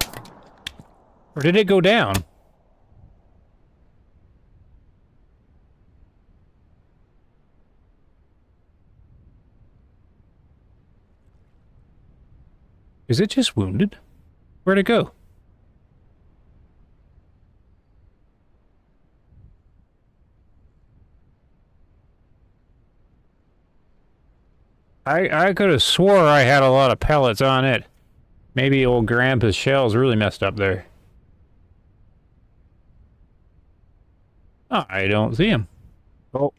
Or did it go down? Is it just wounded? Where'd it go? I could have swore I had a lot of pellets on it. Maybe old Grandpa's shells really messed up there. Oh, I don't see him. Oh.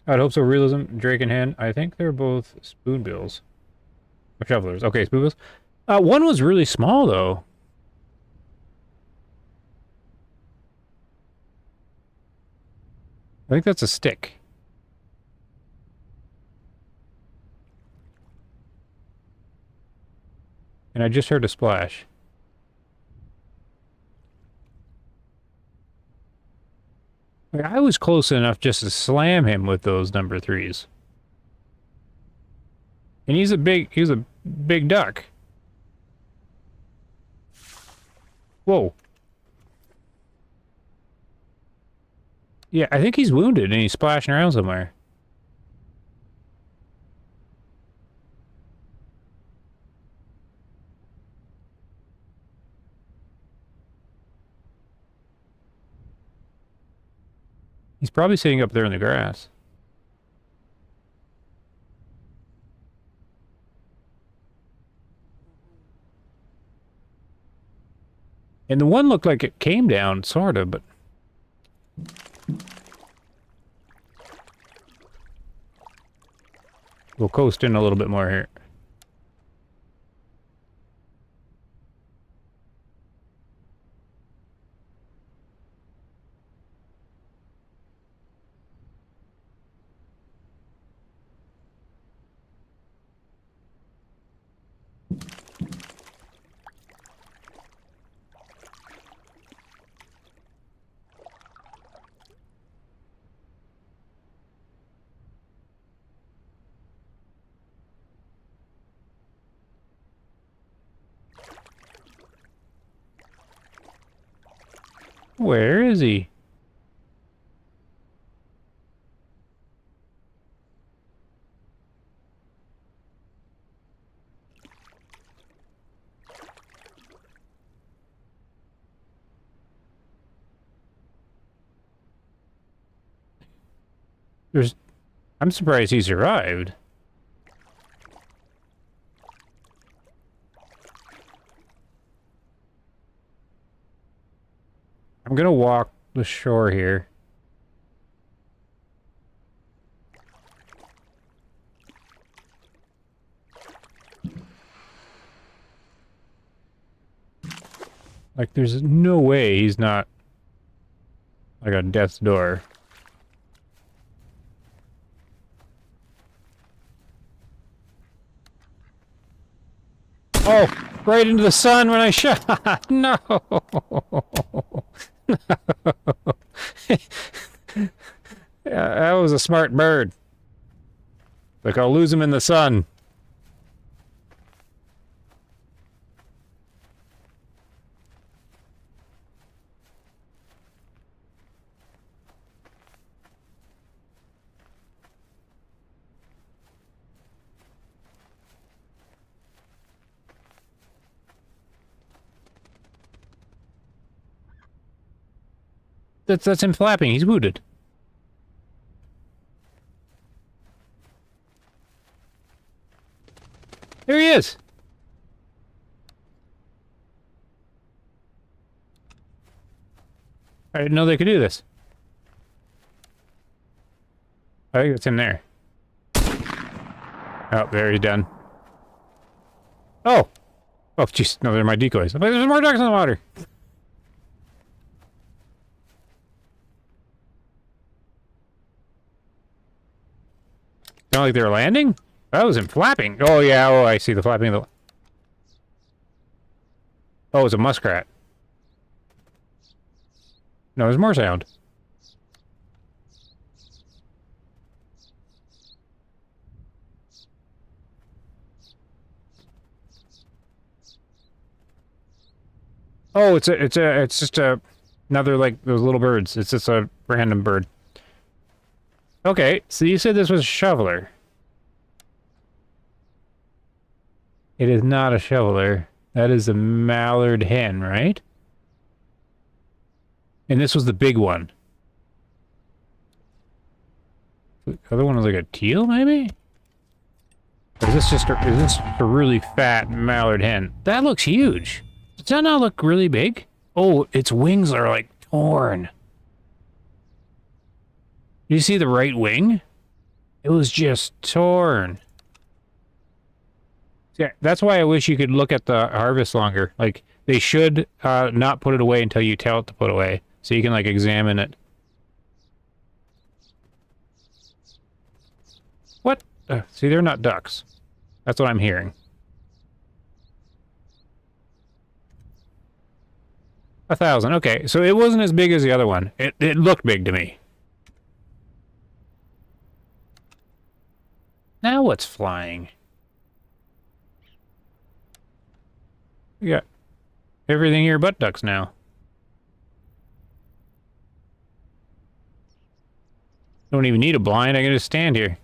I'd hope so. Realism, Drake and Hen. I think they're both spoonbills. Or shovelers. Okay, spoonbills. One was really small, though. I think that's a stick. And I just heard a splash. Like, I was close enough just to slam him with those number 3s. And he's a big duck. Whoa. Yeah, I think he's wounded and he's splashing around somewhere. He's probably sitting up there in the grass. And the one looked like it came down, sort of, but... We'll coast in a little bit more here. Where is he? I'm surprised he survived. I'm gonna walk the shore here. Like, there's no way he's not, like, on death's door. Oh! Right into the sun when I shot! No! No! Yeah, that was a smart bird. Like, I'll lose him in the sun. That's him flapping. He's wounded. There he is. I didn't know they could do this. I think it's in there. Oh, there he's done. Oh! Oh, jeez. No, they're my decoys. I'm like, there's more ducks in the water. Sound like they're landing? That was him flapping. Oh, yeah. Oh, I see the flapping of the... Oh, it's a muskrat. No, there's more sound. Oh, it's just another, like, those little birds. It's just a random bird. Okay, so you said this was a shoveler. It is not a shoveler. That is a mallard hen, right? And this was the big one. The other one was like a teal, maybe? Or is this just is this a really fat mallard hen? That looks huge. Does that not look really big? Oh, its wings are like torn. You see the right wing? It was just torn. Yeah, that's why I wish you could look at the harvest longer. Like, they should not put it away until you tell it to put away. So you can, like, examine it. What? See, they're not ducks. That's what I'm hearing. 1,000. Okay, so it wasn't as big as the other one. It looked big to me. Now what's flying? We got everything here but ducks now. Don't even need a blind, I can just stand here.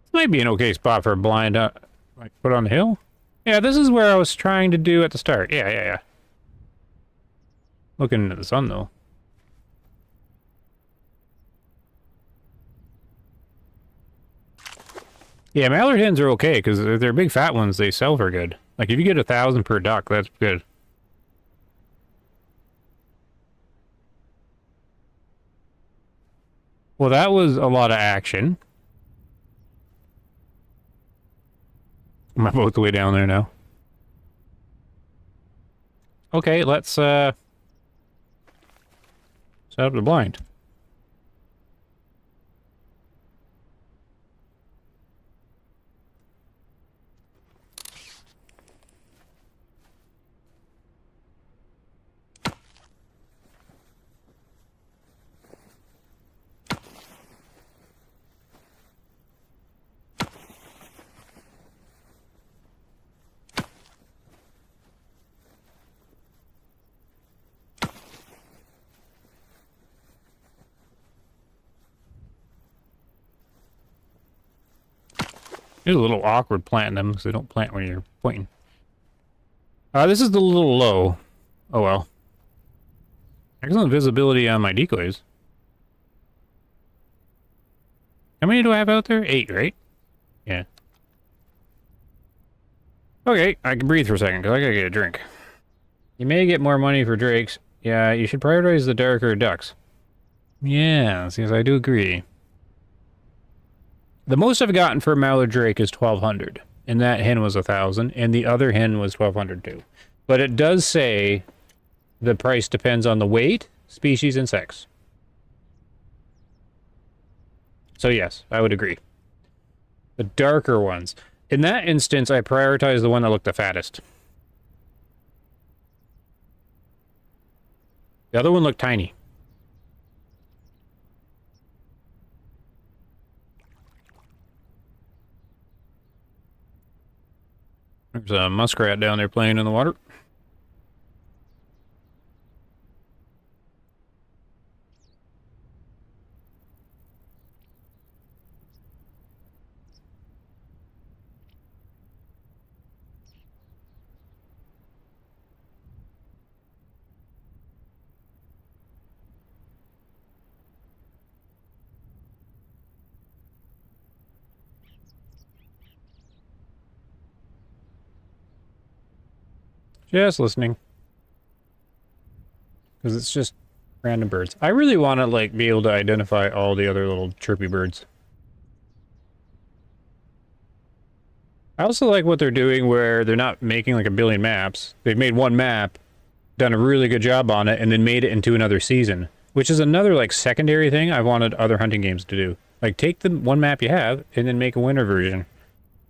This might be an okay spot for a blind, like, put on the hill? Yeah, this is where I was trying to do at the start. Yeah. Looking into the sun, though. Yeah, mallard hens are okay, because if they're big fat ones, they sell for good. Like, if you get 1,000 per duck, that's good. Well, that was a lot of action. Am I both the way down there now? Okay, let's, set up the blind. It's a little awkward planting them, because they don't plant when you're pointing. This is a little low. Oh well. Excellent visibility on my decoys. How many do I have out there? 8, right? Yeah. Okay, I can breathe for a second, because I gotta get a drink. You may get more money for drakes. Yeah, you should prioritize the darker ducks. Yeah, yes, I do agree. The most I've gotten for a mallard drake is 1,200. and that hen was 1,000, and the other hen was 1,200 too. But it does say the price depends on the weight, species, and sex. So yes, I would agree. The darker ones. In that instance, I prioritize the one that looked the fattest. The other one looked tiny. There's a muskrat down there playing in the water. Just listening. Because it's just random birds. I really want to, like, be able to identify all the other little chirpy birds. I also like what they're doing where they're not making, like, a billion maps. They've made one map, done a really good job on it, and then made it into another season. Which is another, like, secondary thing I wanted other hunting games to do. Like, take the one map you have, and then make a winter version.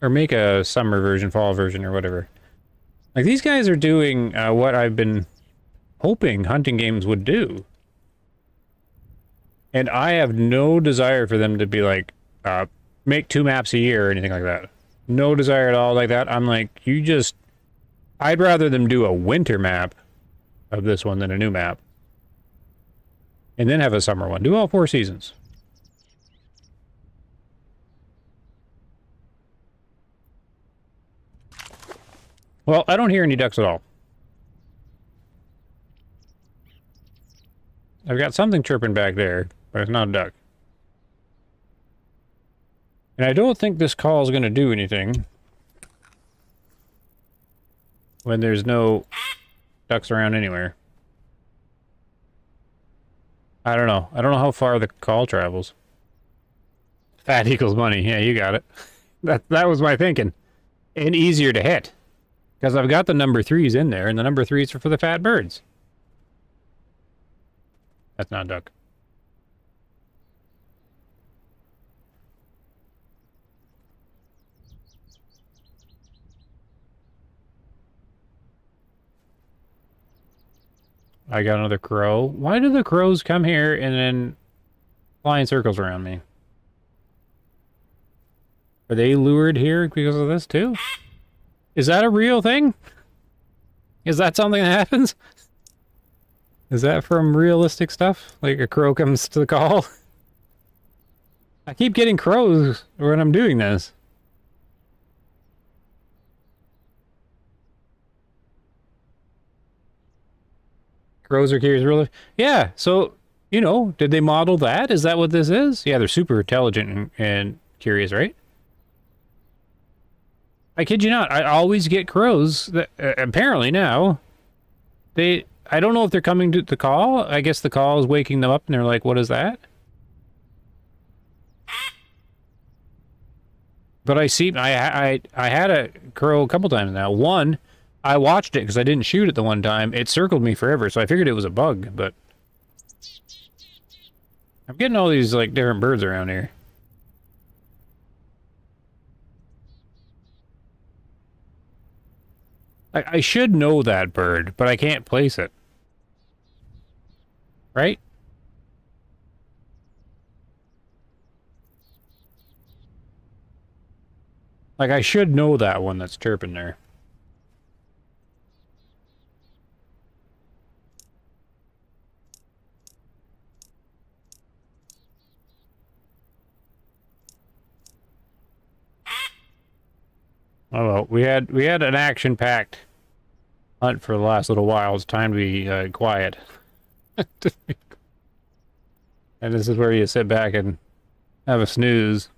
Or make a summer version, fall version, or whatever. Like, these guys are doing what I've been hoping hunting games would do. And I have no desire for them to be like, make 2 maps a year or anything like that. No desire at all like that. I'm like, I'd rather them do a winter map of this one than a new map. And then have a summer one. Do all 4 seasons. Well, I don't hear any ducks at all. I've got something chirping back there, but it's not a duck. And I don't think this call is going to do anything when there's no ducks around anywhere. I don't know. I don't know how far the call travels. Fat equals money. Yeah, you got it. That was my thinking. And easier to hit. Because I've got the number 3s in there, and the number 3s are for the fat birds. That's not a duck. I got another crow. Why do the crows come here and then fly in circles around me? Are they lured here because of this too? Is that a real thing? Is that something that happens? Is that from realistic stuff? Like a crow comes to the call? I keep getting crows when I'm doing this. Crows are curious, really? Yeah, so, you know, did they model that? Is that what this is? Yeah, they're super intelligent and curious, right? I kid you not, I always get crows that, apparently now, I don't know if they're coming to the call. I guess the call is waking them up and they're like, what is that? But I had a crow a couple times now. One, I watched it because I didn't shoot it the one time. It circled me forever, so I figured it was a bug, but I'm getting all these, like, different birds around here. I should know that bird, but I can't place it. Right? Like, I should know that one that's chirping there. Oh well, we had an action-packed hunt for the last little while. It's time to be quiet. And this is where you sit back and have a snooze.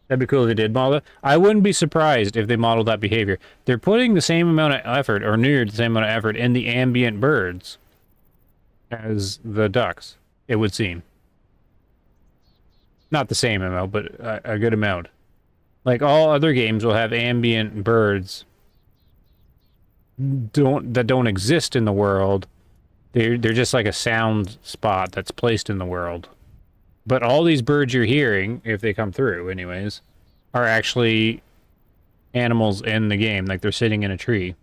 That'd be cool if they did model it. I wouldn't be surprised if they modeled that behavior. They're putting the same amount of effort, or near the same amount of effort, in the ambient birds as the ducks, it would seem. Not the same amount, but a good amount. Like all other games will have ambient birds that don't exist in the world. They're just like a sound spot that's placed in the world. But all these birds you're hearing, if they come through anyways, are actually animals in the game, like they're sitting in a tree.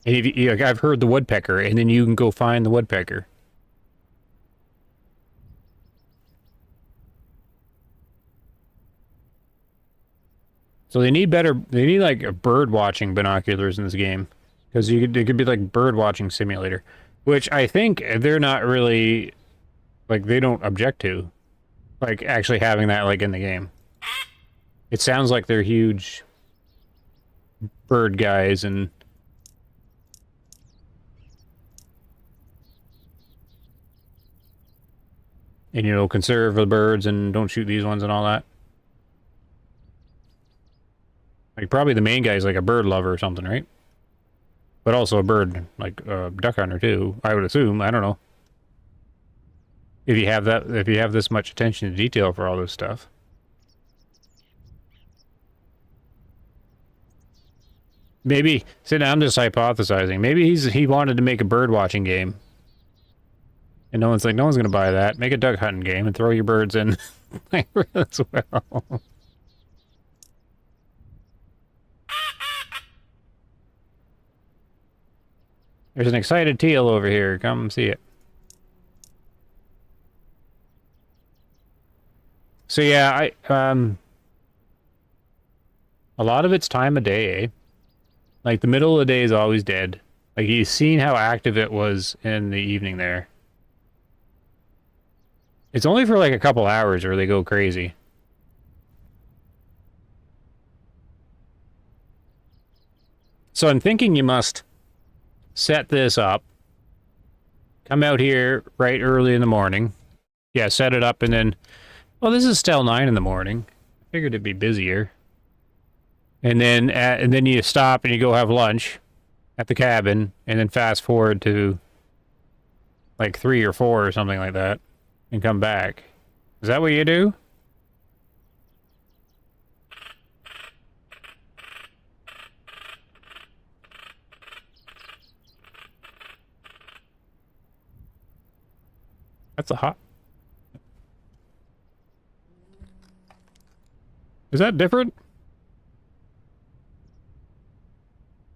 And if you, like, I've heard the woodpecker, and then you can go find the woodpecker. So they need like bird watching binoculars in this game. Because it could be like bird watching simulator. Which I think they're not really, like, they don't object to. Like, actually having that, like, in the game. It sounds like they're huge bird guys and... And, you know, conserve the birds and don't shoot these ones and all that. Like, probably the main guy is like a bird lover or something, right? But also a bird, like, duck hunter, too, I would assume. I don't know. If you have that, if you have this much attention to detail for all this stuff. Maybe, see, now I'm just hypothesizing. Maybe he wanted to make a bird watching game. And no one's like, no one's going to buy that. Make a duck hunting game and throw your birds in as well. There's an excited teal over here. Come see it. So yeah, a lot of it's time of day, eh? Like the middle of the day is always dead. Like you've seen how active it was in the evening there. It's only for like a couple hours where they go crazy. So I'm thinking you must set this up. Come out here right early in the morning. Yeah, set it up and then... Well, this is still 9 in the morning. I figured it'd be busier. And then you stop and you go have lunch at the cabin and then fast forward to like 3 or 4 or something like that. And come back. Is that what you do? That's a hot... Is that different?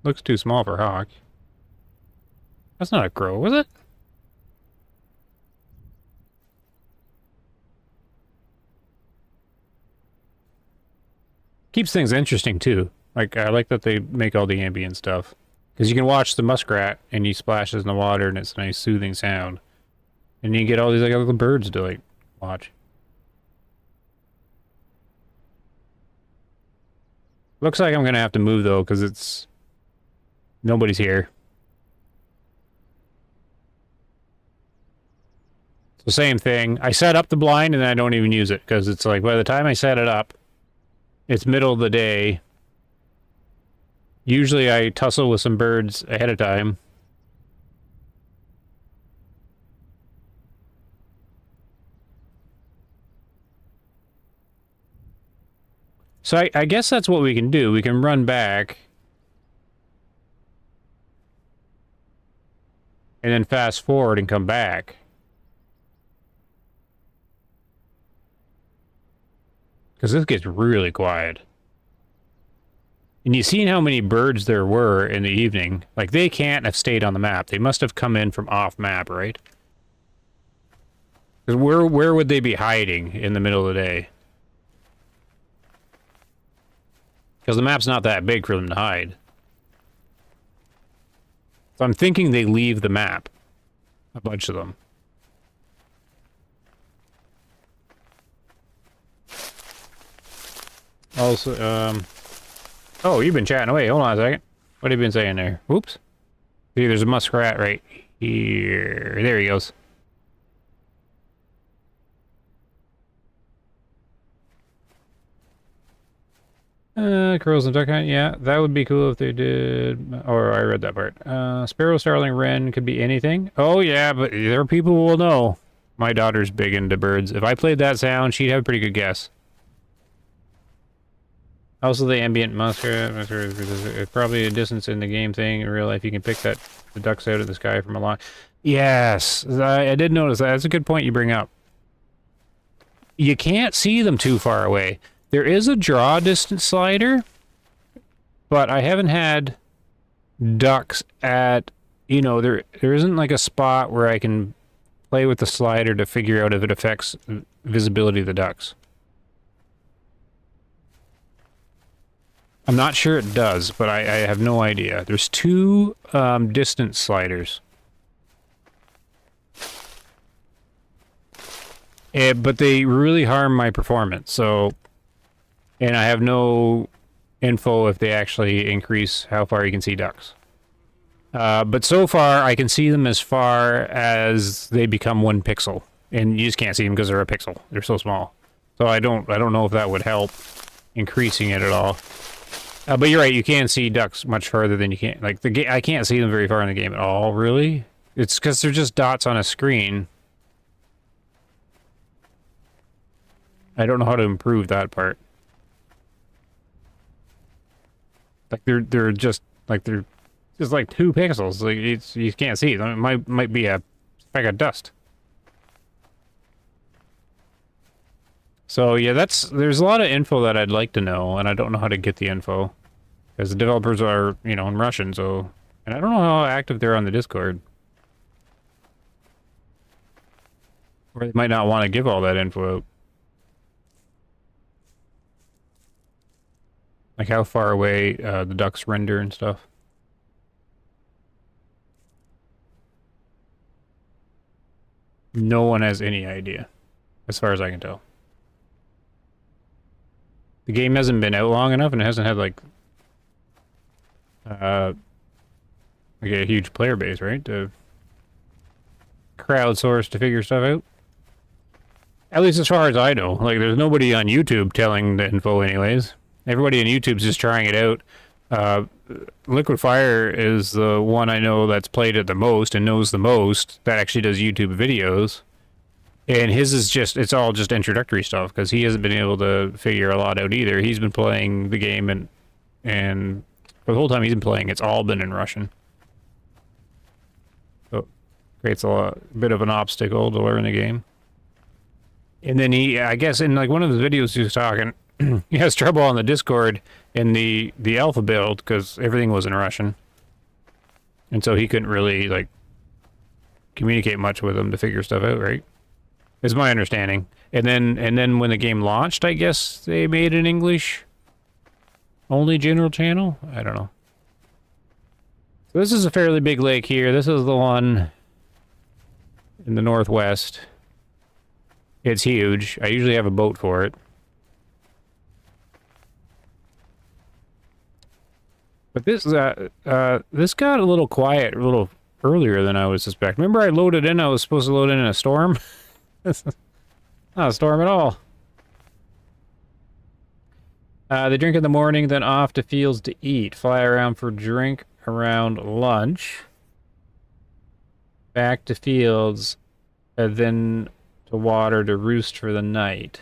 Looks too small for hawk. That's not a crow, is it? Keeps things interesting too. Like I like that they make all the ambient stuff because you can watch the muskrat and he splashes in the water and it's a nice soothing sound, and you get all these like little birds to like watch. Looks like I'm gonna have to move though because it's nobody's here. It's the same thing. I set up the blind and then I don't even use it because it's like by the time I set it up, it's middle of the day. Usually I tussle with some birds ahead of time. So I guess that's what we can do. We can run back. And then fast forward and come back. Because this gets really quiet. And you've seen how many birds there were in the evening. Like, they can't have stayed on the map. They must have come in from off map, right? Because where would they be hiding in the middle of the day? Because the map's not that big for them to hide. So I'm thinking they leave the map. A bunch of them. Also, oh, you've been chatting away. Hold on a second. What have you been saying there? Whoops. See, there's a muskrat right here. There he goes. Crows and duck hunt. Yeah, that would be cool if they did. Or I read that part. Sparrow, starling, wren could be anything. Oh, yeah, but there are people who will know. My daughter's big into birds. If I played that sound, she'd have a pretty good guess. Also, the ambient muskrat, probably a distance in the game thing. In real life, you can pick the ducks out of the sky from a long... Yes, I did notice that. That's a good point you bring up. You can't see them too far away. There is a draw distance slider, but I haven't had ducks at, you know, there isn't like a spot where I can play with the slider to figure out if it affects visibility of the ducks. I'm not sure it does, but I have no idea. There's two distance sliders. But they really harm my performance, so... And I have no info if they actually increase how far you can see ducks. But so far, I can see them as far as they become 1 pixel. And you just can't see them because they're a pixel. They're so small. So I don't know if that would help increasing it at all. But you're right, you can see ducks much further than you can. Like, I can't see them very far in the game at all, really. It's because they're just dots on a screen. I don't know how to improve that part. Like, they're just like 2 pixels. Like, you can't see them. It might be a speck of dust. So yeah, there's a lot of info that I'd like to know, and I don't know how to get the info. Because the developers are, you know, in Russian, so... And I don't know how active they're on the Discord. Or they might not want to give all that info out. Like how far away the ducks render and stuff. No one has any idea, as far as I can tell. The game hasn't been out long enough, and it hasn't had like a huge player base, right? To crowdsource to figure stuff out. At least as far as I know. Like, there's nobody on YouTube telling the info anyways. Everybody on YouTube's just trying it out. Liquid Fire is the one I know that's played it the most and knows the most that actually does YouTube videos. And his is just, it's all just introductory stuff because he hasn't been able to figure a lot out either. He's been playing the game and for the whole time he's been playing, it's all been in Russian. So it creates a bit of an obstacle to learn the game. And then I guess in like one of his videos he was talking, he has trouble on the Discord in the alpha build because everything was in Russian. And so he couldn't really like communicate much with them to figure stuff out, right? Is my understanding. And then when the game launched, I guess they made an English only general channel? I don't know. So this is a fairly big lake here. This is the one in the northwest. It's huge. I usually have a boat for it. But this got a little quiet a little earlier than I would suspect. Remember I loaded in, I was supposed to load in a storm? Not a storm at all. They drink in the morning, then off to fields to eat. Fly around for drink around lunch. Back to fields, and then to water to roost for the night.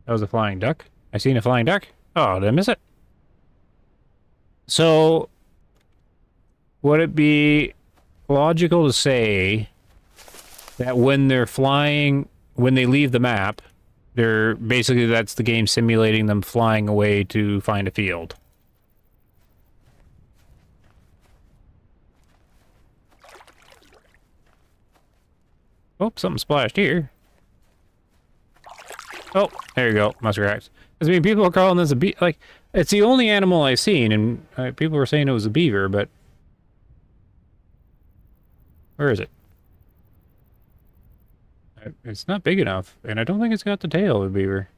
That was a flying duck? I seen a flying duck? Oh, did I miss it? So, would it be logical to say that when they're flying, when they leave the map, they're basically, that's the game simulating them flying away to find a field? Oh, something splashed here. Oh, there you go, muskrats. I mean, people are calling this a beaver. Like, it's the only animal I've seen, and people were saying it was a beaver, but where is it? It's not big enough, and I don't think it's got the tail of a beaver.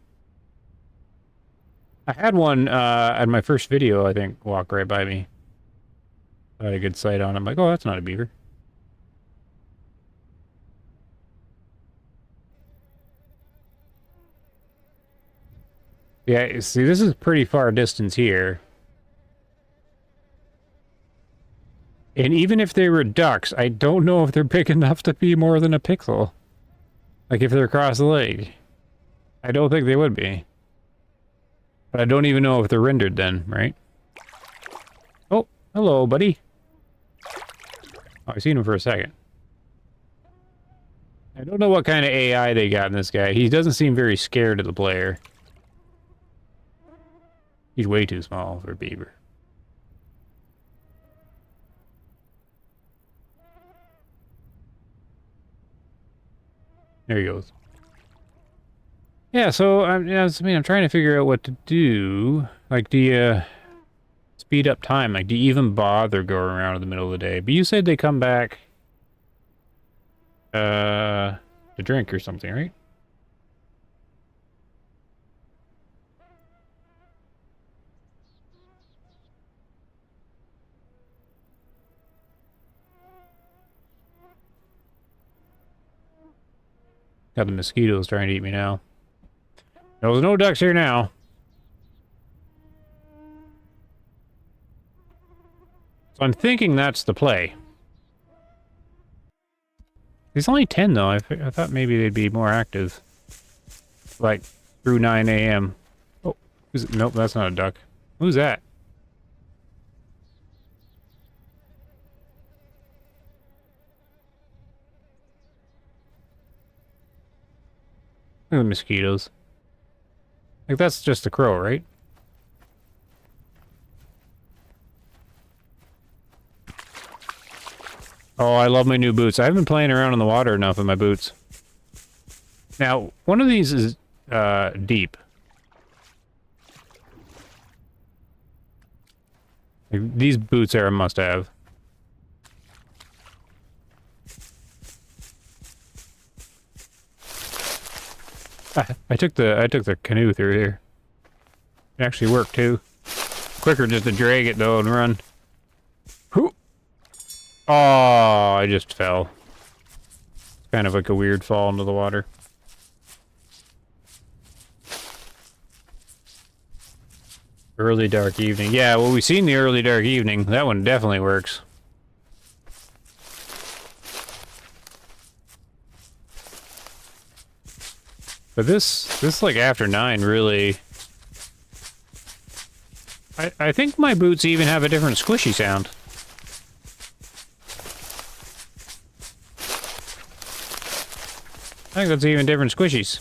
I had one at my first video, I think, walk right by me. I had a good sight on it. I'm like, oh, that's not a beaver. Yeah, see, this is pretty far distance here. And even if they were ducks, I don't know if they're big enough to be more than a pixel. Like if they're across the lake. I don't think they would be. But I don't even know if they're rendered then, right? Oh, hello, buddy. Oh, I've seen him for a second. I don't know what kind of AI they got in this guy. He doesn't seem very scared of the player. He's way too small for a beaver. There he goes. Yeah, so I'm trying to figure out what to do. Like, do you speed up time? Like, do you even bother going around in the middle of the day? But you said they come back to drink or something, right? Got the mosquitoes trying to eat me now. There's no ducks here now. So I'm thinking that's the play. There's only 10 though. I thought maybe they'd be more active. Like through 9 a.m. Oh, nope, that's not a duck. Who's that? Look at the mosquitoes. Like, that's just a crow, right? Oh, I love my new boots. I haven't been playing around in the water enough in my boots. Now, one of these is deep. Like, these boots are a must-have. I took the canoe through here. It actually worked too. Quicker just to drag it though and run. Whoo! Oh, I just fell. It's kind of like a weird fall into the water. Early dark evening. Yeah, well, we've seen the early dark evening. That one definitely works. But this like after 9 really... I think my boots even have a different squishy sound. I think that's even different squishies.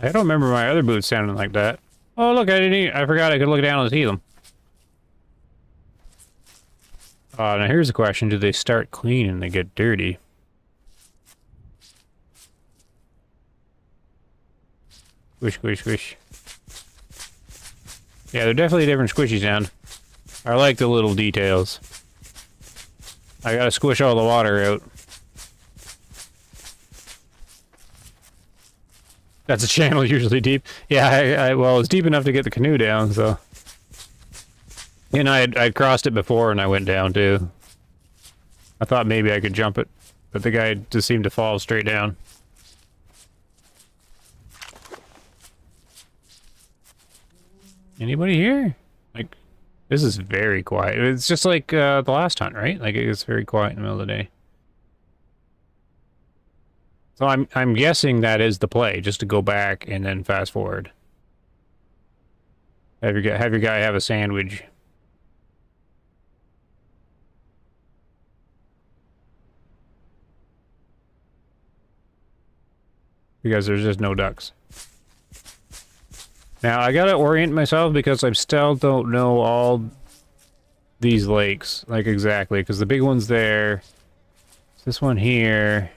I don't remember my other boots sounding like that. Oh, look, I forgot I could look down and see them. Now here's the question. Do they start clean and they get dirty? Squish, squish, squish. Yeah, they're definitely a different squishy sound. I like the little details. I gotta squish all the water out. That's a channel usually deep. Yeah, well, it's deep enough to get the canoe down, so... And I'd crossed it before and I went down, too. I thought maybe I could jump it, but the guy just seemed to fall straight down. Anybody here? Like, this is very quiet. It's just like the last hunt, right? Like, it's very quiet in the middle of the day. So I'm guessing that is the play, just to go back and then fast forward. Have your guy have a sandwich. Because there's just no ducks. Now I gotta orient myself because I still don't know all these lakes, like exactly, because the big one's there. This one here.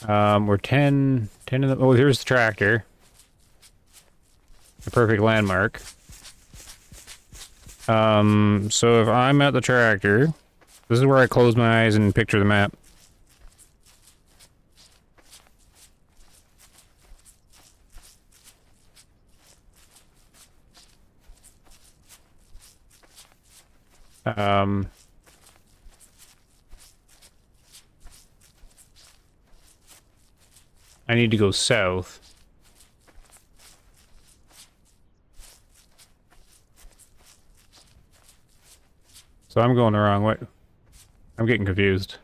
We're 10 in the... Oh, here's the tractor. A perfect landmark. So if I'm at the tractor, this is where I close my eyes and picture the map. I need to go south. So I'm going the wrong way. I'm getting confused.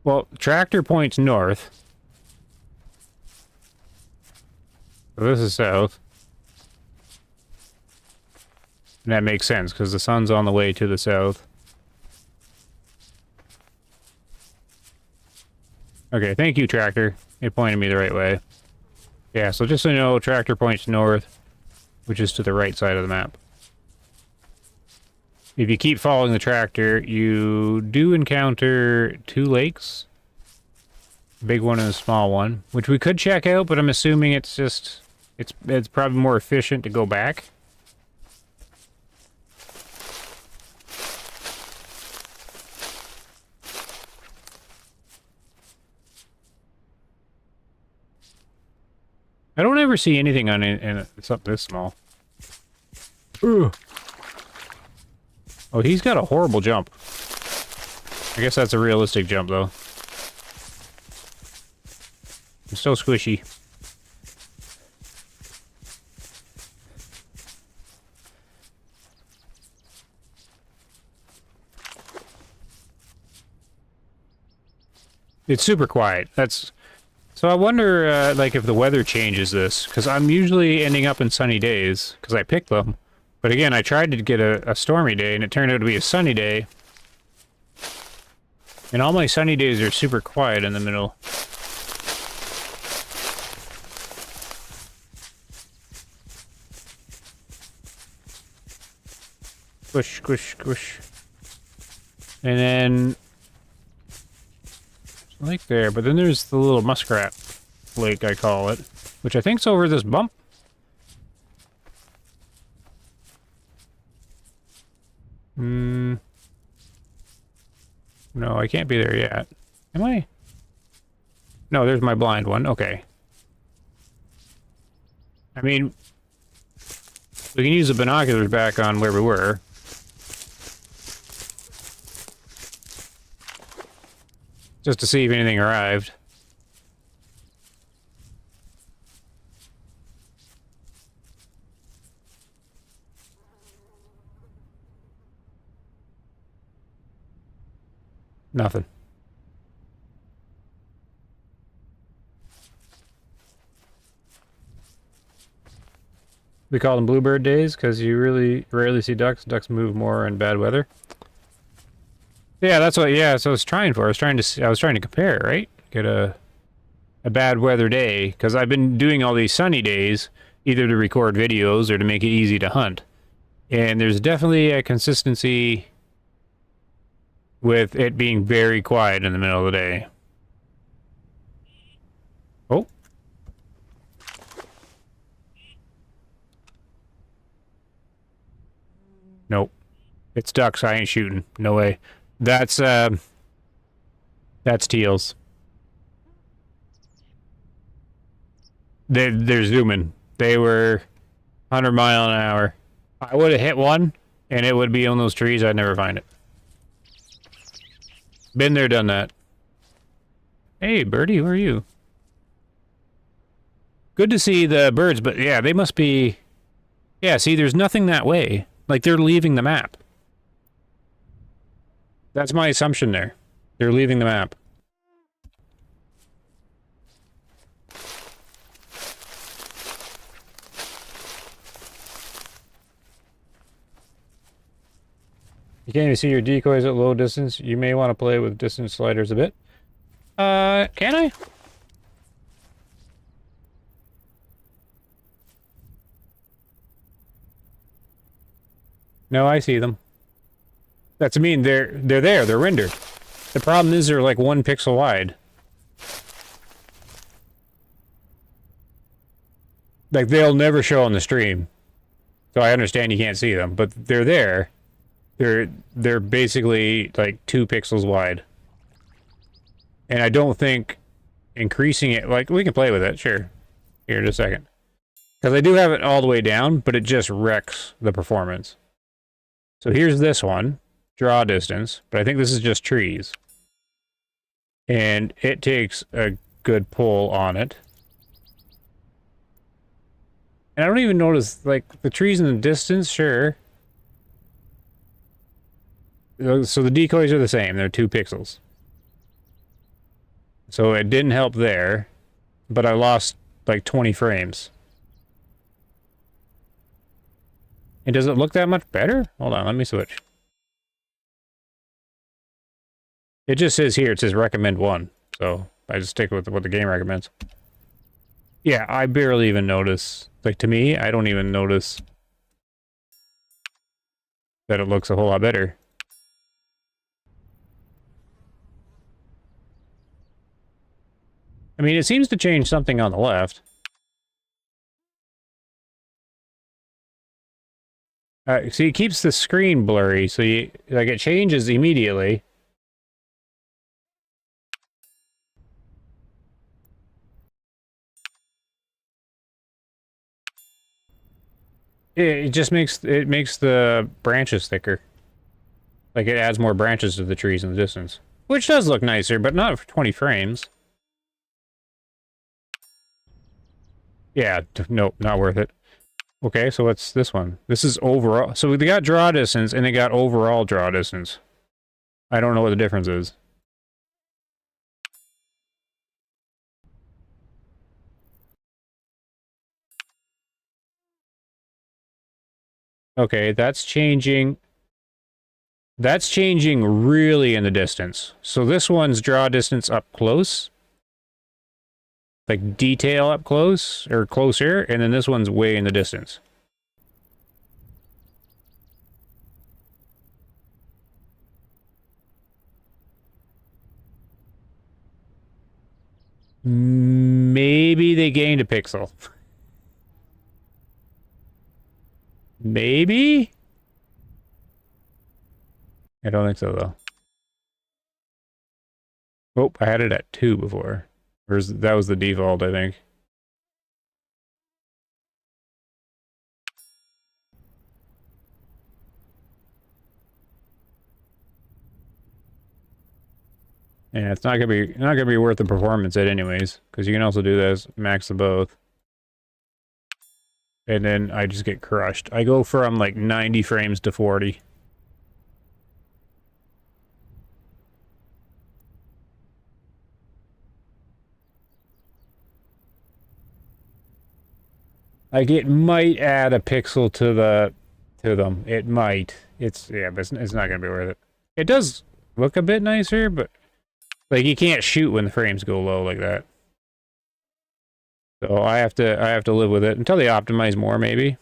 Well, tractor points north. So this is south. And that makes sense, because the sun's on the way to the south. Okay, thank you, tractor. It pointed me the right way. Yeah, so just so you know, tractor points north, which is to the right side of the map. If you keep following the tractor, you do encounter two lakes. A big one and a small one, which we could check out, but I'm assuming it's just... It's probably more efficient to go back. I don't ever see anything on it, and it's up this small. Ugh. Oh, he's got a horrible jump. I guess that's a realistic jump, though. I'm still squishy. It's super quiet. That's... So I wonder, like, if the weather changes this, because I'm usually ending up in sunny days, because I pick them. But again, I tried to get a stormy day, and it turned out to be a sunny day. And all my sunny days are super quiet in the middle. Squish, squish, squish. And then... Lake there, but then there's the little muskrat lake, I call it, which I think's over this bump. No, I can't be there yet. Am I? No, there's my blind one. Okay. I mean, we can use the binoculars back on where we were. Just to see if anything arrived. Nothing. We call them bluebird days because you really rarely see ducks. Ducks move more in bad weather. Yeah, that's what. Yeah, so I was trying for. I was trying to compare, right? Get a bad weather day because I've been doing all these sunny days either to record videos or to make it easy to hunt. And there's definitely a consistency with it being very quiet in the middle of the day. Oh. Nope. It's ducks. I ain't shooting. No way. That's teals. They're zooming. They were 100 mile an hour. I would have hit one, and it would be on those trees. I'd never find it. Been there, done that. Hey, birdie, where are you? Good to see the birds, but yeah, they must be... Yeah, see, there's nothing that way. Like, they're leaving the map. That's my assumption there. They're leaving the map. You can't even see your decoys at low distance. You may want to play with distance sliders a bit. Can I? No, I see them. That's mean they're there, they're rendered. The problem is they're like 1 pixel wide. Like they'll never show on the stream. So I understand you can't see them, but they're there. They're basically like 2 pixels wide. And I don't think increasing it, like we can play with it, sure. Here, just a second. Because I do have it all the way down, but it just wrecks the performance. So here's this one. Draw distance, but I think this is just trees. And it takes a good pull on it. And I don't even notice, like, the trees in the distance, sure. So the decoys are the same. They're 2 pixels. So it didn't help there, but I lost, like, 20 frames. And does it look that much better? Hold on, let me switch. It just says here, it says recommend 1. So I just stick with what the game recommends. Yeah, I barely even notice. Like, to me, I don't even notice that it looks a whole lot better. I mean, it seems to change something on the left. See, it keeps the screen blurry, so you, like, it changes immediately. It just makes the branches thicker. Like, it adds more branches to the trees in the distance. Which does look nicer, but not for 20 frames. Yeah, nope, not worth it. Okay, so what's this one? This is overall. So they got draw distance, and they got overall draw distance. I don't know what the difference is. Okay, that's changing. That's changing really in the distance. So this one's draw distance up close. Like detail up close, or closer, and then this one's way in the distance. Maybe they gained a pixel. Maybe? I don't think so, though. Oh, I had it at 2 before. That was the default, I think. Yeah, it's not gonna be worth the performance at anyways, because you can also do this, max the both. And then I just get crushed. I go from like 90 frames to 40. Like, it might add a pixel to them. It might. Yeah, but it's not gonna be worth it. It does look a bit nicer, but like, you can't shoot when the frames go low like that. So I have to live with it until they optimize more, maybe.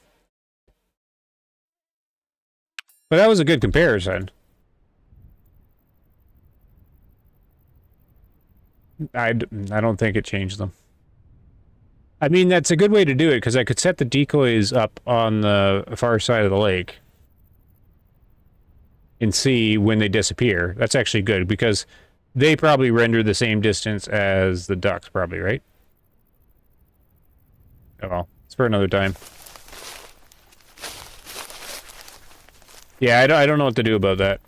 But that was a good comparison. I don't think it changed them. I mean, that's a good way to do it, because I could set the decoys up on the far side of the lake and see when they disappear. That's actually good, because they probably render the same distance as the ducks, probably, right? Oh well, it's for another time. Yeah, I don't know what to do about that.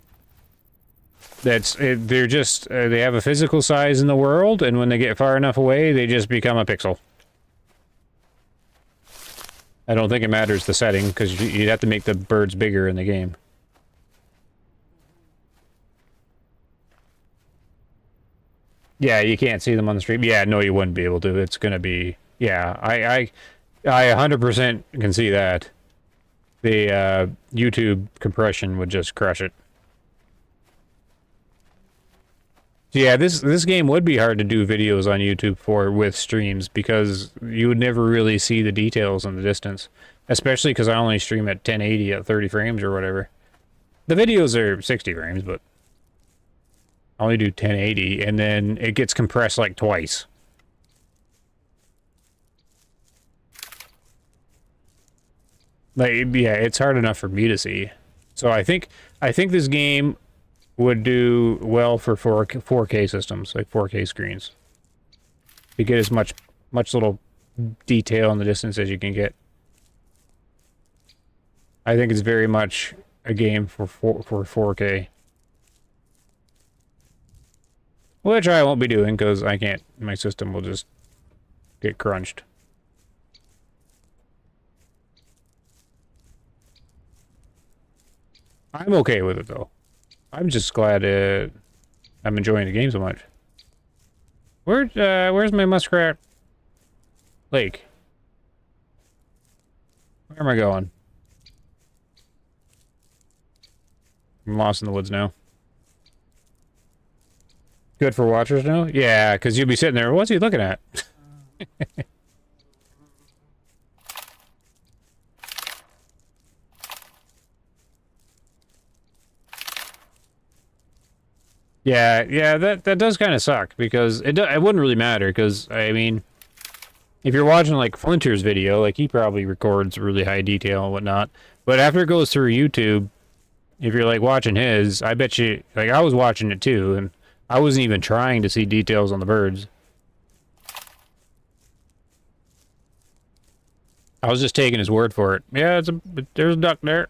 They're just, they have a physical size in the world, and when they get far enough away, they just become a pixel. I don't think it matters the setting, because you'd have to make the birds bigger in the game. Yeah, you can't see them on the stream. Yeah, no, you wouldn't be able to. It's gonna be... Yeah, I 100% can see that. The YouTube compression would just crush it. So yeah, this game would be hard to do videos on YouTube for with streams, because you would never really see the details in the distance. Especially because I only stream at 1080 at 30 frames or whatever. The videos are 60 frames, but I only do 1080, and then it gets compressed like twice. Like, yeah, it's hard enough for me to see. So I think this game would do well for 4K systems, like 4K screens. You get as much little detail in the distance as you can get. I think it's very much a game for 4K. Which I won't be doing because I can't. My system will just get crunched. I'm okay with it though. I'm just glad I'm enjoying the game so much. Where's my muskrat lake? Where am I going? I'm lost in the woods now. Good for watchers now? Yeah, because you'll be sitting there, what's he looking at? Yeah, that does kind of suck, because it wouldn't really matter, because, I mean, if you're watching, like, Flinter's video, like, he probably records really high detail and whatnot, but after it goes through YouTube, if you're, like, watching his, I bet you, like, I was watching it too, and I wasn't even trying to see details on the birds. I was just taking his word for it. Yeah, there's a duck there.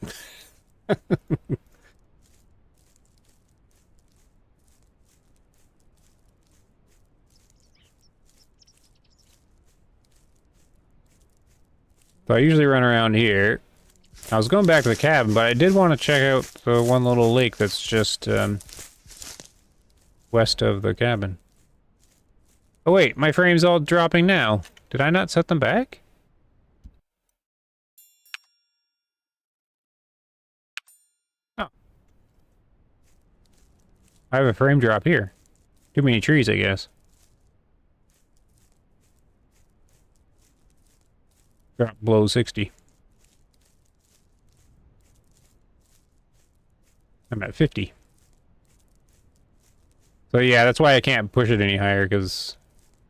So I usually run around here. I was going back to the cabin, but I did want to check out the one little lake that's just west of the cabin. Oh wait, my frame's all dropping now. Did I not set them back? Oh. I have a frame drop here. Too many trees, I guess. Drop below 60. I'm at 50. So yeah, that's why I can't push it any higher, because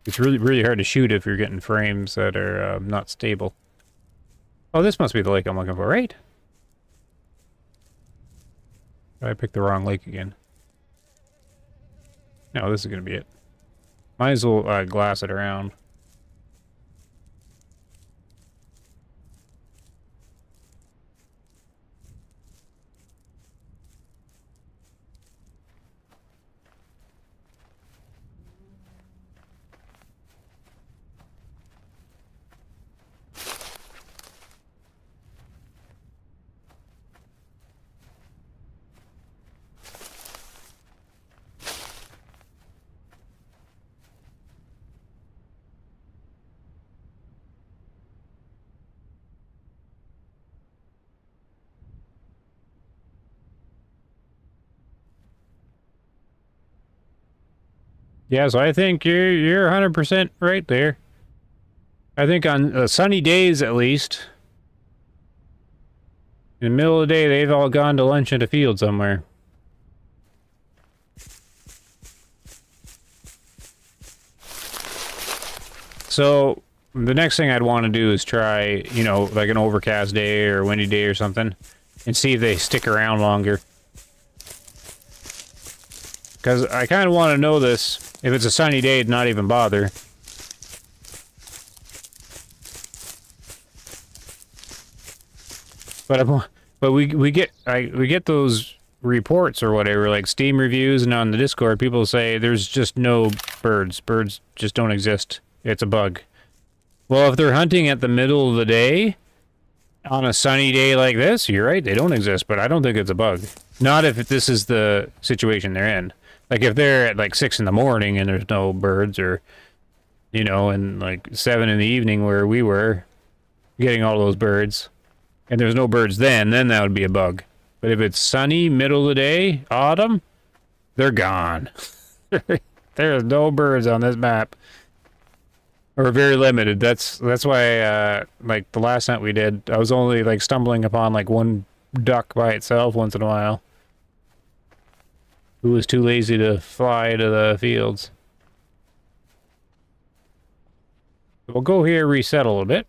it's really hard to shoot if you're getting frames that are not stable. Oh, this must be the lake I'm looking for, right? I picked the wrong lake again. No, this is going to be it. Might as well glass it around. Yeah, so I think you're 100% right there. I think on sunny days, at least, in the middle of the day, they've all gone to lunch in a field somewhere. So, the next thing I'd want to do is try, you know, like an overcast day or a windy day or something, and see if they stick around longer. Because I kind of want to know this. If it's a sunny day, to not even bother. But we get those reports or whatever, like Steam reviews, and on the Discord, people say there's just no birds. Birds just don't exist. It's a bug. Well, if they're hunting at the middle of the day, on a sunny day like this, you're right, they don't exist, but I don't think it's a bug. Not if this is the situation they're in. Like, if they're at, like, 6 in the morning and there's no birds, or, you know, and, like, 7 in the evening where we were getting all those birds, and there's no birds then that would be a bug. But if it's sunny, middle of the day, autumn, they're gone. There's no birds on this map. Or very limited. That's why, like, the last hunt we did, I was only, like, stumbling upon, like, one duck by itself once in a while. Who was too lazy to fly to the fields. We'll go here, reset a little bit.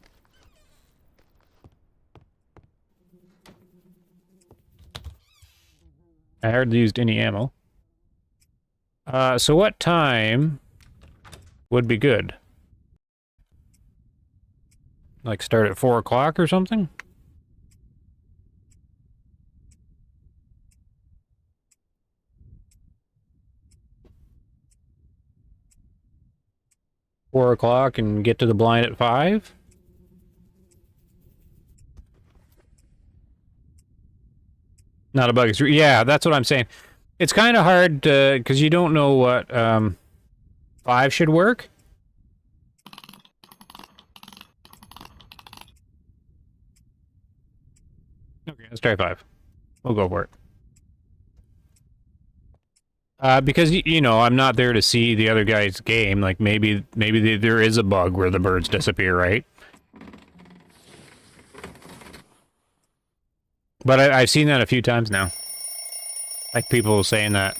I hardly used any ammo. So what time would be good? Like start at 4 o'clock or something? 4 o'clock and get to the blind at 5? Not a bug. Yeah, that's what I'm saying. It's kind of hard because you don't know what 5 should work. Okay, let's try 5. We'll go for it. Because, you know, I'm not there to see the other guy's game. Like, maybe there is a bug where the birds disappear, right? But I've seen that a few times now. Like, people saying that.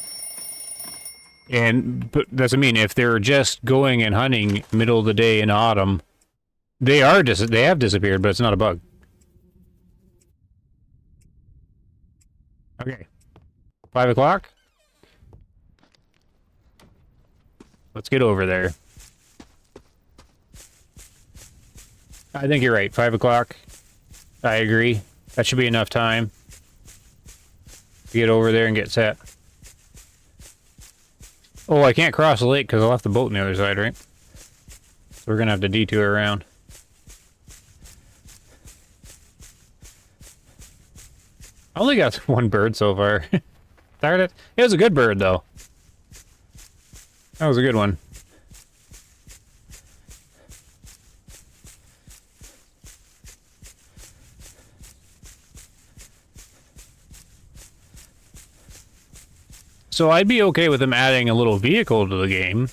But doesn't mean if they're just going and hunting middle of the day in autumn, they have disappeared, but it's not a bug. Okay. 5 o'clock? Let's get over there. I think you're right. 5 o'clock. I agree. That should be enough time to get over there and get set. Oh, I can't cross the lake because I left the boat on the other side, right? So we're going to have to detour around. I only got one bird so far. Darn it. It was a good bird, though. That was a good one. So I'd be okay with them adding a little vehicle to the game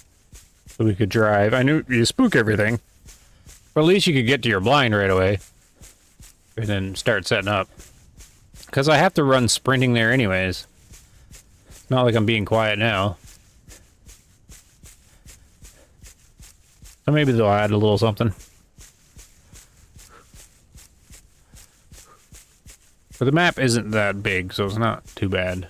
so we could drive. I knew you spook everything, but at least you could get to your blind right away and then start setting up. Because I have to run sprinting there anyways. It's not like I'm being quiet now. So maybe they'll add a little something. But the map isn't that big, so it's not too bad.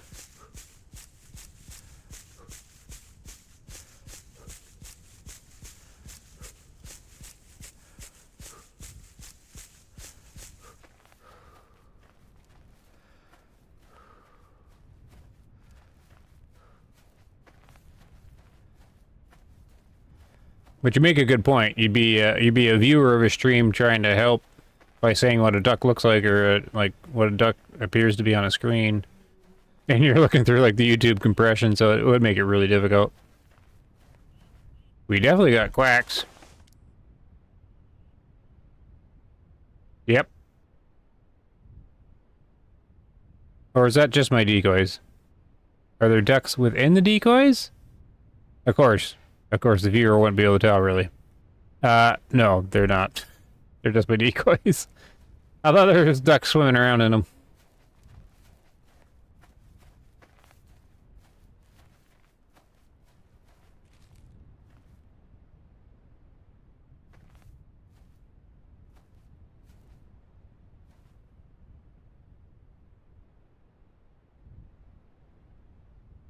But you make a good point. You'd be a viewer of a stream trying to help by saying what a duck looks like or like what a duck appears to be on a screen, and you're looking through like the YouTube compression, so it would make it really difficult. We definitely got quacks. Yep. Or is that just my decoys? Are there ducks within the decoys? Of course. Of course, the viewer wouldn't be able to tell, really. No, they're not. They're just my decoys. I thought there was ducks swimming around in them.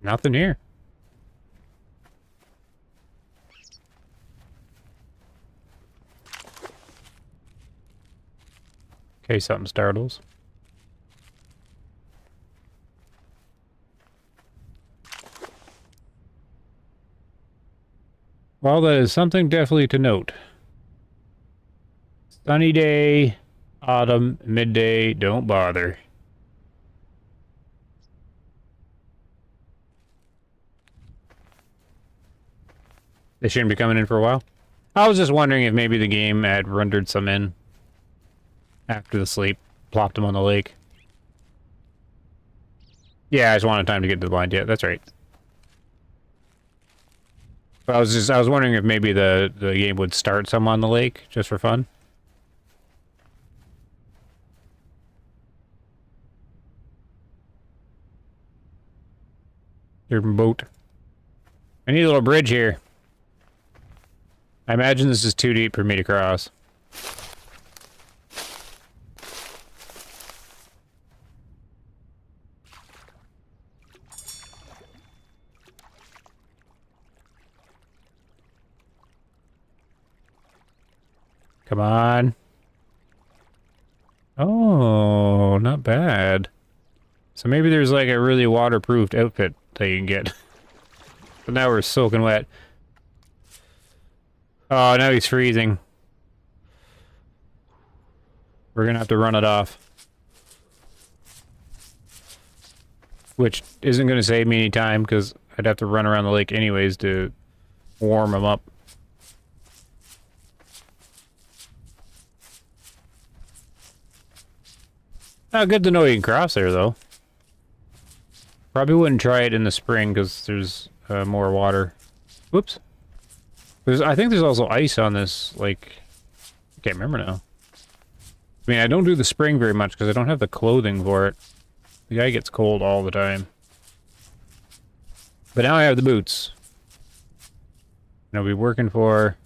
Nothing here. In case something startles. Well, that is something definitely to note. Sunny day, autumn, midday, don't bother. They shouldn't be coming in for a while. I was just wondering if maybe the game had rendered some in after the sleep, plopped them on the lake. Yeah, I just wanted time to get to the blind. Yeah, that's right. But I was wondering if maybe the game would start some on the lake just for fun. There's a boat. I need a little bridge here. I imagine this is too deep for me to cross. Come on. Oh, not bad. So maybe there's like a really waterproofed outfit that you can get. But now we're soaking wet. Oh, now he's freezing. We're gonna have to run it off. Which isn't gonna save me any time, because I'd have to run around the lake anyways to warm him up. Oh, good to know you can cross there, though. Probably wouldn't try it in the spring, because there's more water. Whoops. I think there's also ice on this, like... I can't remember now. I mean, I don't do the spring very much, because I don't have the clothing for it. The guy gets cold all the time. But now I have the boots. And I'll be working for...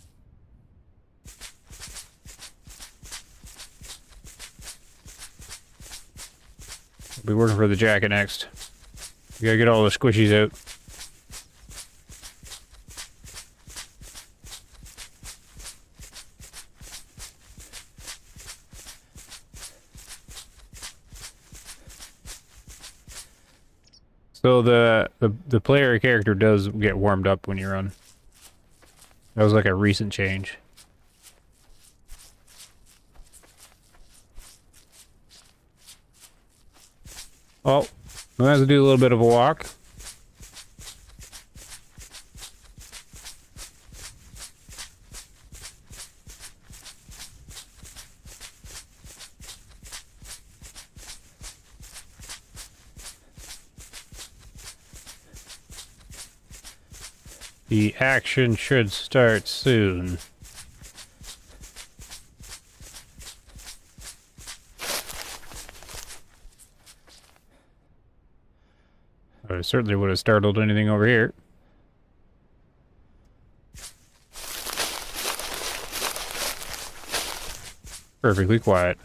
I'll be working for the jacket next. We gotta get all the squishies out. So the player character does get warmed up when you run. That was like a recent change. Oh, we have to do a little bit of a walk. The action should start soon. I certainly would have startled anything over here. Perfectly quiet.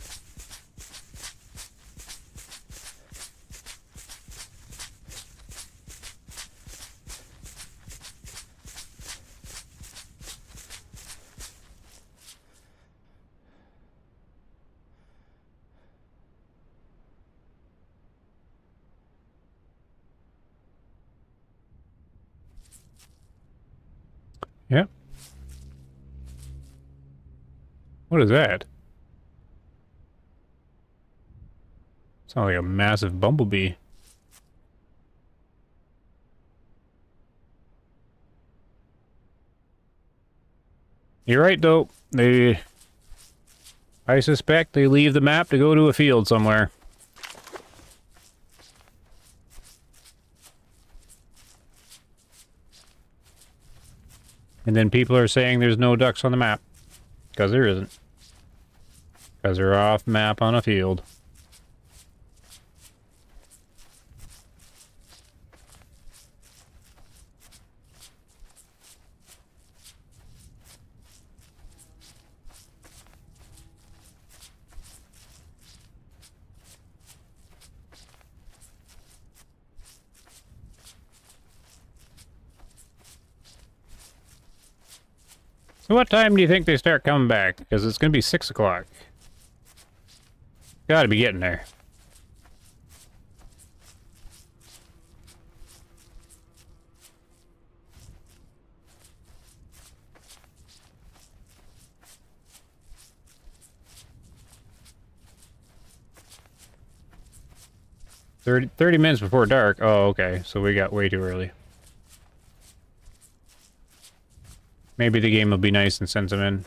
Yep. What is that? Sounds like a massive bumblebee. You're right, though. I suspect they leave the map to go to a field somewhere. And then people are saying there's no ducks on the map. Because there isn't. Because they're off map on a field. So what time do you think they start coming back? Because it's going to be 6 o'clock. Gotta be getting there. Thirty minutes before dark. Oh, okay. So we got way too early. Maybe the game will be nice and send them in.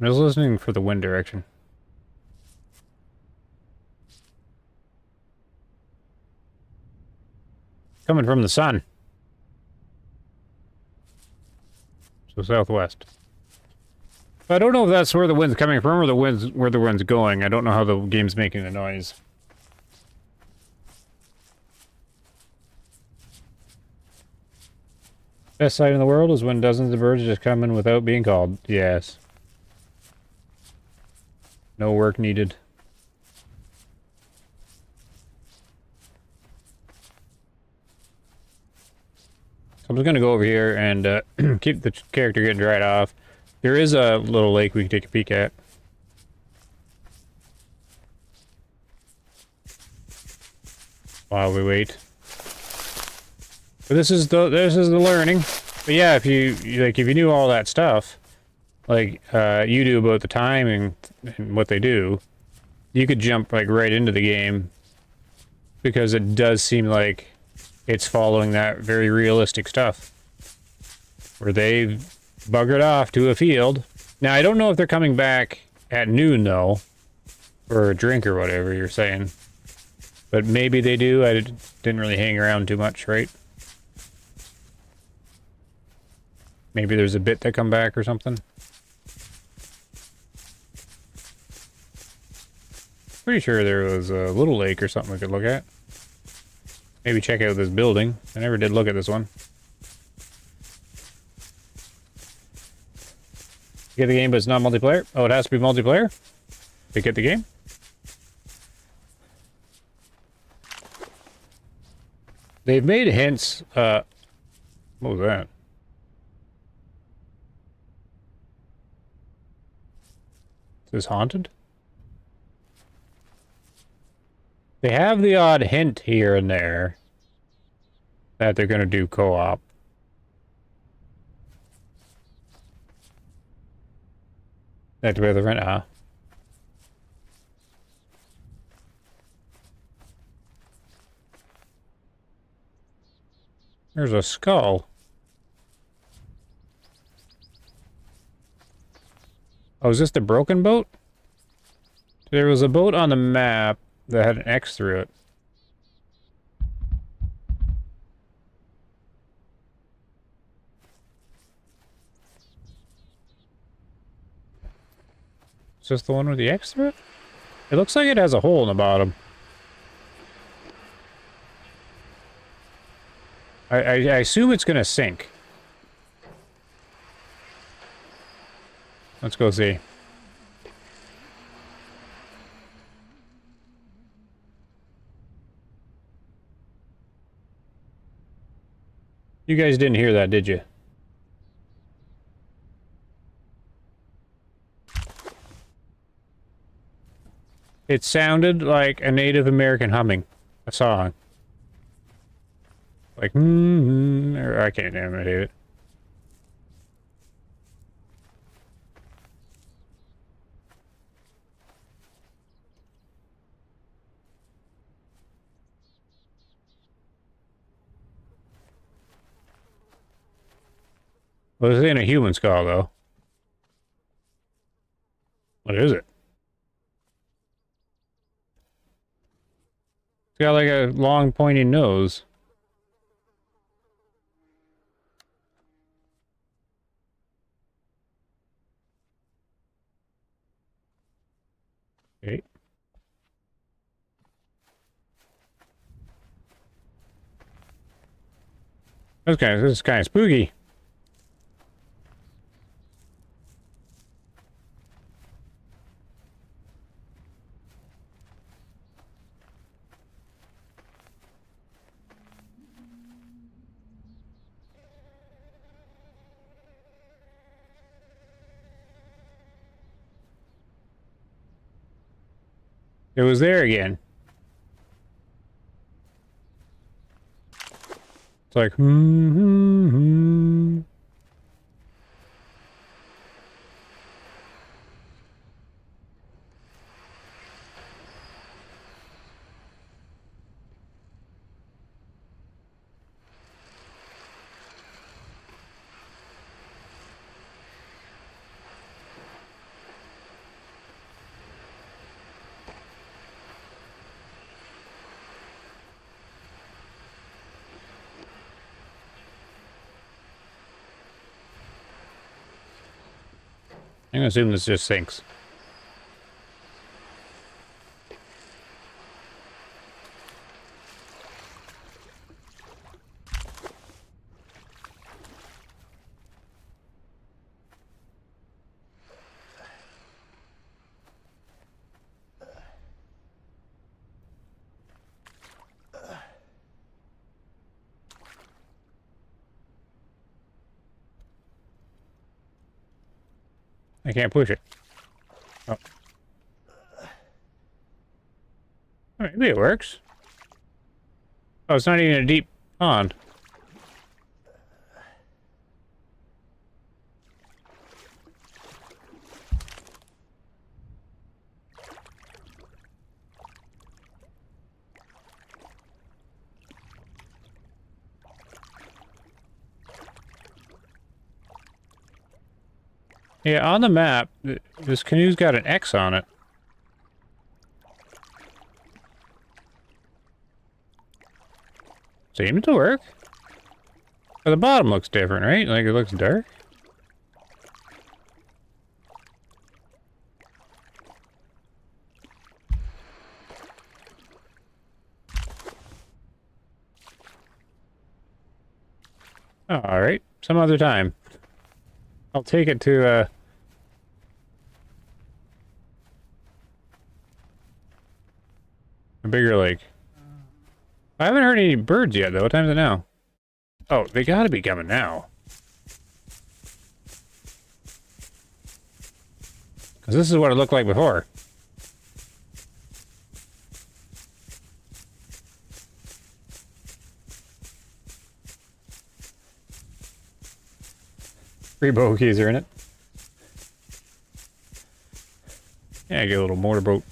I was listening for the wind direction. Coming from the sun. So southwest. But I don't know if that's where the wind's coming from or where the wind's going. I don't know how the game's making the noise. Best sight in the world is when dozens of birds just come in without being called. Yes. No work needed. So I'm just gonna go over here and keep the character getting dried off. There is a little lake we can take a peek at. While we wait. But this is the learning. But yeah, if you knew all that stuff, like you do about the timing and what they do, you could jump like right into the game because it does seem like it's following that very realistic stuff where they've buggered off to a field. Now I don't know if they're coming back at noon though, for a drink or whatever you're saying, but maybe they do. I didn't really hang around too much, right? Maybe there's a bit that come back or something. Pretty sure there was a little lake or something we could look at. Maybe check out this building. I never did look at this one. You get the game, but it's not multiplayer? Oh, it has to be multiplayer? To get the game? They've made hints, what was that? Is this haunted? They have the odd hint here and there that they're gonna do co-op. That's where the rent, There's a skull. Oh, is this the broken boat? There was a boat on the map that had an X through it. Is this the one with the X through it? It looks like it has a hole in the bottom. I assume it's gonna sink. Let's go see. You guys didn't hear that, did you? It sounded like a Native American humming a song. Like, or I can't imitate it. Well, this ain't a human skull, though. What is it? It's got like a long pointy nose. Okay. This is kind of spooky. It was there again. It's like, I'm gonna assume this just sinks. I can't push it. Oh. Maybe it works. Oh, it's not even a deep pond. Yeah, on the map, this canoe's got an X on it. Seems to work. But the bottom looks different, right? Like it looks dark. Alright, some other time. I'll take it to, a bigger lake. I haven't heard any birds yet, though. What time is it now? Oh, they gotta be coming now. Because this is what it looked like before. Three bogeys are in it. Yeah, get a little motorboat.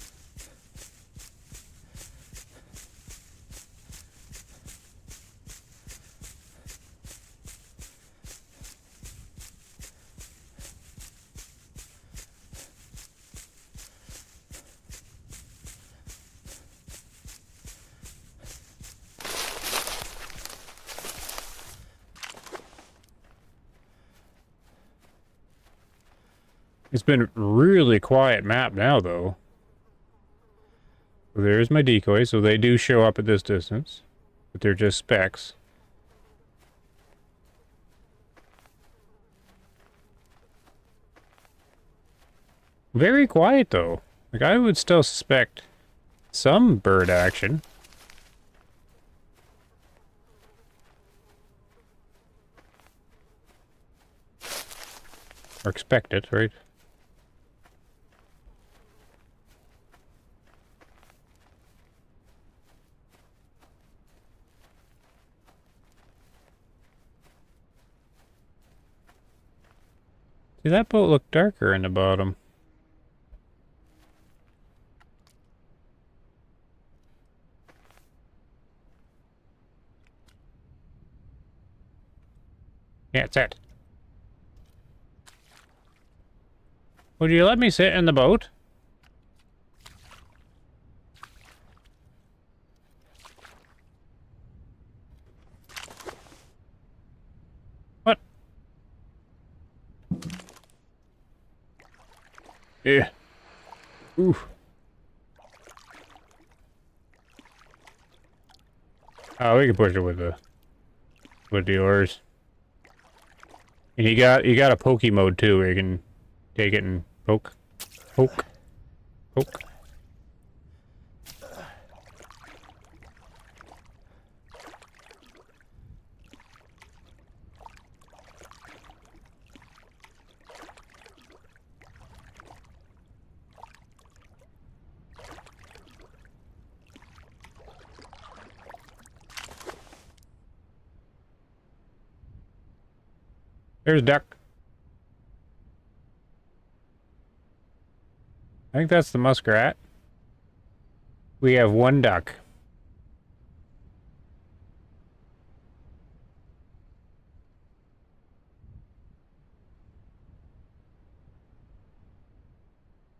It's been really quiet map now, though. There's my decoys, so they do show up at this distance. But they're just specks. Very quiet, though. Like, I would still suspect some bird action. Or expect it, right? See, that boat looked darker in the bottom. Yeah, it's it. Would you let me sit in the boat? What? Yeah. Oof. Oh, we can push it with the oars. And you got a pokey mode too, where you can take it and poke, poke, poke. There's a duck. I think that's the muskrat. We have one duck.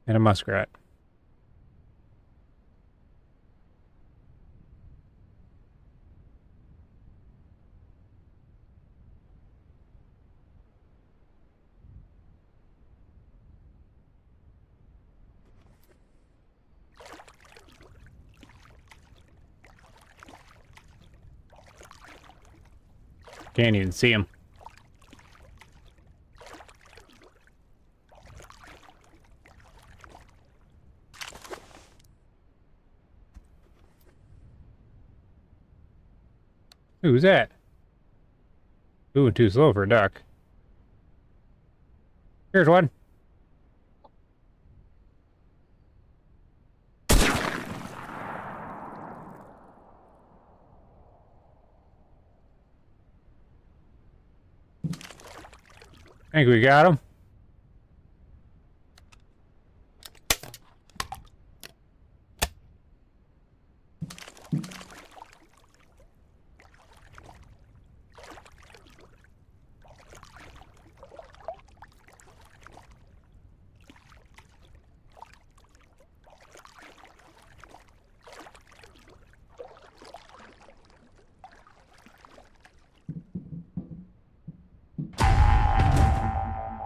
And a muskrat. Can't even see him. Who's that? Moving too slow for a duck. Here's one. I think we got him.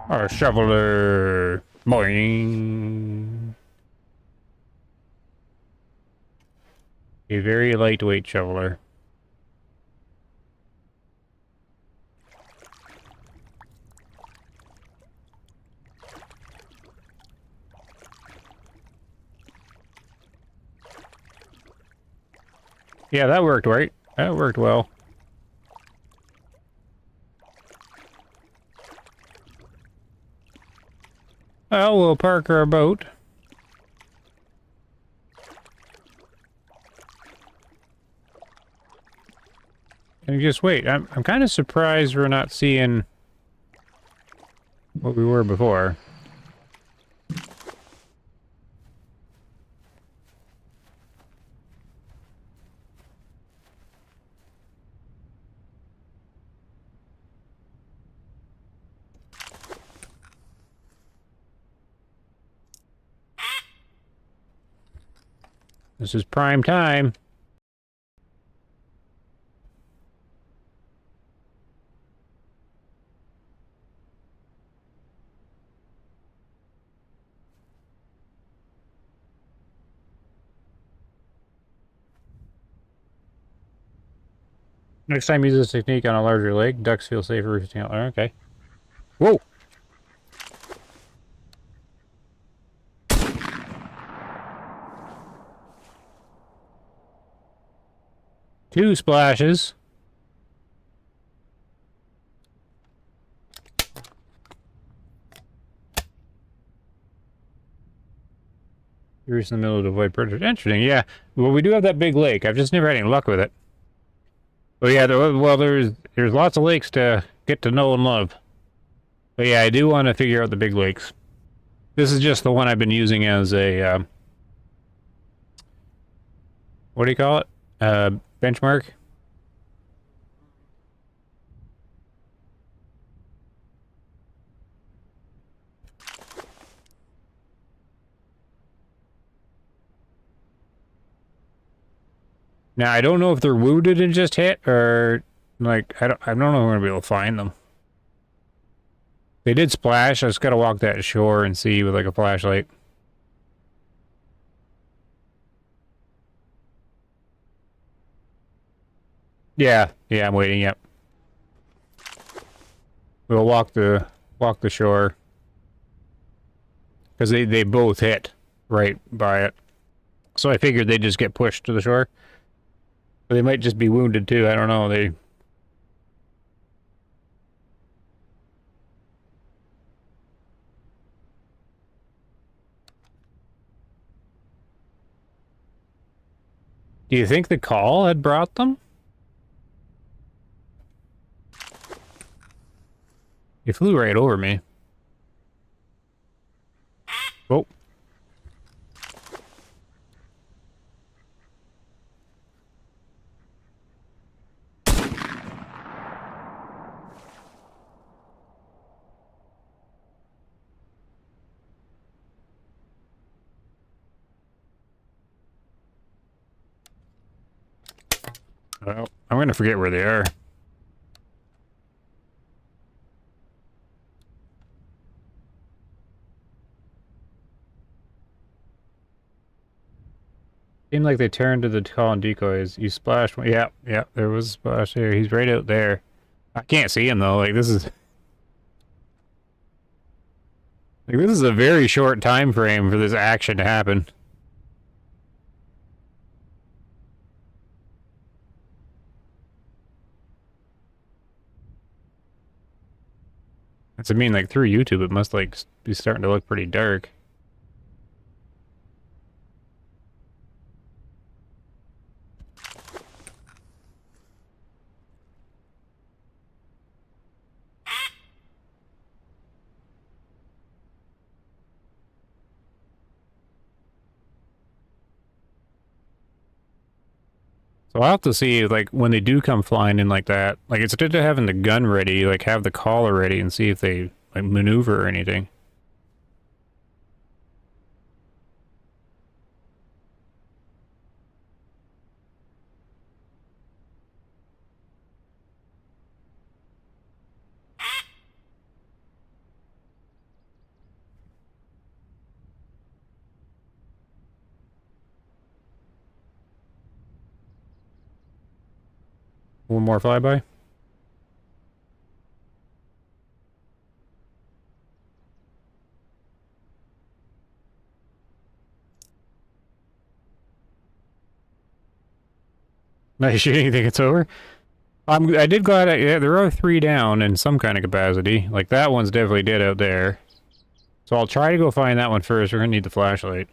Our shoveler. Boing. A very lightweight shoveler. Yeah, that worked right. That worked well. Well, we'll park our boat. And just wait. I'm kind of surprised we're not seeing what we were before. This is prime time. Next time use this technique on a larger lake. Ducks feel safer roosting out there. Okay. Whoa! Two splashes. You're in the middle to avoid predators. Interesting, yeah. Well, we do have that big lake. I've just never had any luck with it. But yeah, well, there's lots of lakes to get to know and love. But yeah, I do want to figure out the big lakes. This is just the one I've been using as a, what do you call it? Benchmark? Now, I don't know if they're wounded and just hit, or, like, I don't know if I'm going to be able to find them. They did splash. I just got to walk that shore and see with, like, a flashlight. Yeah, I'm waiting, yep. We'll walk the shore. Because they both hit right by it. So I figured they'd just get pushed to the shore. But they might just be wounded too, I don't know, they... Do you think the call had brought them? He flew right over me. Oh. Well, I'm gonna forget where they are. Seemed like they turned to the call and decoys. You splashed. Yeah, there was a splash there. He's right out there. I can't see him though. Like this is a very short time frame for this action to happen. That's, I mean, like through YouTube, it must like be starting to look pretty dark. So I'll have to see, like, when they do come flying in like that, like, instead of having the gun ready, like, have the collar ready and see if they, like, maneuver or anything. One more flyby. Nice shooting. You think it's over? I did glad. Yeah, there are 3 down in some kind of capacity. Like that one's definitely dead out there. So I'll try to go find that one first. We're gonna need the flashlight.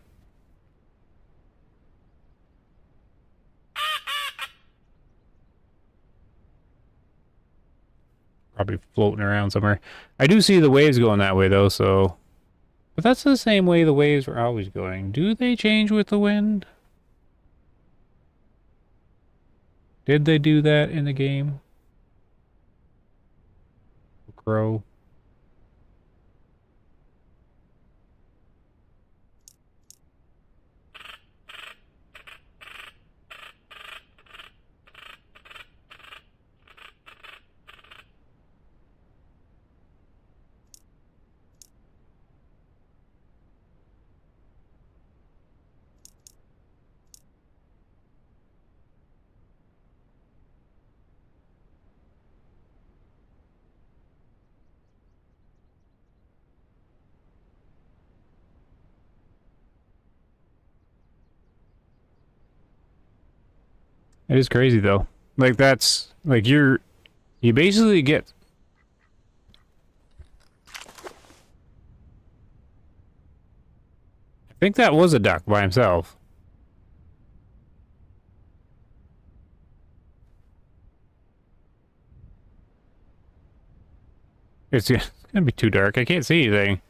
Probably floating around somewhere. I do see the waves going that way though, so... But that's the same way the waves were always going. Do they change with the wind? Did they do that in the game? Crow. It is crazy though. Like that's like you basically get I think that was a duck by himself. It's gonna be too dark. I can't see anything.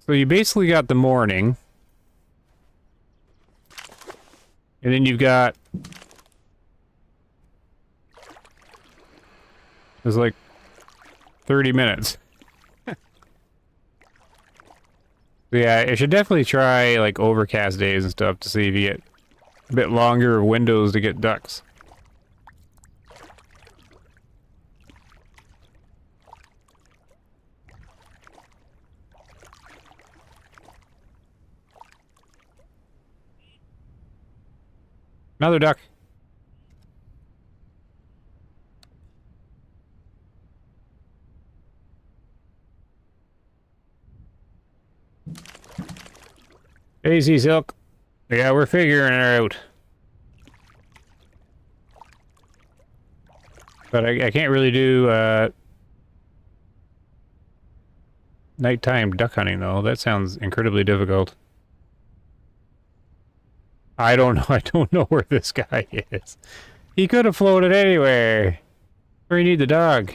So you basically got the morning. And then you've got... There's like 30 minutes. Yeah, I should definitely try like overcast days and stuff to see if you get a bit longer windows to get ducks. Another duck. Easy, Silk. Yeah, we're figuring it out. But I can't really do nighttime duck hunting though. That sounds incredibly difficult. I don't know. I don't know where this guy is. He could have floated anywhere. Where you need the dog.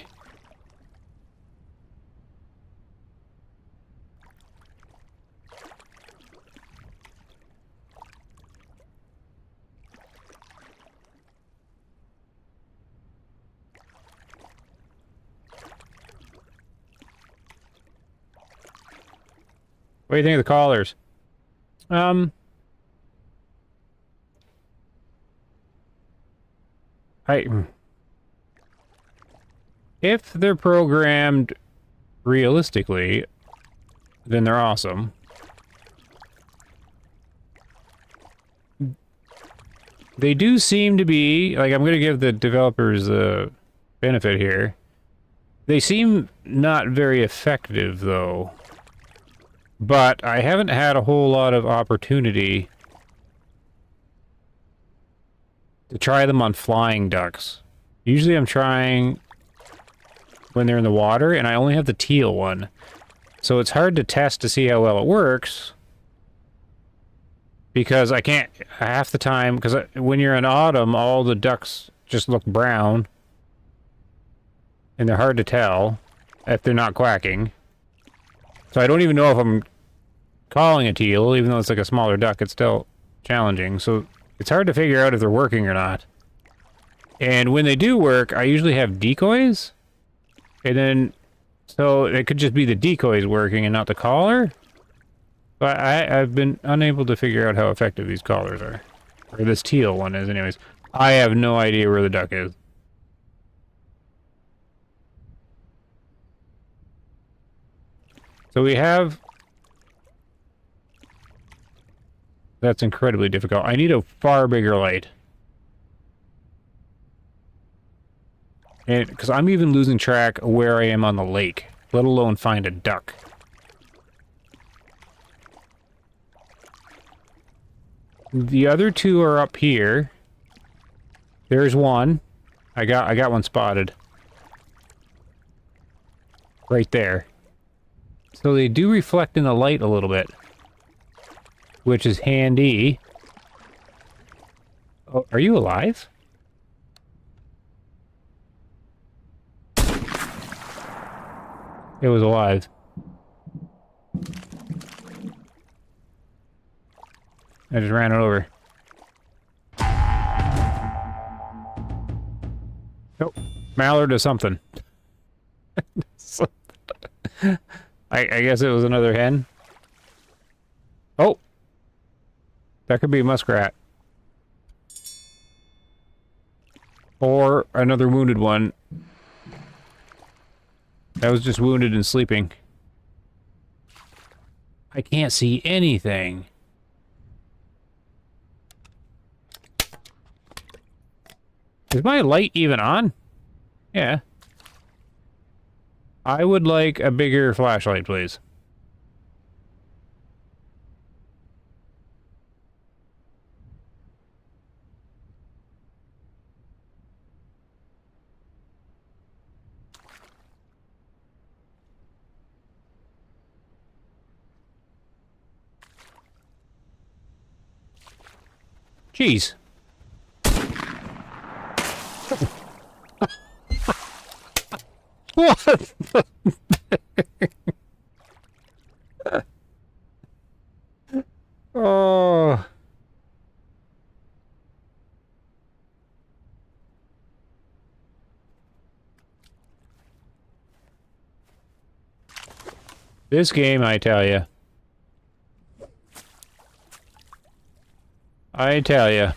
What do you think of the callers? If they're programmed realistically, then they're awesome. They do seem to be, like, I'm going to give the developers a benefit here. They seem not very effective, though. But I haven't had a whole lot of opportunity to try them on flying ducks. Usually I'm trying when they're in the water, and I only have the teal one. So it's hard to test to see how well it works. Because I can't, half the time, because when you're in autumn, all the ducks just look brown. And they're hard to tell if they're not quacking. So I don't even know if I'm calling a teal, even though it's like a smaller duck, it's still challenging. So it's hard to figure out if they're working or not. And when they do work, I usually have decoys. And then, so it could just be the decoys working and not the caller. But I've been unable to figure out how effective these callers are. Or this teal one is anyways. I have no idea where the duck is. So we have... That's incredibly difficult. I need a far bigger light. And because I'm even losing track of where I am on the lake, let alone find a duck. The other two are up here. There's one. I got one spotted. Right there. So they do reflect in the light a little bit, which is handy. Oh, are you alive? It was alive. I just ran it over. Oh, mallard or something. I guess it was another hen. Oh! That could be a muskrat. Or another wounded one. That was just wounded and sleeping. I can't see anything. Is my light even on? Yeah. I would like a bigger flashlight, please. Jeez. What the Oh. This game, I tell you. I tell you.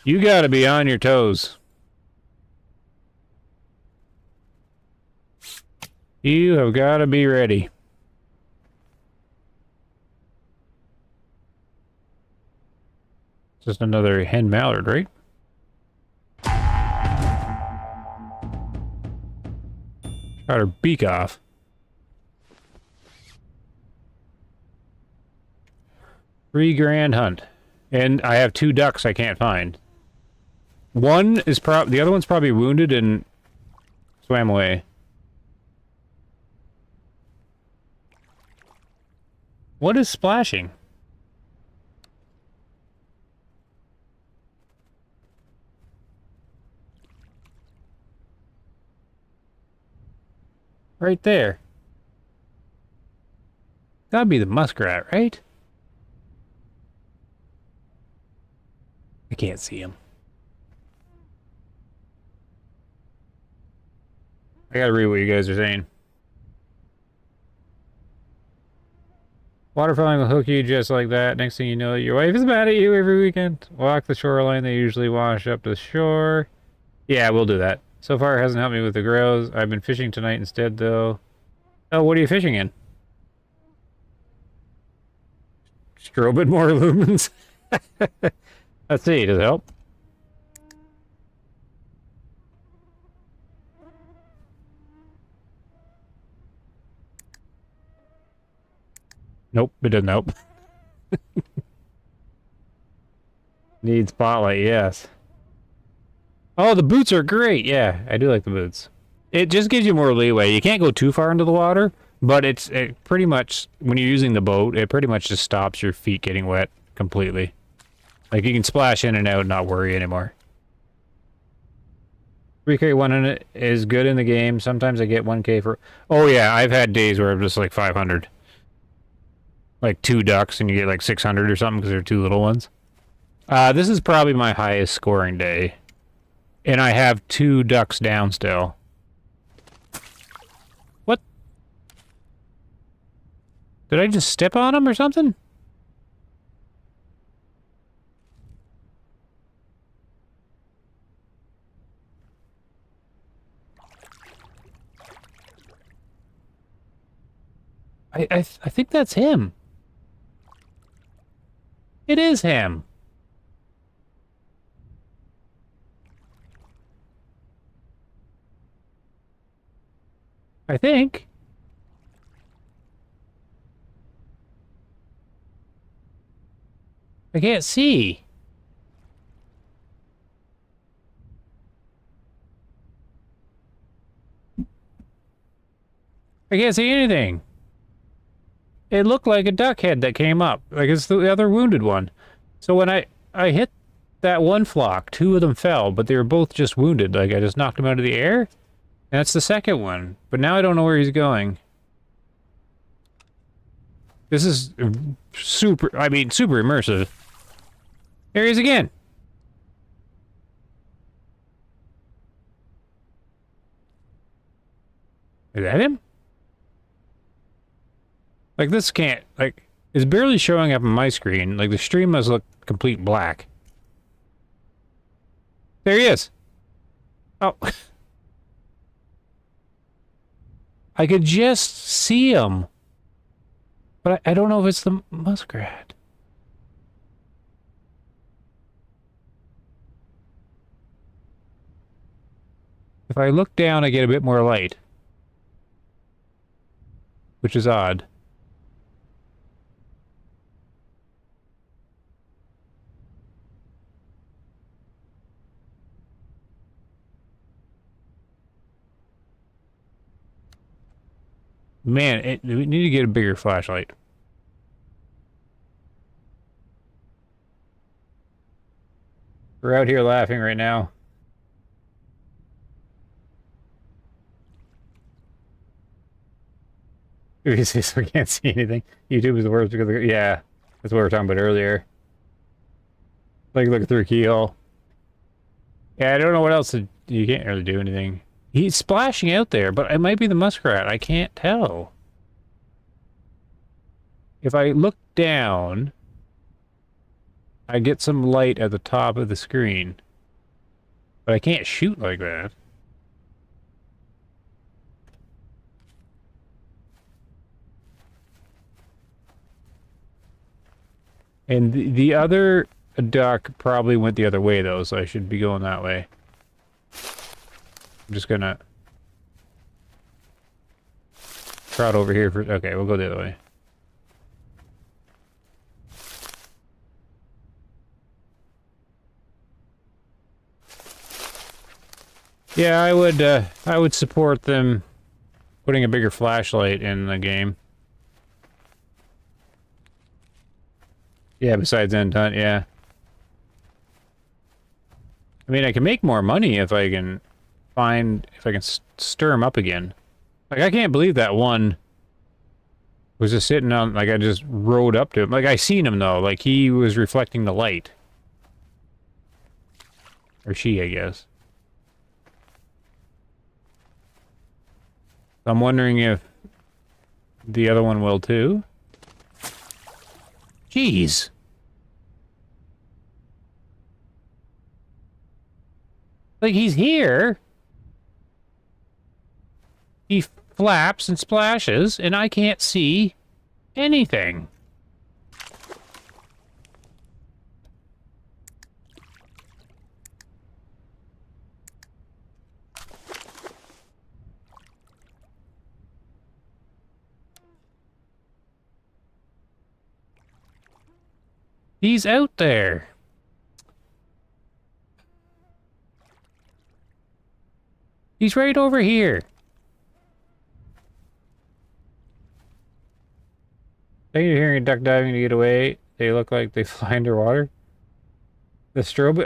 You gotta be on your toes. You have gotta be ready. Just another hen mallard, right? Got her beak off. $3,000 hunt. And I have 2 ducks I can't find. One is the other one's probably wounded and swam away. What is splashing? Right there. That'd be the muskrat, right? I can't see him. I gotta read what you guys are saying. Waterfowling will hook you just like that. Next thing you know, your wife is mad at you every weekend. Walk the shoreline. They usually wash up to the shore. Yeah, we'll do that. So far, it hasn't helped me with the grows. I've been fishing tonight instead, though. Oh, what are you fishing in? Strobing more lumens? Let's see, does it help? Nope, it doesn't help. Need spotlight, yes. Oh, the boots are great. Yeah, I do like the boots. It just gives you more leeway. You can't go too far into the water, but it pretty much, when you're using the boat, it pretty much just stops your feet getting wet completely. Like, you can splash in and out and not worry anymore. 3K 100 is good in the game. Sometimes I get 1K for... Oh, yeah, I've had days where I'm just like 500. like 2 ducks and you get like 600 or something because they're 2 little ones. This is probably my highest scoring day. And I have 2 ducks down still. What? Did I just step on them or something? I think that's him. It is him. I think. I can't see. I can't see anything. It looked like a duck head that came up. Like it's the other wounded one. So when I hit that one flock, 2 of them fell, but they were both just wounded. Like I just knocked them out of the air. And that's the second one. But now I don't know where he's going. This is super immersive. There he is again. Is that him? Like, this can't, like, it's barely showing up on my screen. Like, the stream must look complete black. There he is. Oh. I could just see him. But I don't know if it's the muskrat. If I look down, I get a bit more light. Which is odd. Man, we need to get a bigger flashlight. We're out here laughing right now. We can't see anything. YouTube is the worst because, yeah, that's what we were talking about earlier. Like, look through a keyhole. Yeah, I don't know what else you can't really do anything. He's splashing out there, but it might be the muskrat. I can't tell. If I look down, I get some light at the top of the screen. But I can't shoot like that. And the other duck probably went the other way, though, so I should be going that way. I'm just gonna trot over here for... Okay, we'll go the other way. Yeah, I would support them putting a bigger flashlight in the game. Yeah, besides end hunt, yeah. I mean, I can make more money if I can stir him up again. Like, I can't believe that one was just sitting on, like, I just rode up to him. Like, I seen him, though. Like, he was reflecting the light. Or she, I guess. I'm wondering if the other one will, too. Jeez. Like, he's here. He flaps and splashes, and I can't see anything. He's out there. He's right over here. Are you hearing a duck diving to get away? They look like they fly underwater. The strobe...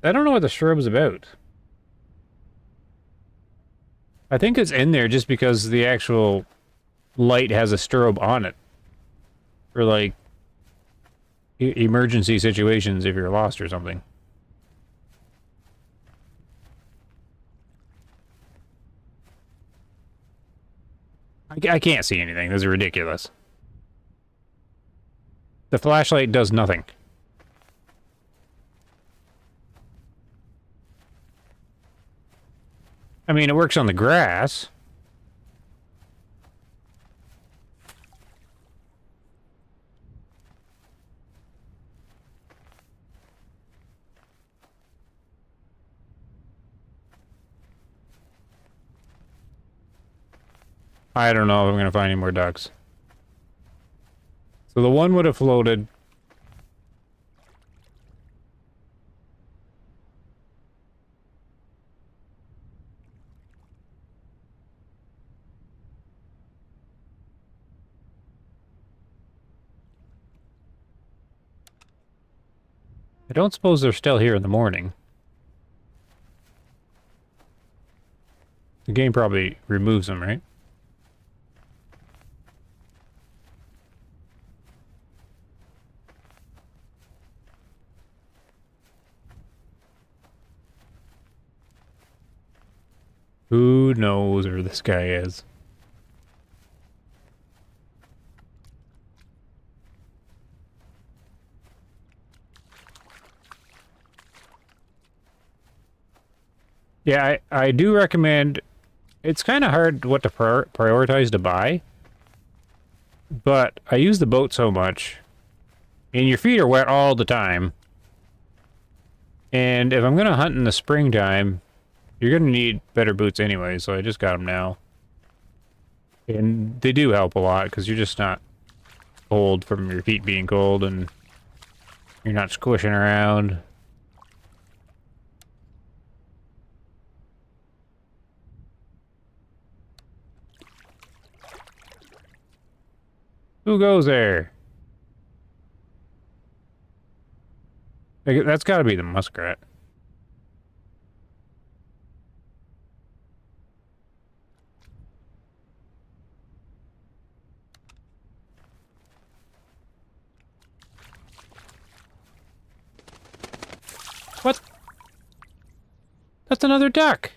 I don't know what the strobe's about. I think it's in there just because the actual light has a strobe on it. For, like, emergency situations if you're lost or something. I can't see anything. This is ridiculous. The flashlight does nothing. I mean, it works on the grass. I don't know if I'm going to find any more ducks. So the one would have floated. I don't suppose they're still here in the morning. The game probably removes them, right? Who knows where this guy is? Yeah, I do recommend... It's kind of hard what to prioritize to buy. But I use the boat so much. And your feet are wet all the time. And if I'm going to hunt in the springtime, you're going to need better boots anyway, so I just got them now. And they do help a lot, because you're just not cold from your feet being cold, and you're not squishing around. Who goes there? Like, that's got to be the muskrat. What? That's another duck.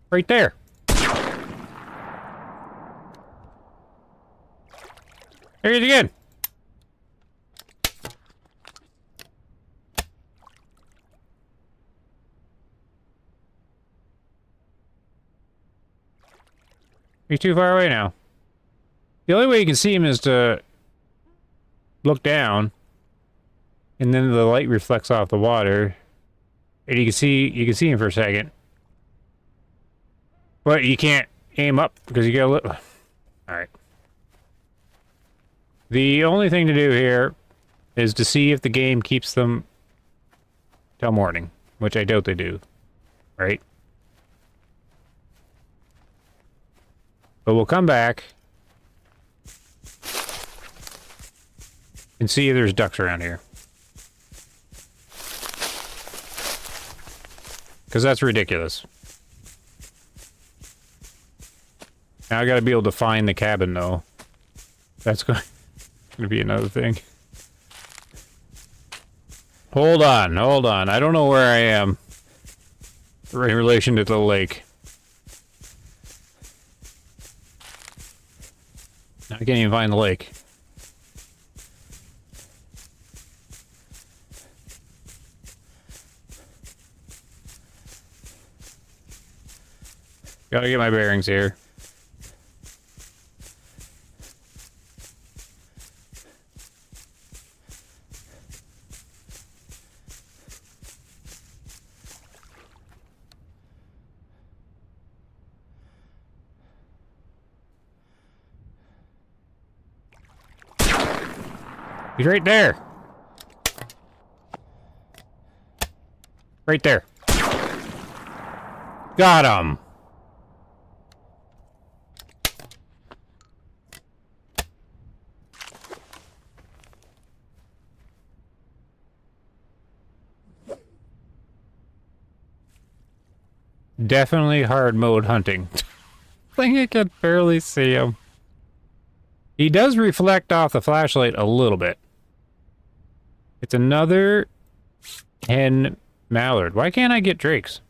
Right there. There he is again. He's too far away now. The only way you can see him is to look down, and then the light reflects off the water, and you can see him for a second. But you can't aim up because you gotta look. Alright. The only thing to do here is to see if the game keeps them till morning, which I doubt they do. Right? But we'll come back and see if there's ducks around here. Because that's ridiculous. Now I gotta be able to find the cabin, though. That's going to be another thing. Hold on, hold on. I don't know where I am in relation to the lake. I can't even find the lake. Gotta get my bearings here. He's right there. Right there. Got him. Definitely hard mode hunting. I think I can barely see him. He does reflect off the flashlight a little bit. It's another hen mallard. Why can't I get drakes?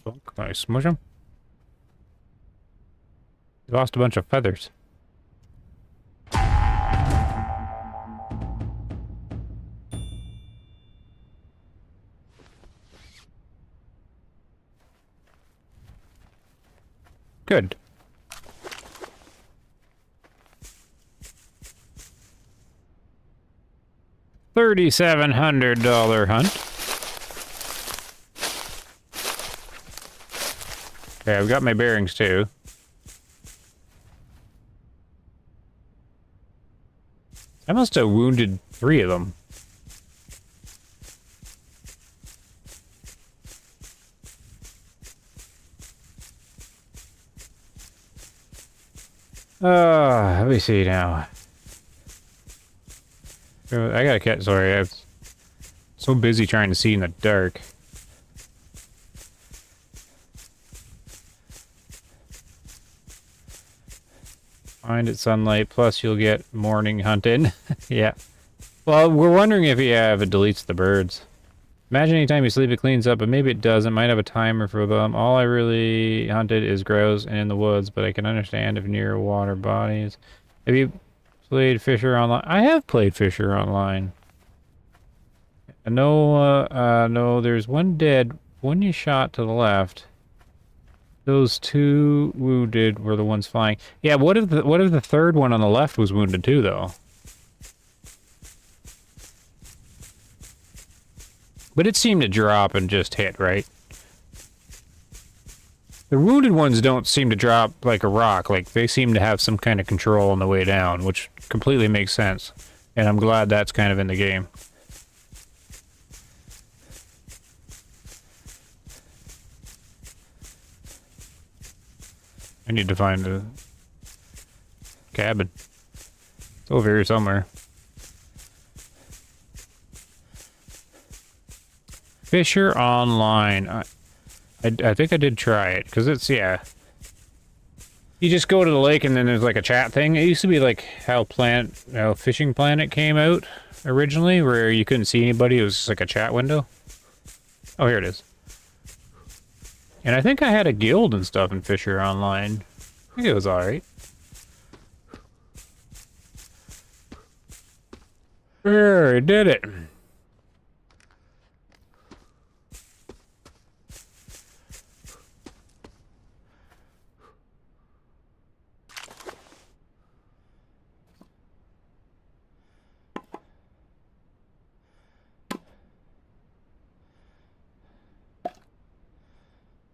Oh, can I smush him? He lost a bunch of feathers. Good. $3,700 hunt. Okay, I've got my bearings too. I must have wounded 3 of them. Let me see now. I gotta catch. Sorry, I'm so busy trying to see in the dark. Find at sunlight, plus you'll get morning hunting. Yeah. Well, we're wondering if it deletes the birds. Imagine anytime you sleep it cleans up, but maybe it doesn't. Might have a timer for them. All I really hunted is grouse and in the woods, but I can understand if near water bodies. Have you played Fisher Online? I have played Fisher Online. No, there's one dead, one you shot to the left. Those 2 wounded were the ones flying. Yeah, what if the third one on the left was wounded too, though? But it seemed to drop and just hit, right? The wounded ones don't seem to drop like a rock. Like, they seem to have some kind of control on the way down, which completely makes sense. And I'm glad that's kind of in the game. I need to find a cabin. It's over here somewhere. Fisher Online. I think I did try it, because it's, yeah. You just go to the lake and then there's like a chat thing. It used to be like how Fishing Planet came out originally, where you couldn't see anybody. It was just like a chat window. Oh, here it is. And I think I had a guild and stuff in Fisher Online. I think it was alright. There, I did it.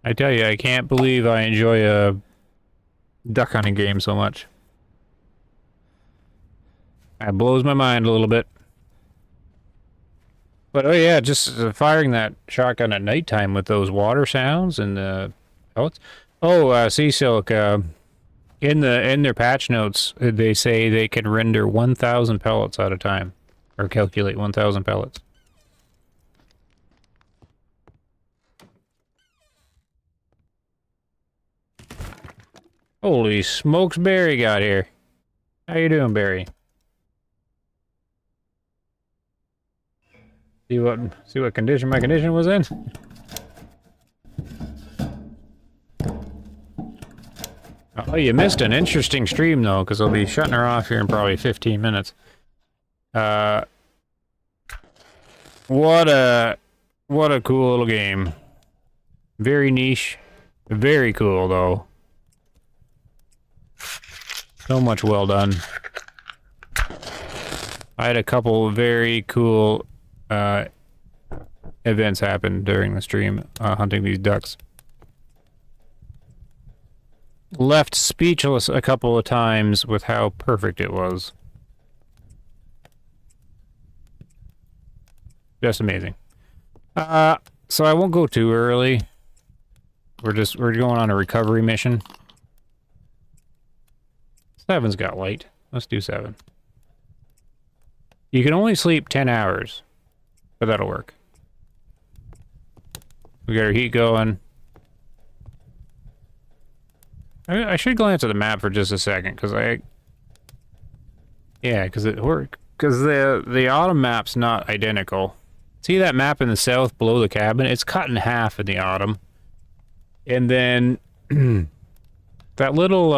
I tell you, I can't believe I enjoy a duck hunting game so much. It blows my mind a little bit. But oh yeah, just firing that shotgun at nighttime with those water sounds and the pellets. Oh, Sea Silk, in their patch notes, they say they can render 1,000 pellets at a time, or calculate 1,000 pellets. Holy smokes, Barry got here. How you doing, Barry? See what condition my condition was in? Oh, you missed an interesting stream though, because I'll be shutting her off here in probably 15 minutes. What a cool little game. Very niche. Very cool though. So much well done. I had a couple very cool events happen during the stream hunting these ducks. Left speechless a couple of times with how perfect it was. Just amazing. So I won't go too early. We're going on a recovery mission. 7's got light. Let's do 7. You can only sleep 10 hours, but that'll work. We got our heat going. I should glance at the map for just a second, because yeah, because the autumn map's not identical. See that map in the south below the cabin? It's cut in half in the autumn. And then that little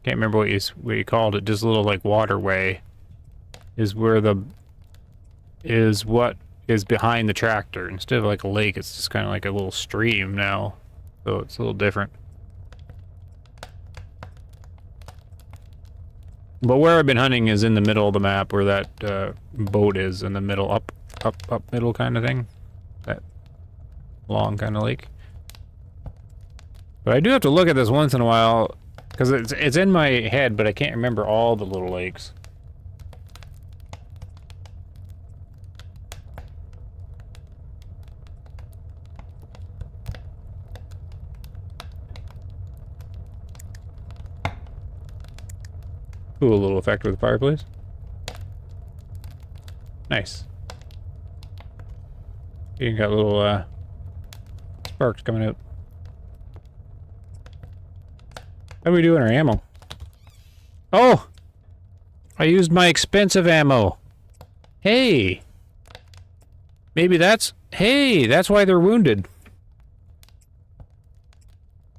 can't remember what you called it, just a little like waterway is where what is behind the tractor. Instead of like a lake, it's just kind of like a little stream now. So it's a little different. But where I've been hunting is in the middle of the map, where that boat is in the middle, up middle kind of thing. That long kind of lake. But I do have to look at this once in a while, because it's in my head, but I can't remember all the little lakes. Cool little effect with the fireplace. Nice. You got little sparks coming out. How are we doing our ammo? Oh! I used my expensive ammo. Hey! Maybe that's... Hey! That's why they're wounded.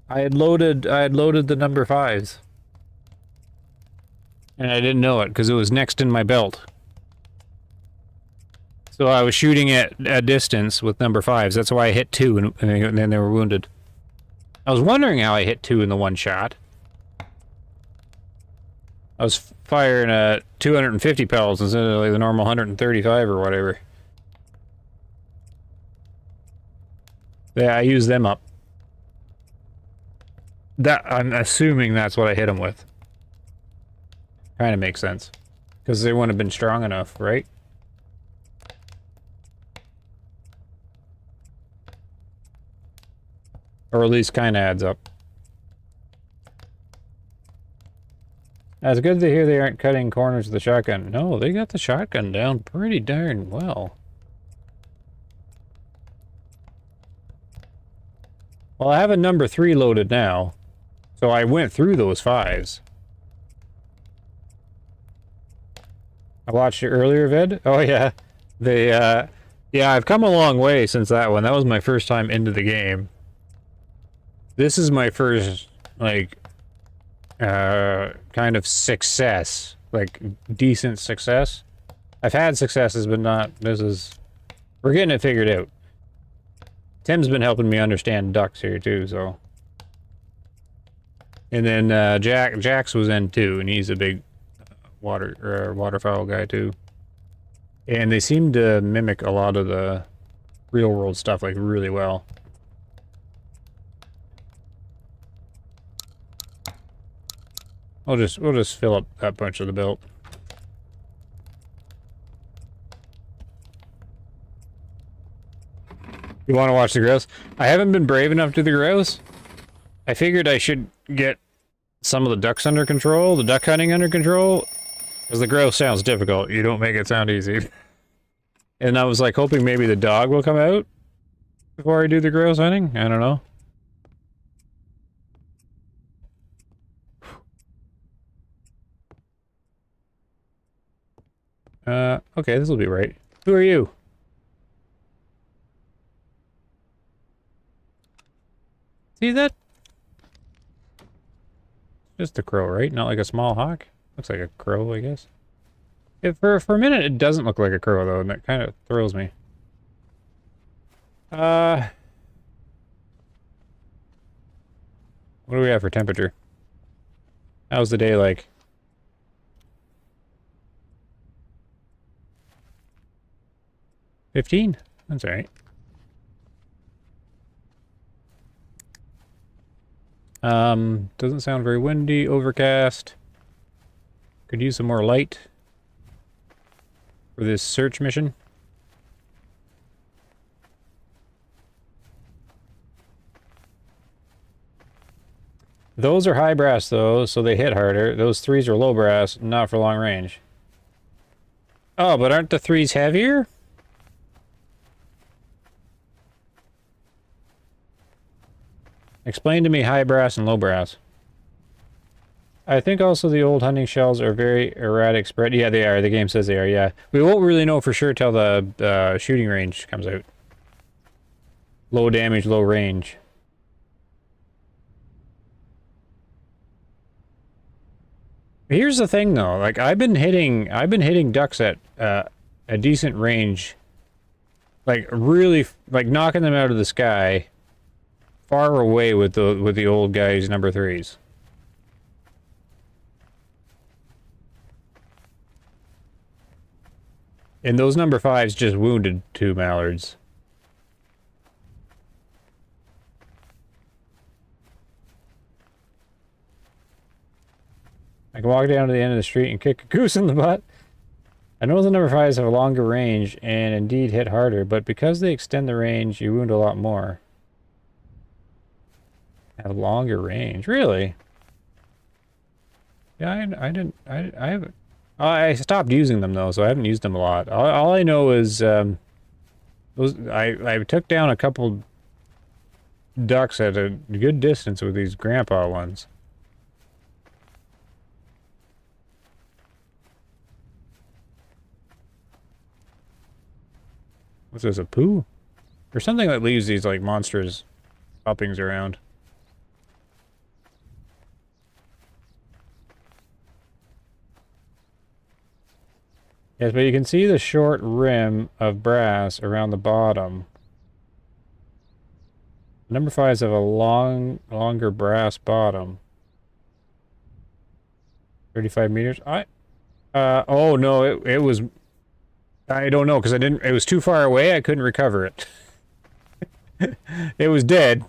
I had loaded the number 5s. And I didn't know it, because it was next in my belt. So I was shooting at a distance with number 5s. That's why I hit 2, and then they were wounded. I was wondering how I hit 2 in the one shot. I was firing at 250 pellets instead of like the normal 135 or whatever. Yeah, I used them up. I'm assuming that's what I hit them with. Kind of makes sense. Because they wouldn't have been strong enough, right? Or at least kind of adds up. It's good to hear they aren't cutting corners with the shotgun. No, they got the shotgun down pretty darn well. Well, I have a number 3 loaded now. So I went through those 5s. I watched your earlier vid. Oh yeah, yeah, I've come a long way since that one. That was my first time into the game. This is my first, like, kind of success, like decent success. I've had successes, but not. We're getting it figured out. Tim's been helping me understand ducks here too, so. And then Jax was in too, and he's a big waterfowl guy too. And they seem to mimic a lot of the real world stuff like really well. We'll just fill up that bunch of the belt. You want to watch the grouse? I haven't been brave enough to do the grouse. I figured I should get some of the ducks under control, the duck hunting under control. Because the grouse sounds difficult. You don't make it sound easy. And I was like hoping maybe the dog will come out before I do the grouse hunting. I don't know. Okay, this will be right. Who are you? See that? Just a crow, right? Not like a small hawk? Looks like a crow, I guess. For a minute, it doesn't look like a crow, though, and that kind of throws me. What do we have for temperature? How's the day like? $15? That's alright. Doesn't sound very windy, overcast. Could use some more light for this search mission. Those are high brass though, so they hit harder. Those 3s are low brass, not for long range. Oh, but aren't the 3s heavier? Explain to me high brass and low brass. I think also the old hunting shells are very erratic spread. Yeah, they are. The game says they are, yeah. We won't really know for sure till the shooting range comes out. Low damage, low range. Here's the thing though, like I've been hitting ducks at a decent range. Like really like knocking them out of the sky far away with the old guys number 3s. And those number 5s just wounded 2 mallards. I can walk down to the end of the street and kick a goose in the butt. I know the number 5s have a longer range and indeed hit harder, but because they extend the range, you wound a lot more. Have longer range, really? Yeah, I haven't. I stopped using them though, so I haven't used them a lot. All I know is those. I took down a couple ducks at a good distance with these grandpa ones. What's this, a poo? Or something that leaves these, like, monstrous uppings around. Yes, but you can see the short rim of brass around the bottom. Number 5s have a longer brass bottom. 35 meters? Oh no, it was... I don't know, because it was too far away, I couldn't recover it. It was dead,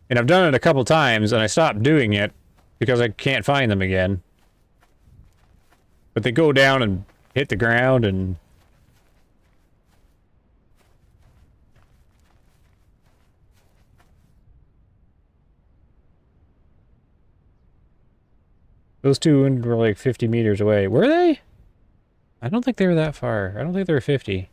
and I've done it a couple times, and I stopped doing it because I can't find them again. But they go down and hit the ground, and... Those two were like 50 meters away. Were they? I don't think they were that far. I don't think they were 50.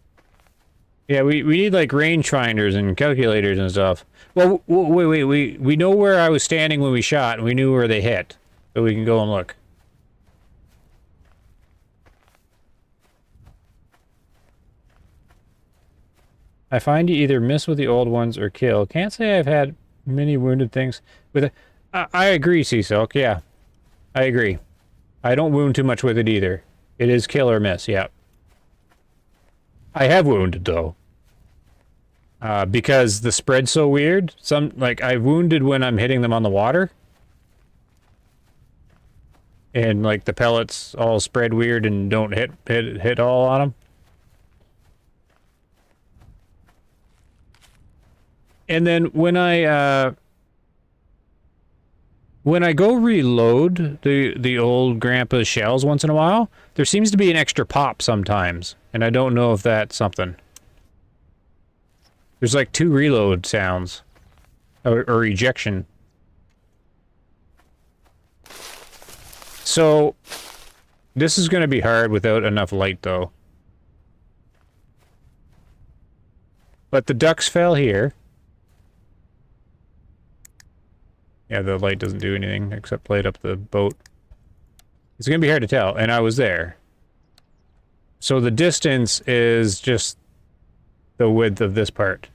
Yeah, we need like rangefinders and calculators and stuff. Well, wait, we know where I was standing when we shot, and we knew where they hit. So we can go and look. I find you either miss with the old ones or kill. Can't say I've had many wounded things with it. I agree, Seasilk, yeah. I agree. I don't wound too much with it either. It is kill or miss, yeah. I have wounded, though. Because the spread's so weird. Like, I've wounded when I'm hitting them on the water. And, like, the pellets all spread weird and don't hit all on them. And then when I go reload the old grandpa's shells once in a while, there seems to be an extra pop sometimes, and I don't know if that's something. There's like 2 reload sounds, or ejection. So, this is going to be hard without enough light, though. But the ducks fell here. Yeah, the light doesn't do anything except light up the boat. It's going to be hard to tell, and I was there. So the distance is just the width of this part.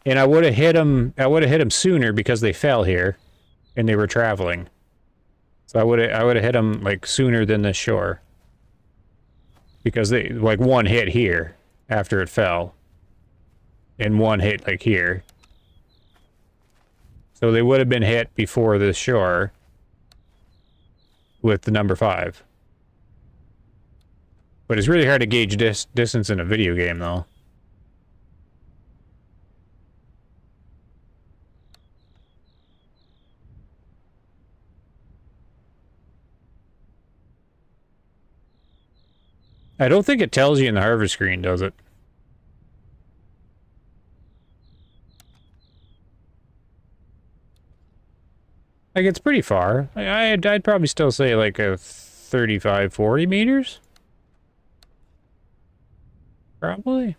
And I would have hit them sooner because they fell here and they were traveling. So I would have hit them like sooner than the shore. Because they like one hit here after it fell. And one hit like here. So they would have been hit before the shore with the number 5. But it's really hard to gauge distance in a video game, though. I don't think it tells you in the harvest screen, does it? Like, it's pretty far. I'd probably still say like a 35, 40 meters. Probably.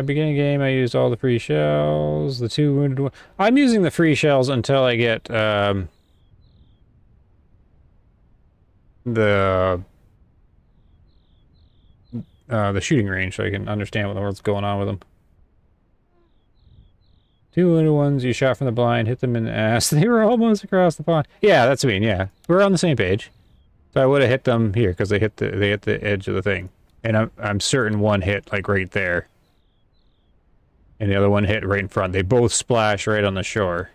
Beginning game, I used all the free shells. The 2 wounded one. I'm using the free shells until I get, the shooting range, so I can understand what the world's going on with them. 2 wounded ones you shot from the blind, hit them in the ass. They were almost across the pond. Yeah, that's me, yeah. We're on the same page. So I would have hit them here, because they hit the edge of the thing. And I'm certain one hit, like, right there. And the other one hit right in front. They both splash right on the shore.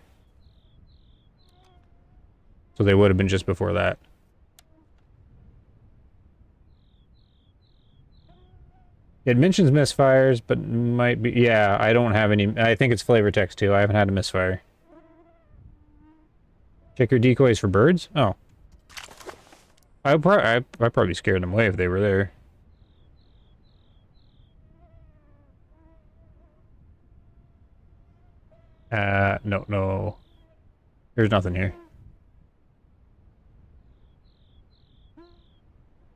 So they would have been just before that. It mentions misfires, but might be... Yeah, I don't have any... I think it's flavor text, too. I haven't had a misfire. Check your decoys for birds? Oh. I'd probably scare them away if they were there. No. There's nothing here.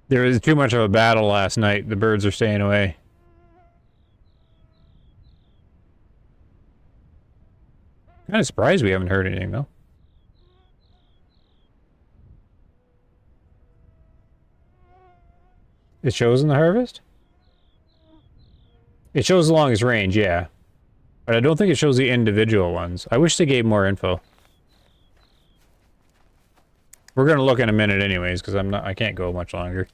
There was too much of a battle last night. The birds are staying away. Kind of surprised we haven't heard anything, though. It shows in the harvest? It shows the longest range, yeah. But I don't think it shows the individual ones. I wish they gave more info. We're gonna look in a minute anyways, because I can't go much longer.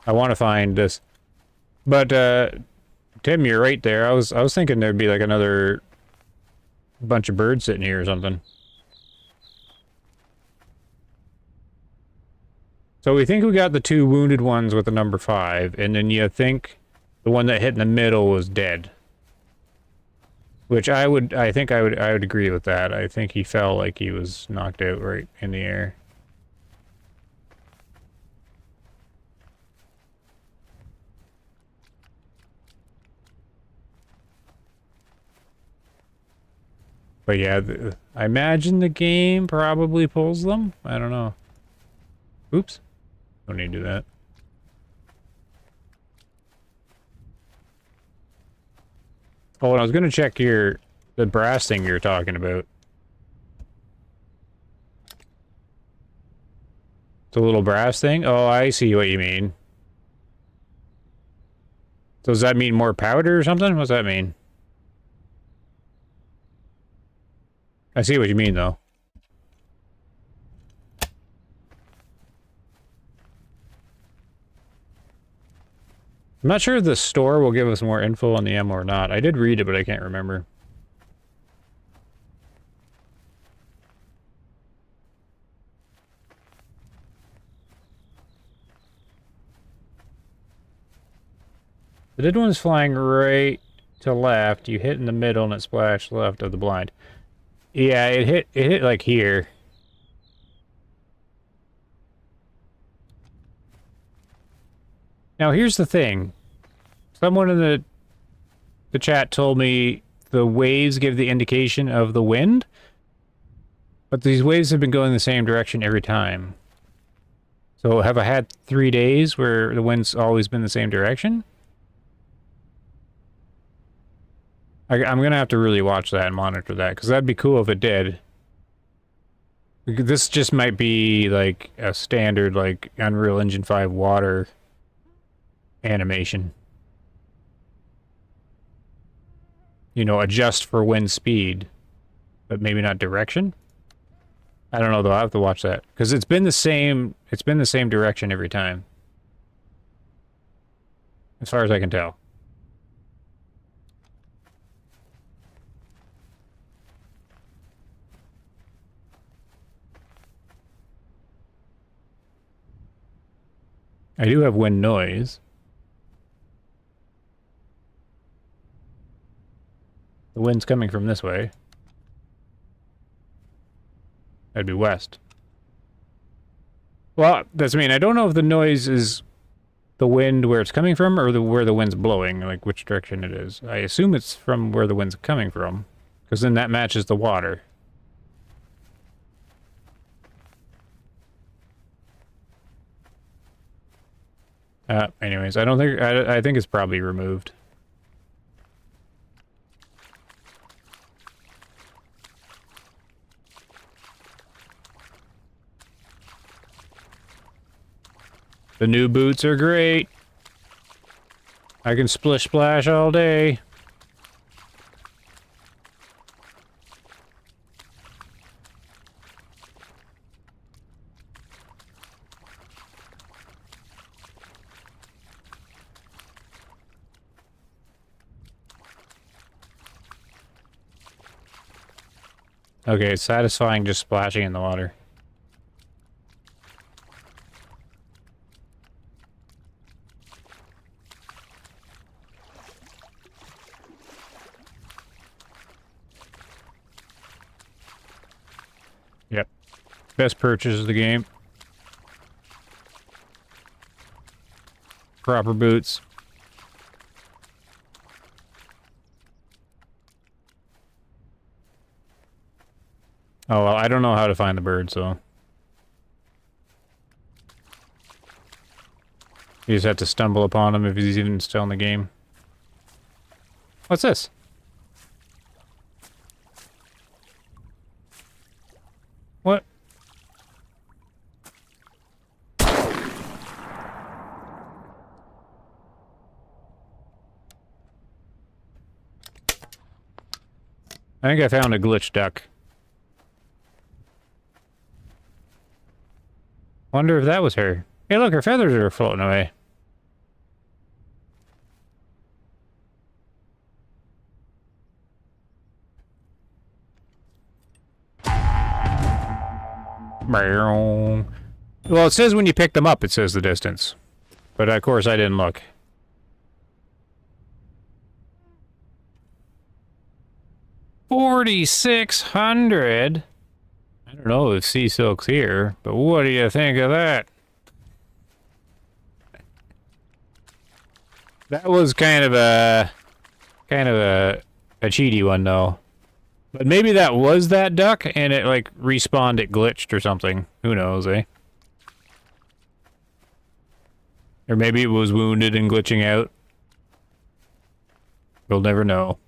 I want to find this. But, Tim, you're right there. I was thinking there'd be like another bunch of birds sitting here or something. So we think we got the 2 wounded ones with the number 5, and then you think the one that hit in the middle was dead. Which I think I would agree with that. I think he fell like he was knocked out right in the air. But yeah, I imagine the game probably pulls them. I don't know. Oops. Don't need to do that. Oh, and I was going to check the brass thing you're talking about. The little brass thing? Oh, I see what you mean. So does that mean more powder or something? What's that mean? I see what you mean, though. I'm not sure if the store will give us more info on the ammo or not. I did read it, but I can't remember. The dead one's flying right to left. You hit in the middle and it splashed left of the blind. Yeah, it hit like here. Now here's the thing. Someone in the chat told me the waves give the indication of the wind, but these waves have been going the same direction every time. So have I had 3 days where the wind's always been the same direction? I'm gonna have to really watch that and monitor that, because that'd be cool if it did. This just might be like a standard, like, Unreal Engine 5 water animation. You know, adjust for wind speed, but maybe not direction? I don't know, though. I'll have to watch that. Because it's been the same direction every time. As far as I can tell. I do have wind noise. The wind's coming from this way. That'd be west. Well, that's I mean, I don't know if the noise is the wind where it's coming from, or where the wind's blowing, like which direction it is. I assume it's from where the wind's coming from, because then that matches the water. Anyways, I don't think, I think it's probably removed. The new boots are great. I can splish splash all day. Okay, it's satisfying just splashing in the water. Yep. Best purchase of the game. Proper boots. Oh, well, I don't know how to find the bird, so... You just have to stumble upon him if he's even still in the game. What's this? What? I think I found a glitch duck. Wonder if that was her. Hey, look, her feathers are floating away. Well, it says when you pick them up, it says the distance. But of course, I didn't look. $4,600. I don't know if sea silk's here, but what do you think of that? That was kind of a cheaty one though. But maybe that was that duck and it like respawned, it glitched or something. Who knows, eh? Or maybe it was wounded and glitching out. We'll never know.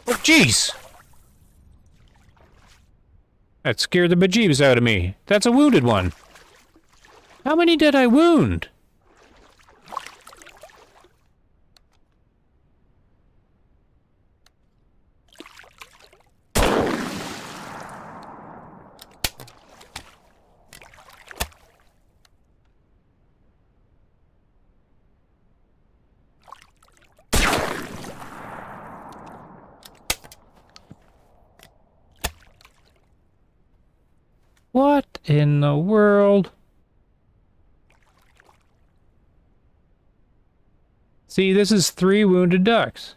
Oh, jeez! That scared the bejeebs out of me. That's a wounded one. How many did I wound? What in the world? See, this is 3 wounded ducks.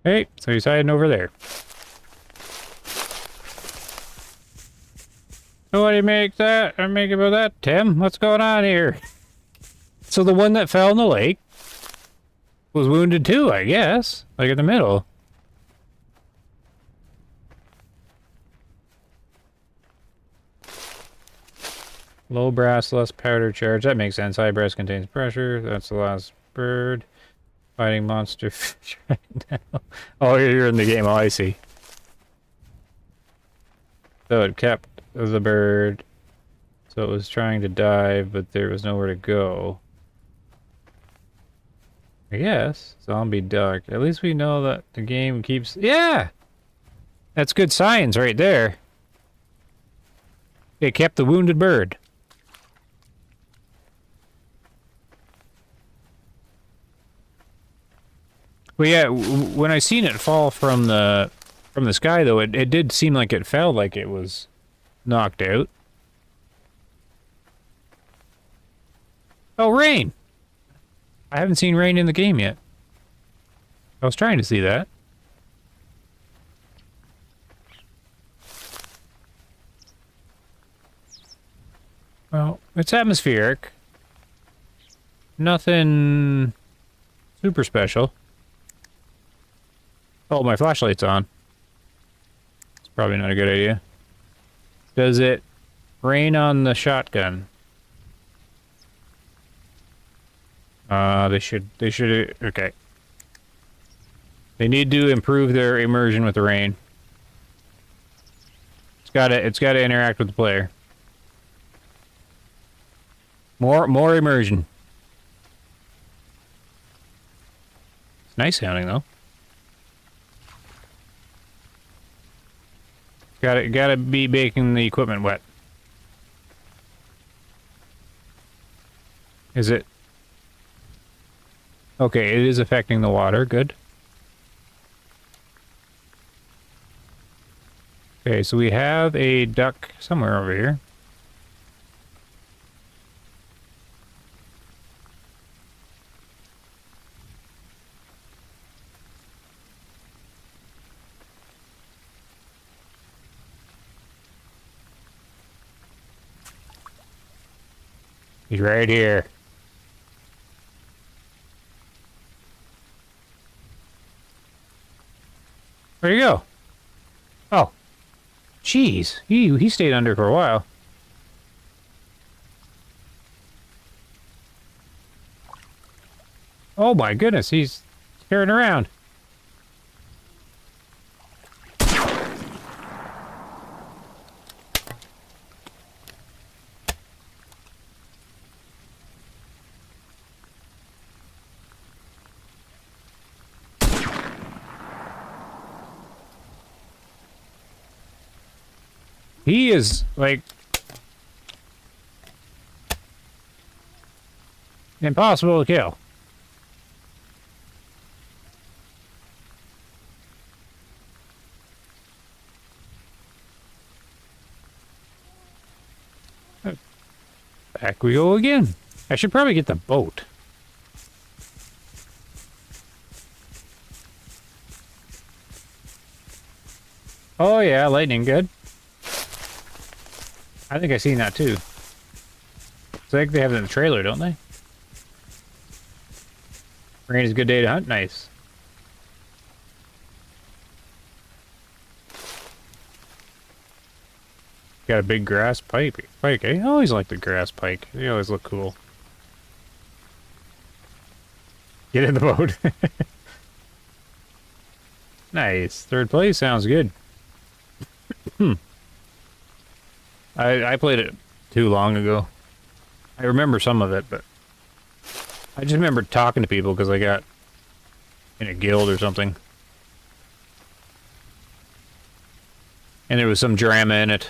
Hey, so he's hiding over there. So what do you make that? I make about that, Tim? What's going on here? So the one that fell in the lake was wounded too, I guess. Like in the middle. Low brass, less powder charge. That makes sense. High brass contains pressure. That's the last bird. Fighting monster fish right now. Oh, you're in the game. Oh, I see. So it kept the bird. So it was trying to dive, but there was nowhere to go. I guess. Zombie duck. At least we know that the game keeps... Yeah! That's good science right there. It kept the wounded bird. Well, yeah, when I seen it fall from the sky, though, it did seem like it felt like it was knocked out. Oh, rain! I haven't seen rain in the game yet. I was trying to see that. Well, it's atmospheric. Nothing super special. Oh, my flashlight's on. It's probably not a good idea. Does it rain on the shotgun? They should, okay. They need to improve their immersion with the rain. It's gotta interact with the player. More immersion. It's nice sounding though. Gotta be making the equipment wet. Is it? Okay, it is affecting the water. Good. Okay, so we have a duck somewhere over here. He's right here. Where'd he go? Oh. Jeez. He stayed under for a while. Oh my goodness, he's tearing around. He is, like, impossible to kill. Back we go again. I should probably get the boat. Oh yeah, lightning, good. I think I seen that too. I think they have it in the trailer, don't they? Rain is a good day to hunt. Nice. Got a big grass pike, eh? I always like the grass pike. They always look cool. Get in the boat. Nice. Third place sounds good. I played it too long ago. I remember some of it, but I just remember talking to people because I got in a guild or something. And there was some drama in it.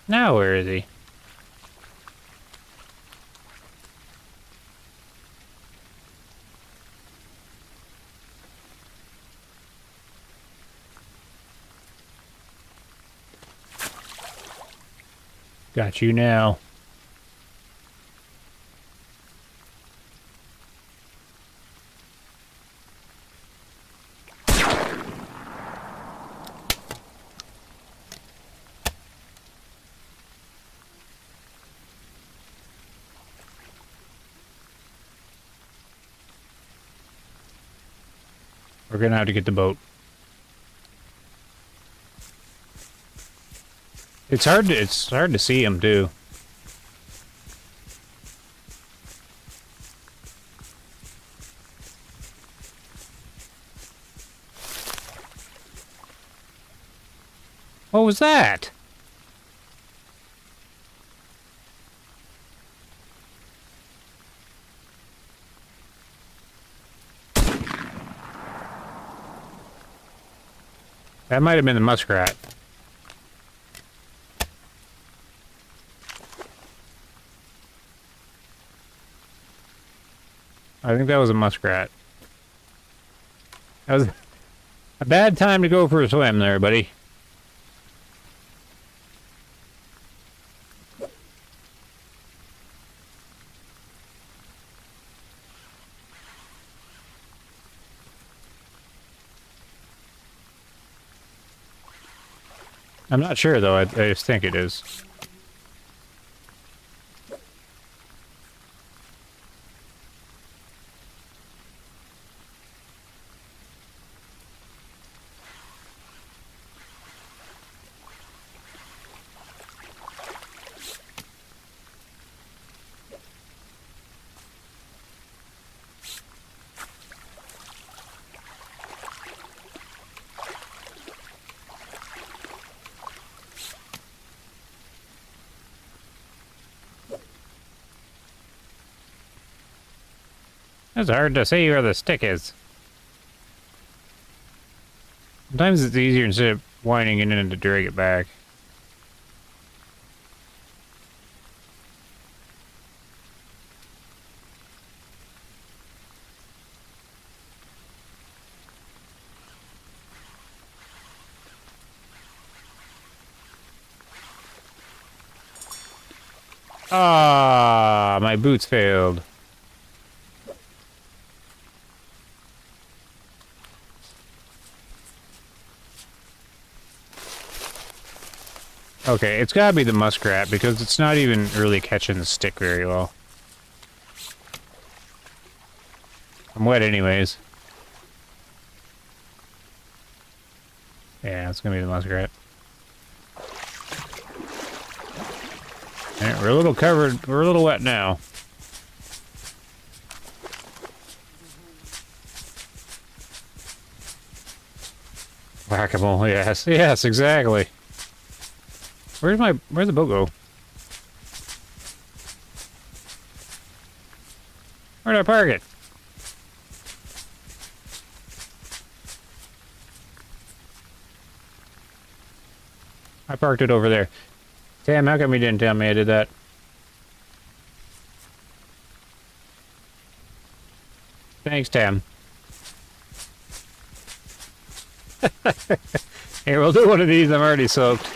Now where is he? Got you now. We're gonna have to get the boat. It's hard to see him too. What was that? That might have been the muskrat. I think that was a muskrat. That was a bad time to go for a swim there, buddy. I'm not sure, though. I just think it is. It's hard to see where the stick is. Sometimes it's easier instead of winding it in to drag it back. Ah, my boots failed. Okay, it's gotta be the muskrat because it's not even really catching the stick very well. I'm wet anyways. Yeah, it's gonna be the muskrat. Alright, we're a little covered, we're a little wet now. Whack-a-mole, yes, yes, exactly. Where'd the boat go? Where'd I park it? I parked it over there. Damn, how come you didn't tell me I did that? Thanks, Tam. Here, we'll do one of these. I'm already soaked.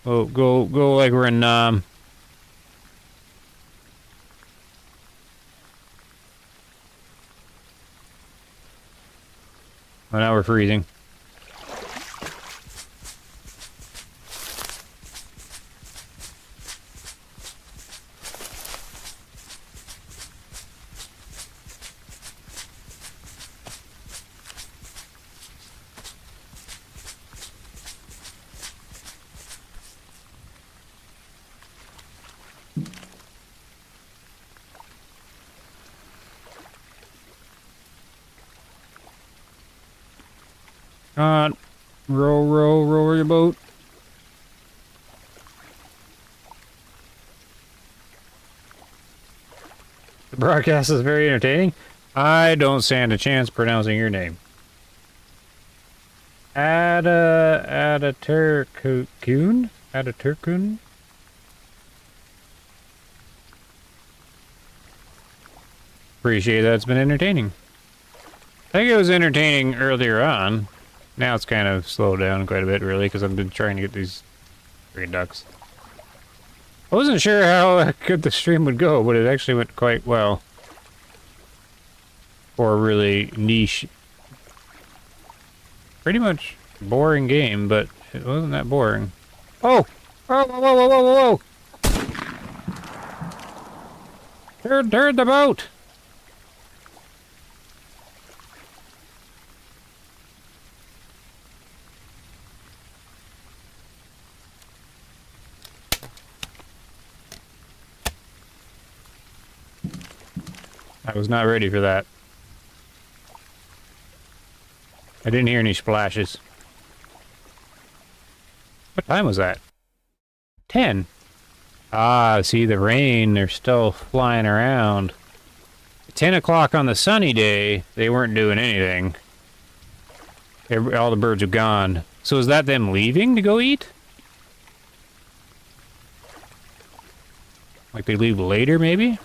Oh, go like we're in, Well, now we're freezing. Row your boat. The broadcast is very entertaining. I don't stand a chance pronouncing your name. Ataturkun? Ataturkun? Appreciate that. It's been entertaining. I think it was entertaining earlier on. Now it's kind of slowed down quite a bit, really, because I've been trying to get these freaking ducks. I wasn't sure how good the stream would go, but it actually went quite well. For a really niche, pretty much boring game, but it wasn't that boring. Oh! Whoa, whoa, whoa, whoa, whoa, whoa! Turn the boat! I was not ready for that. I didn't hear any splashes. What time was that? 10. Ah, see the rain, they're still flying around. 10 o'clock on the sunny day, they weren't doing anything. All the birds are gone. So is that them leaving to go eat? Like they leave later, maybe?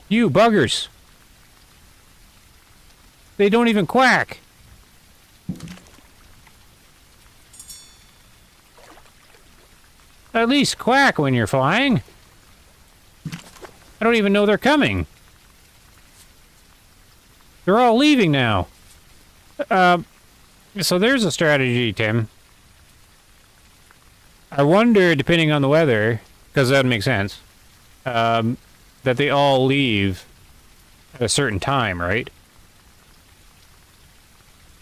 You buggers! They don't even quack! At least quack when you're flying. I don't even know they're coming. They're all leaving now. So there's a strategy, Tim. I wonder, depending on the weather, because that would make sense, that they all leave at a certain time, right?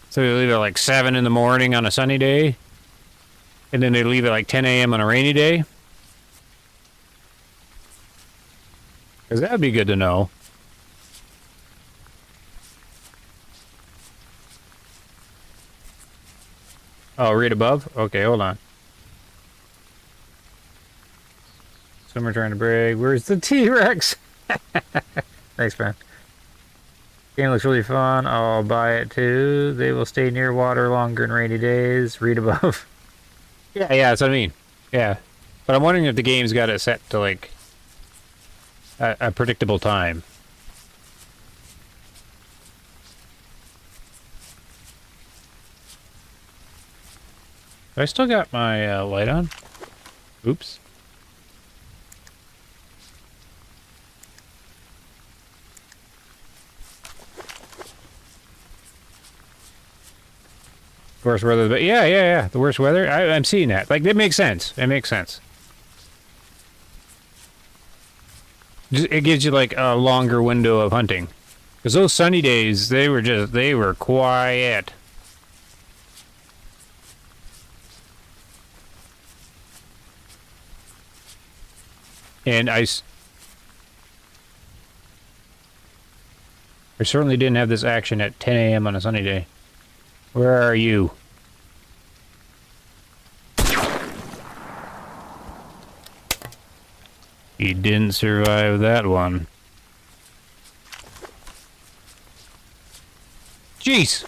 So they leave at like 7 in the morning on a sunny day, and then they leave at like 10 a.m. on a rainy day. Because that would be good to know. Oh, read above? Okay, hold on. Swimmer trying to brag. Where's the T-Rex? Thanks, man. Game looks really fun. I'll buy it too. They will stay near water longer in rainy days. Read above. Yeah, that's what I mean. Yeah. But I'm wondering if the game's got it set to, like, a predictable time. Do I still got my light on? Oops. Worst weather, but yeah. The worst weather. I'm seeing that. Like, it makes sense. It makes sense. It gives you like a longer window of hunting. Because those sunny days, they were quiet. And I certainly didn't have this action at 10 a.m. on a sunny day. Where are you? He didn't survive that one. Jeez!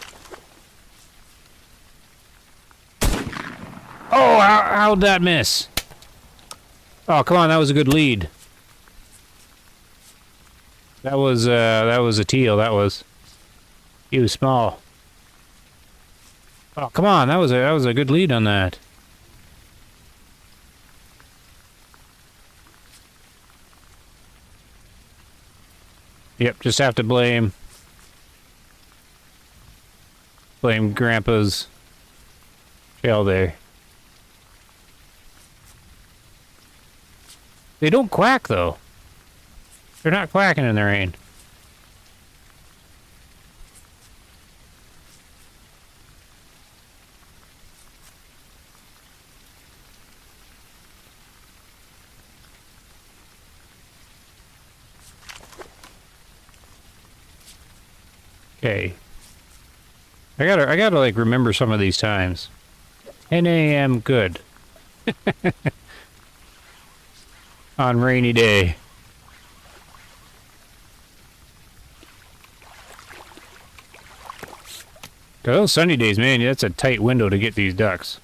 Oh, how'd that miss? Oh, come on, that was a good lead. That was a teal, that was. He was small. Oh, come on, that was a good lead on that. Yep, just have to blame Grandpa's shell there. They don't quack though. They're not quacking in the rain. Okay. I gotta like remember some of these times. 10 a.m. good. On rainy day. Those sunny days, man, that's a tight window to get these ducks.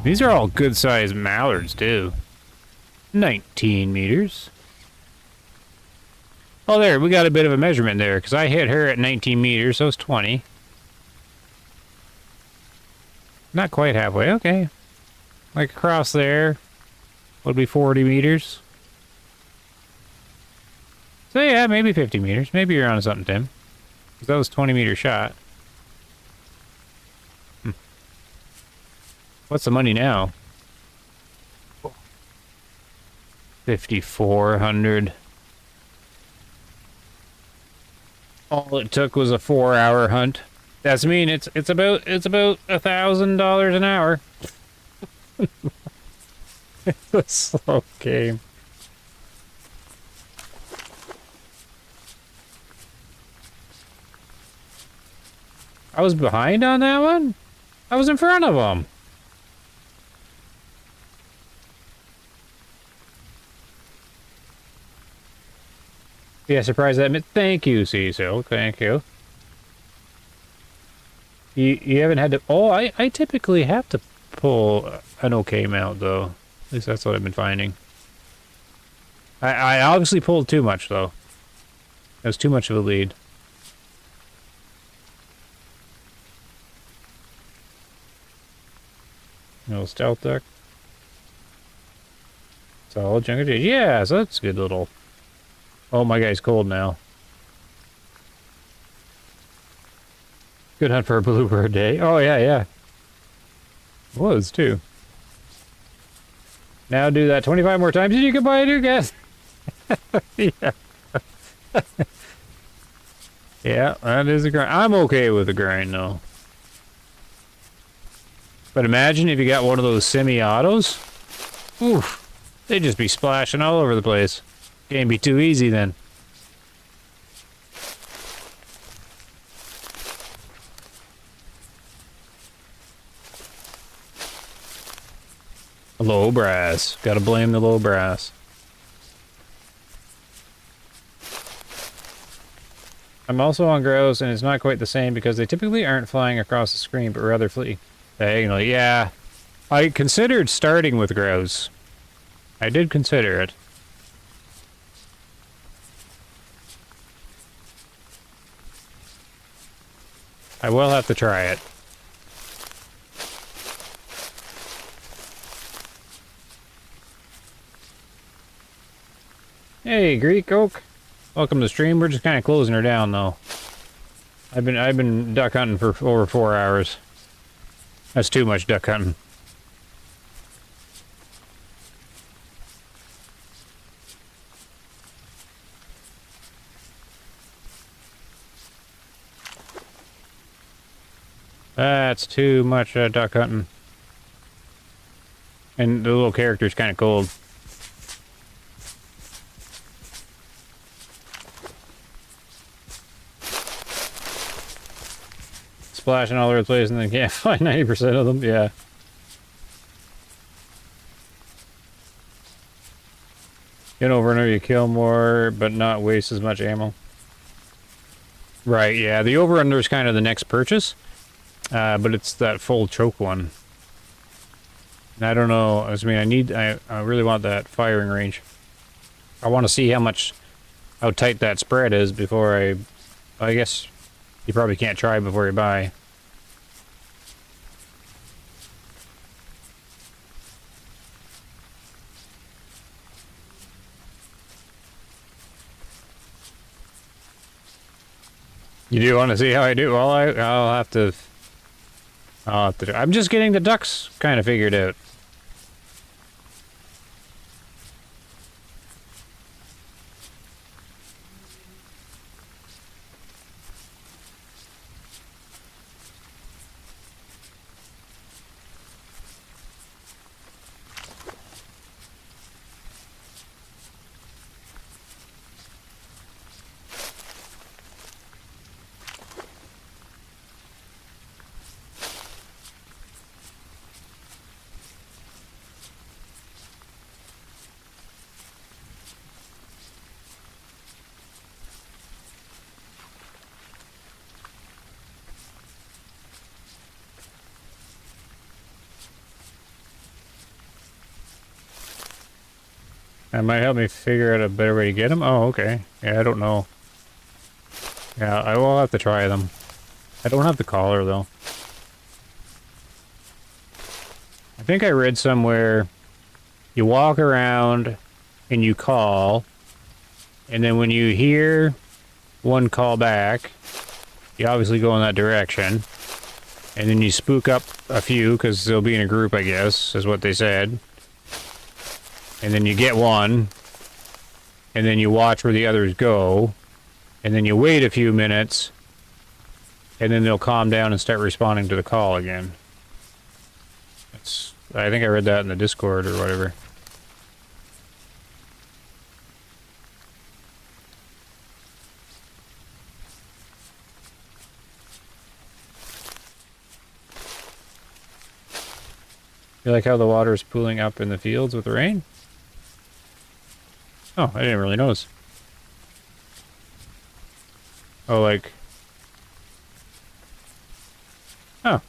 These are all good-sized mallards, too. 19 meters. Oh, there, we got a bit of a measurement there, because I hit her at 19 meters, so it's 20. Not quite halfway, okay. Like across there would be 40 meters. So yeah, maybe 50 meters. Maybe you're onto something, Tim. Because that was a 20-meter shot. What's the money now? 5,400. All it took was a 4-hour hunt. That's mean it's about $1,000 an hour. It's a slow game. I was behind on that one? I was in front of him. Yeah, surprise that. Thank you, Cecil. Thank you. You haven't had to... Oh, I typically have to pull an okay mount, though. At least that's what I've been finding. I obviously pulled too much, though. That was too much of a lead. No stealth deck. Solid chunk of cheese. Yeah, so that's a good little... Oh, my guy's cold now. Good hunt for a bluebird day. Oh, yeah, yeah. Was, too. Now do that 25 more times and you can buy a new gas. Yeah. Yeah, that is a grind. I'm okay with the grind, though. But imagine if you got one of those semi-autos. Oof. They'd just be splashing all over the place. Can't be too easy then. Low brass. Gotta blame the low brass. I'm also on grouse, and it's not quite the same because they typically aren't flying across the screen, but rather flee diagonally. Yeah, I considered starting with grouse. I did consider it. I will have to try it. Hey, Greek Oak. Welcome to the stream. We're just kind of closing her down, though. I've been duck hunting for over 4 hours. That's too much duck hunting. That's too much duck hunting. And the little character's kind of cold. Splashing all over the place and then can't find 90% of them, yeah. Get over and over, you kill more, but not waste as much ammo. Right, yeah, the over-under is kind of the next purchase. But it's that full choke one. And I don't know, I mean, I really want that firing range. I want to see how tight that spread is before I guess you probably can't try before you buy. You do want to see how I do? Well, I'll have to do. I'm just getting the ducks kind of figured out. That might help me figure out a better way to get them. Oh, okay. Yeah, I don't know. Yeah, I will have to try them. I don't have the collar, though. I think I read somewhere you walk around and you call, and then when you hear one call back, you obviously go in that direction, and then you spook up a few, because they'll be in a group, I guess, is what they said. And then you get one, and then you watch where the others go, and then you wait a few minutes, and then they'll calm down and start responding to the call again. I think I read that in the Discord or whatever. You like how the water is pooling up in the fields with the rain? Oh, I didn't really notice. Oh, like... Oh.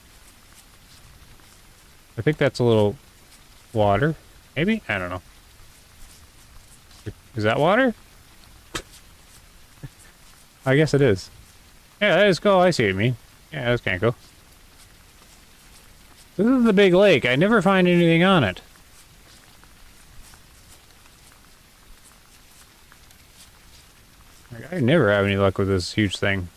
I think that's a little water. Maybe? I don't know. Is that water? I guess it is. Yeah, that is cool. I see what you mean. Yeah, that's kind of cool. This is the big lake. I never find anything on it. Like, I never have any luck with this huge thing.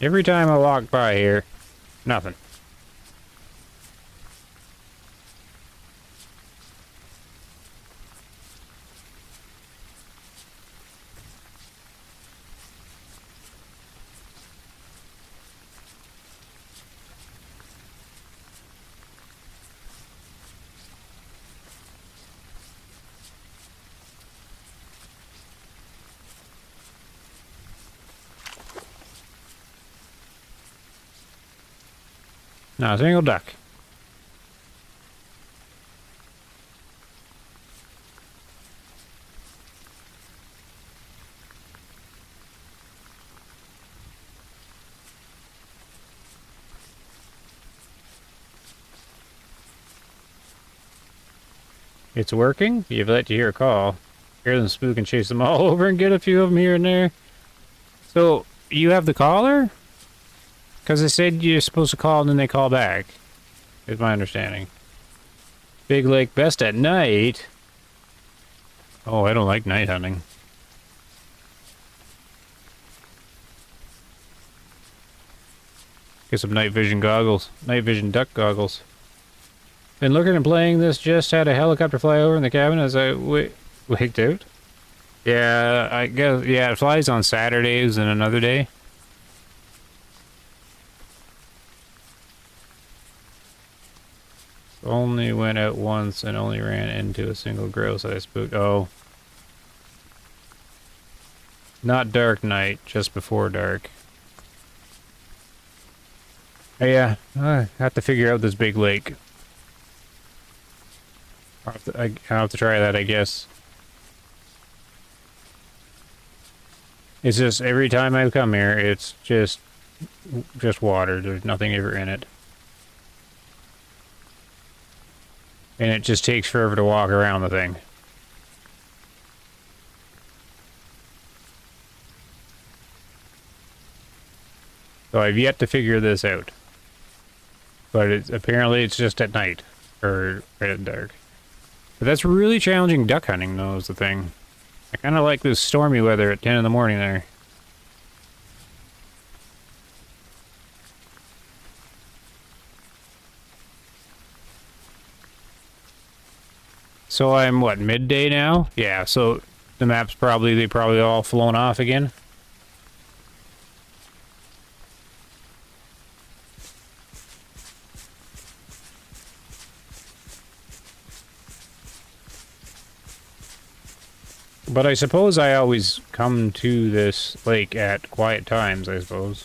Every time I walk by here, nothing. Not a single duck. It's working? You've let you hear a call. Hear them spook and chase them all over and get a few of them here and there. So, you have the caller? Because they said you're supposed to call and then they call back. Is my understanding. Big Lake best at night? Oh, I don't like night hunting. Get some night vision goggles. Night vision duck goggles. Been looking and playing this, just had a helicopter fly over in the cabin as I wigged out. Yeah, I guess, yeah, it flies on Saturdays and another day. Only went out once and only ran into a single grouse that I spooked. Oh. Not dark night, just before dark. Yeah, I have to figure out this big lake. I'll have to try that, I guess. It's just every time I come here, it's just water. There's nothing ever in it. And it just takes forever to walk around the thing. So I've yet to figure this out. But apparently it's just at night. Or right at dark. But that's really challenging duck hunting, though, is the thing. I kind of like this stormy weather at 10 in the morning there. So I'm, what, midday now? Yeah, so the map's they probably all flown off again. But I suppose I always come to this lake at quiet times, I suppose.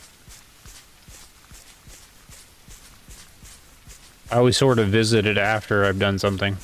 I always sort of visit it after I've done something.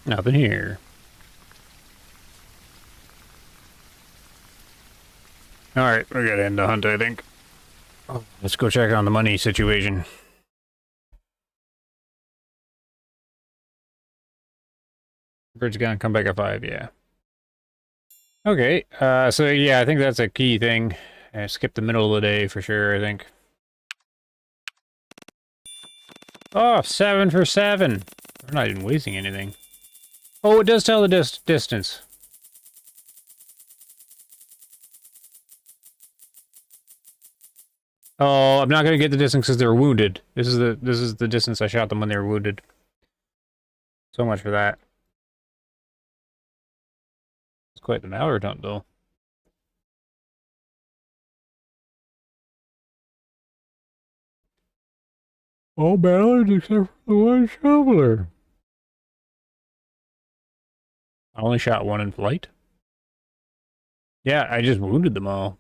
Nothing here. Alright, we gotta end the hunt, I think. Oh, let's go check on the money situation. Bird's gonna come back at 5, yeah. Okay, so yeah, I think that's a key thing. I skipped the middle of the day for sure, I think. Oh, 7 for 7! We're not even wasting anything. Oh, it does tell the distance. Oh, I'm not gonna get the distance because they're wounded. This is the distance I shot them when they were wounded. So much for that. It's quite an hour hunt, though. All ballards except for the one shoveler. I only shot one in flight. Yeah, I just wounded them all.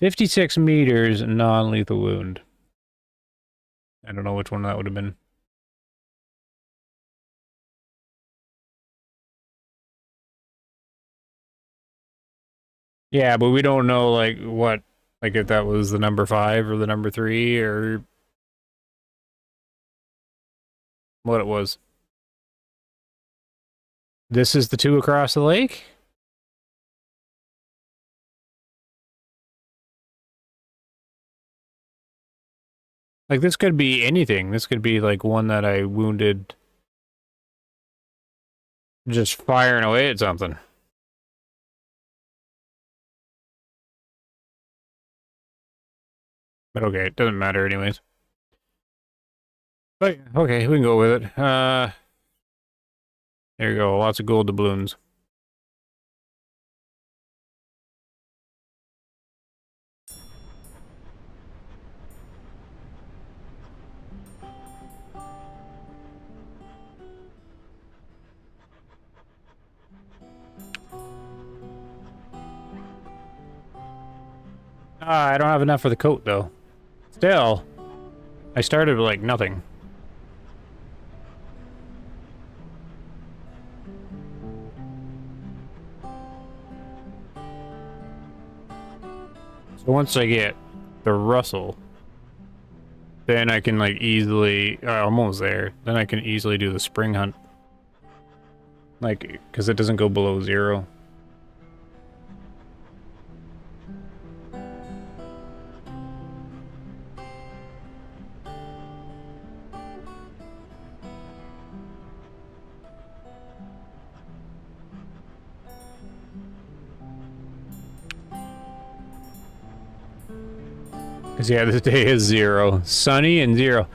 56 meters, non-lethal wound. I don't know which one that would have been. Yeah, but we don't know, like, what, like, if that was the number 5 or the number 3 or what it was. This is the 2 across the lake? Like, this could be anything. This could be, like, one that I wounded just firing away at something. But okay, it doesn't matter anyways. But, okay, we can go with it. There you go, lots of gold doubloons. I don't have enough for the coat, though. Still, I started with, like, nothing. So once I get the rustle, then I can, like, easily... I'm almost there. Then I can easily do the spring hunt. Like, because it doesn't go below 0. Because, yeah, this day is 0. Sunny and 0.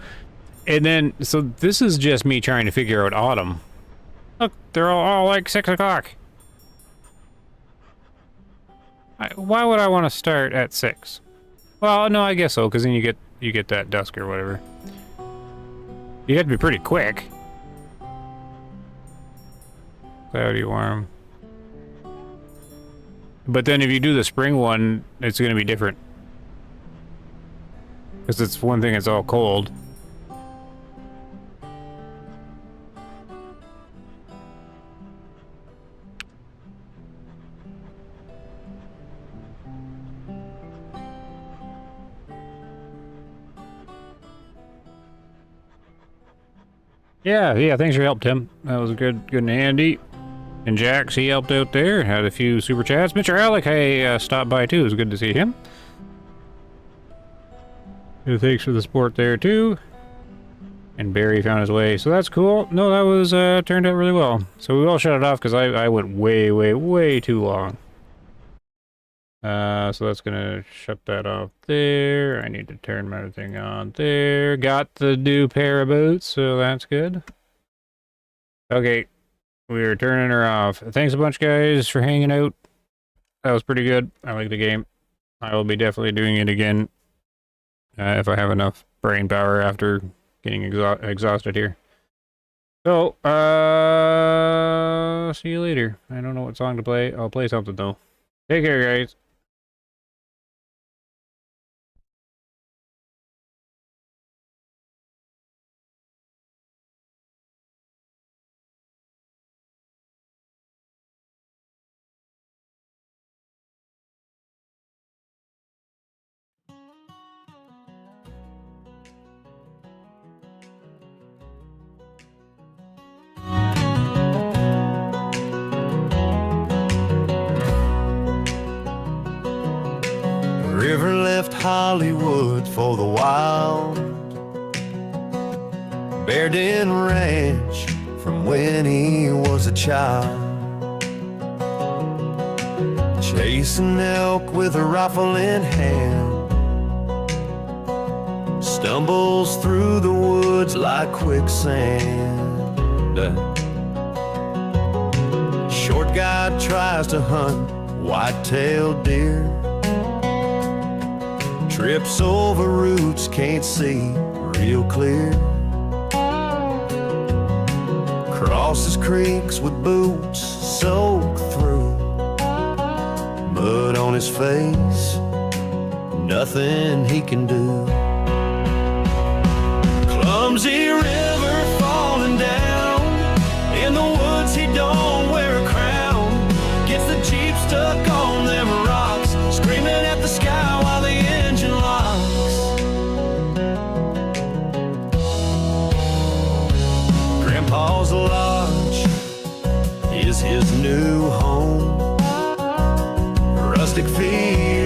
And then, so this is just me trying to figure out autumn. Look, they're all like 6 o'clock. Why would I want to start at 6? Well, no, I guess so, because then you get that dusk or whatever. You have to be pretty quick. Cloudy, warm. But then if you do the spring one, it's going to be different. Because it's one thing, it's all cold. Yeah, thanks for your help, Tim. That was good and handy. And Jax, he helped out there, had a few super chats. Mr. Alec, hey, stopped by too, it was good to see him. Thanks for the support there too. And Barry found his way, so that's cool. No, that was, turned out really well. So we all shut it off because I went way too long. So that's gonna shut that off there. I need to turn my thing on there. Got the new pair of boots, so that's good. Okay, we're turning her off. Thanks a bunch, guys, for hanging out. That was pretty good. I like the game. I will be definitely doing it again if I have enough brain power after getting exhausted here. So, see you later. I don't know what song to play. I'll play something, though. Take care, guys. River left Hollywood for the wild. Bear Den Ranch from when he was a child. Chasing elk with a rifle in hand. Stumbles through the woods like quicksand. Short guy tries to hunt white-tailed deer. Trips over roots, can't see real clear. Crosses creeks with boots soaked through. Mud on his face, nothing he can do. Clumsy river falling down. In the woods he don't wear a crown. Gets the Jeep stuck on them rocks, screaming at the sky while the engine locks. Grandpa's lodge is his new home. Rustic fear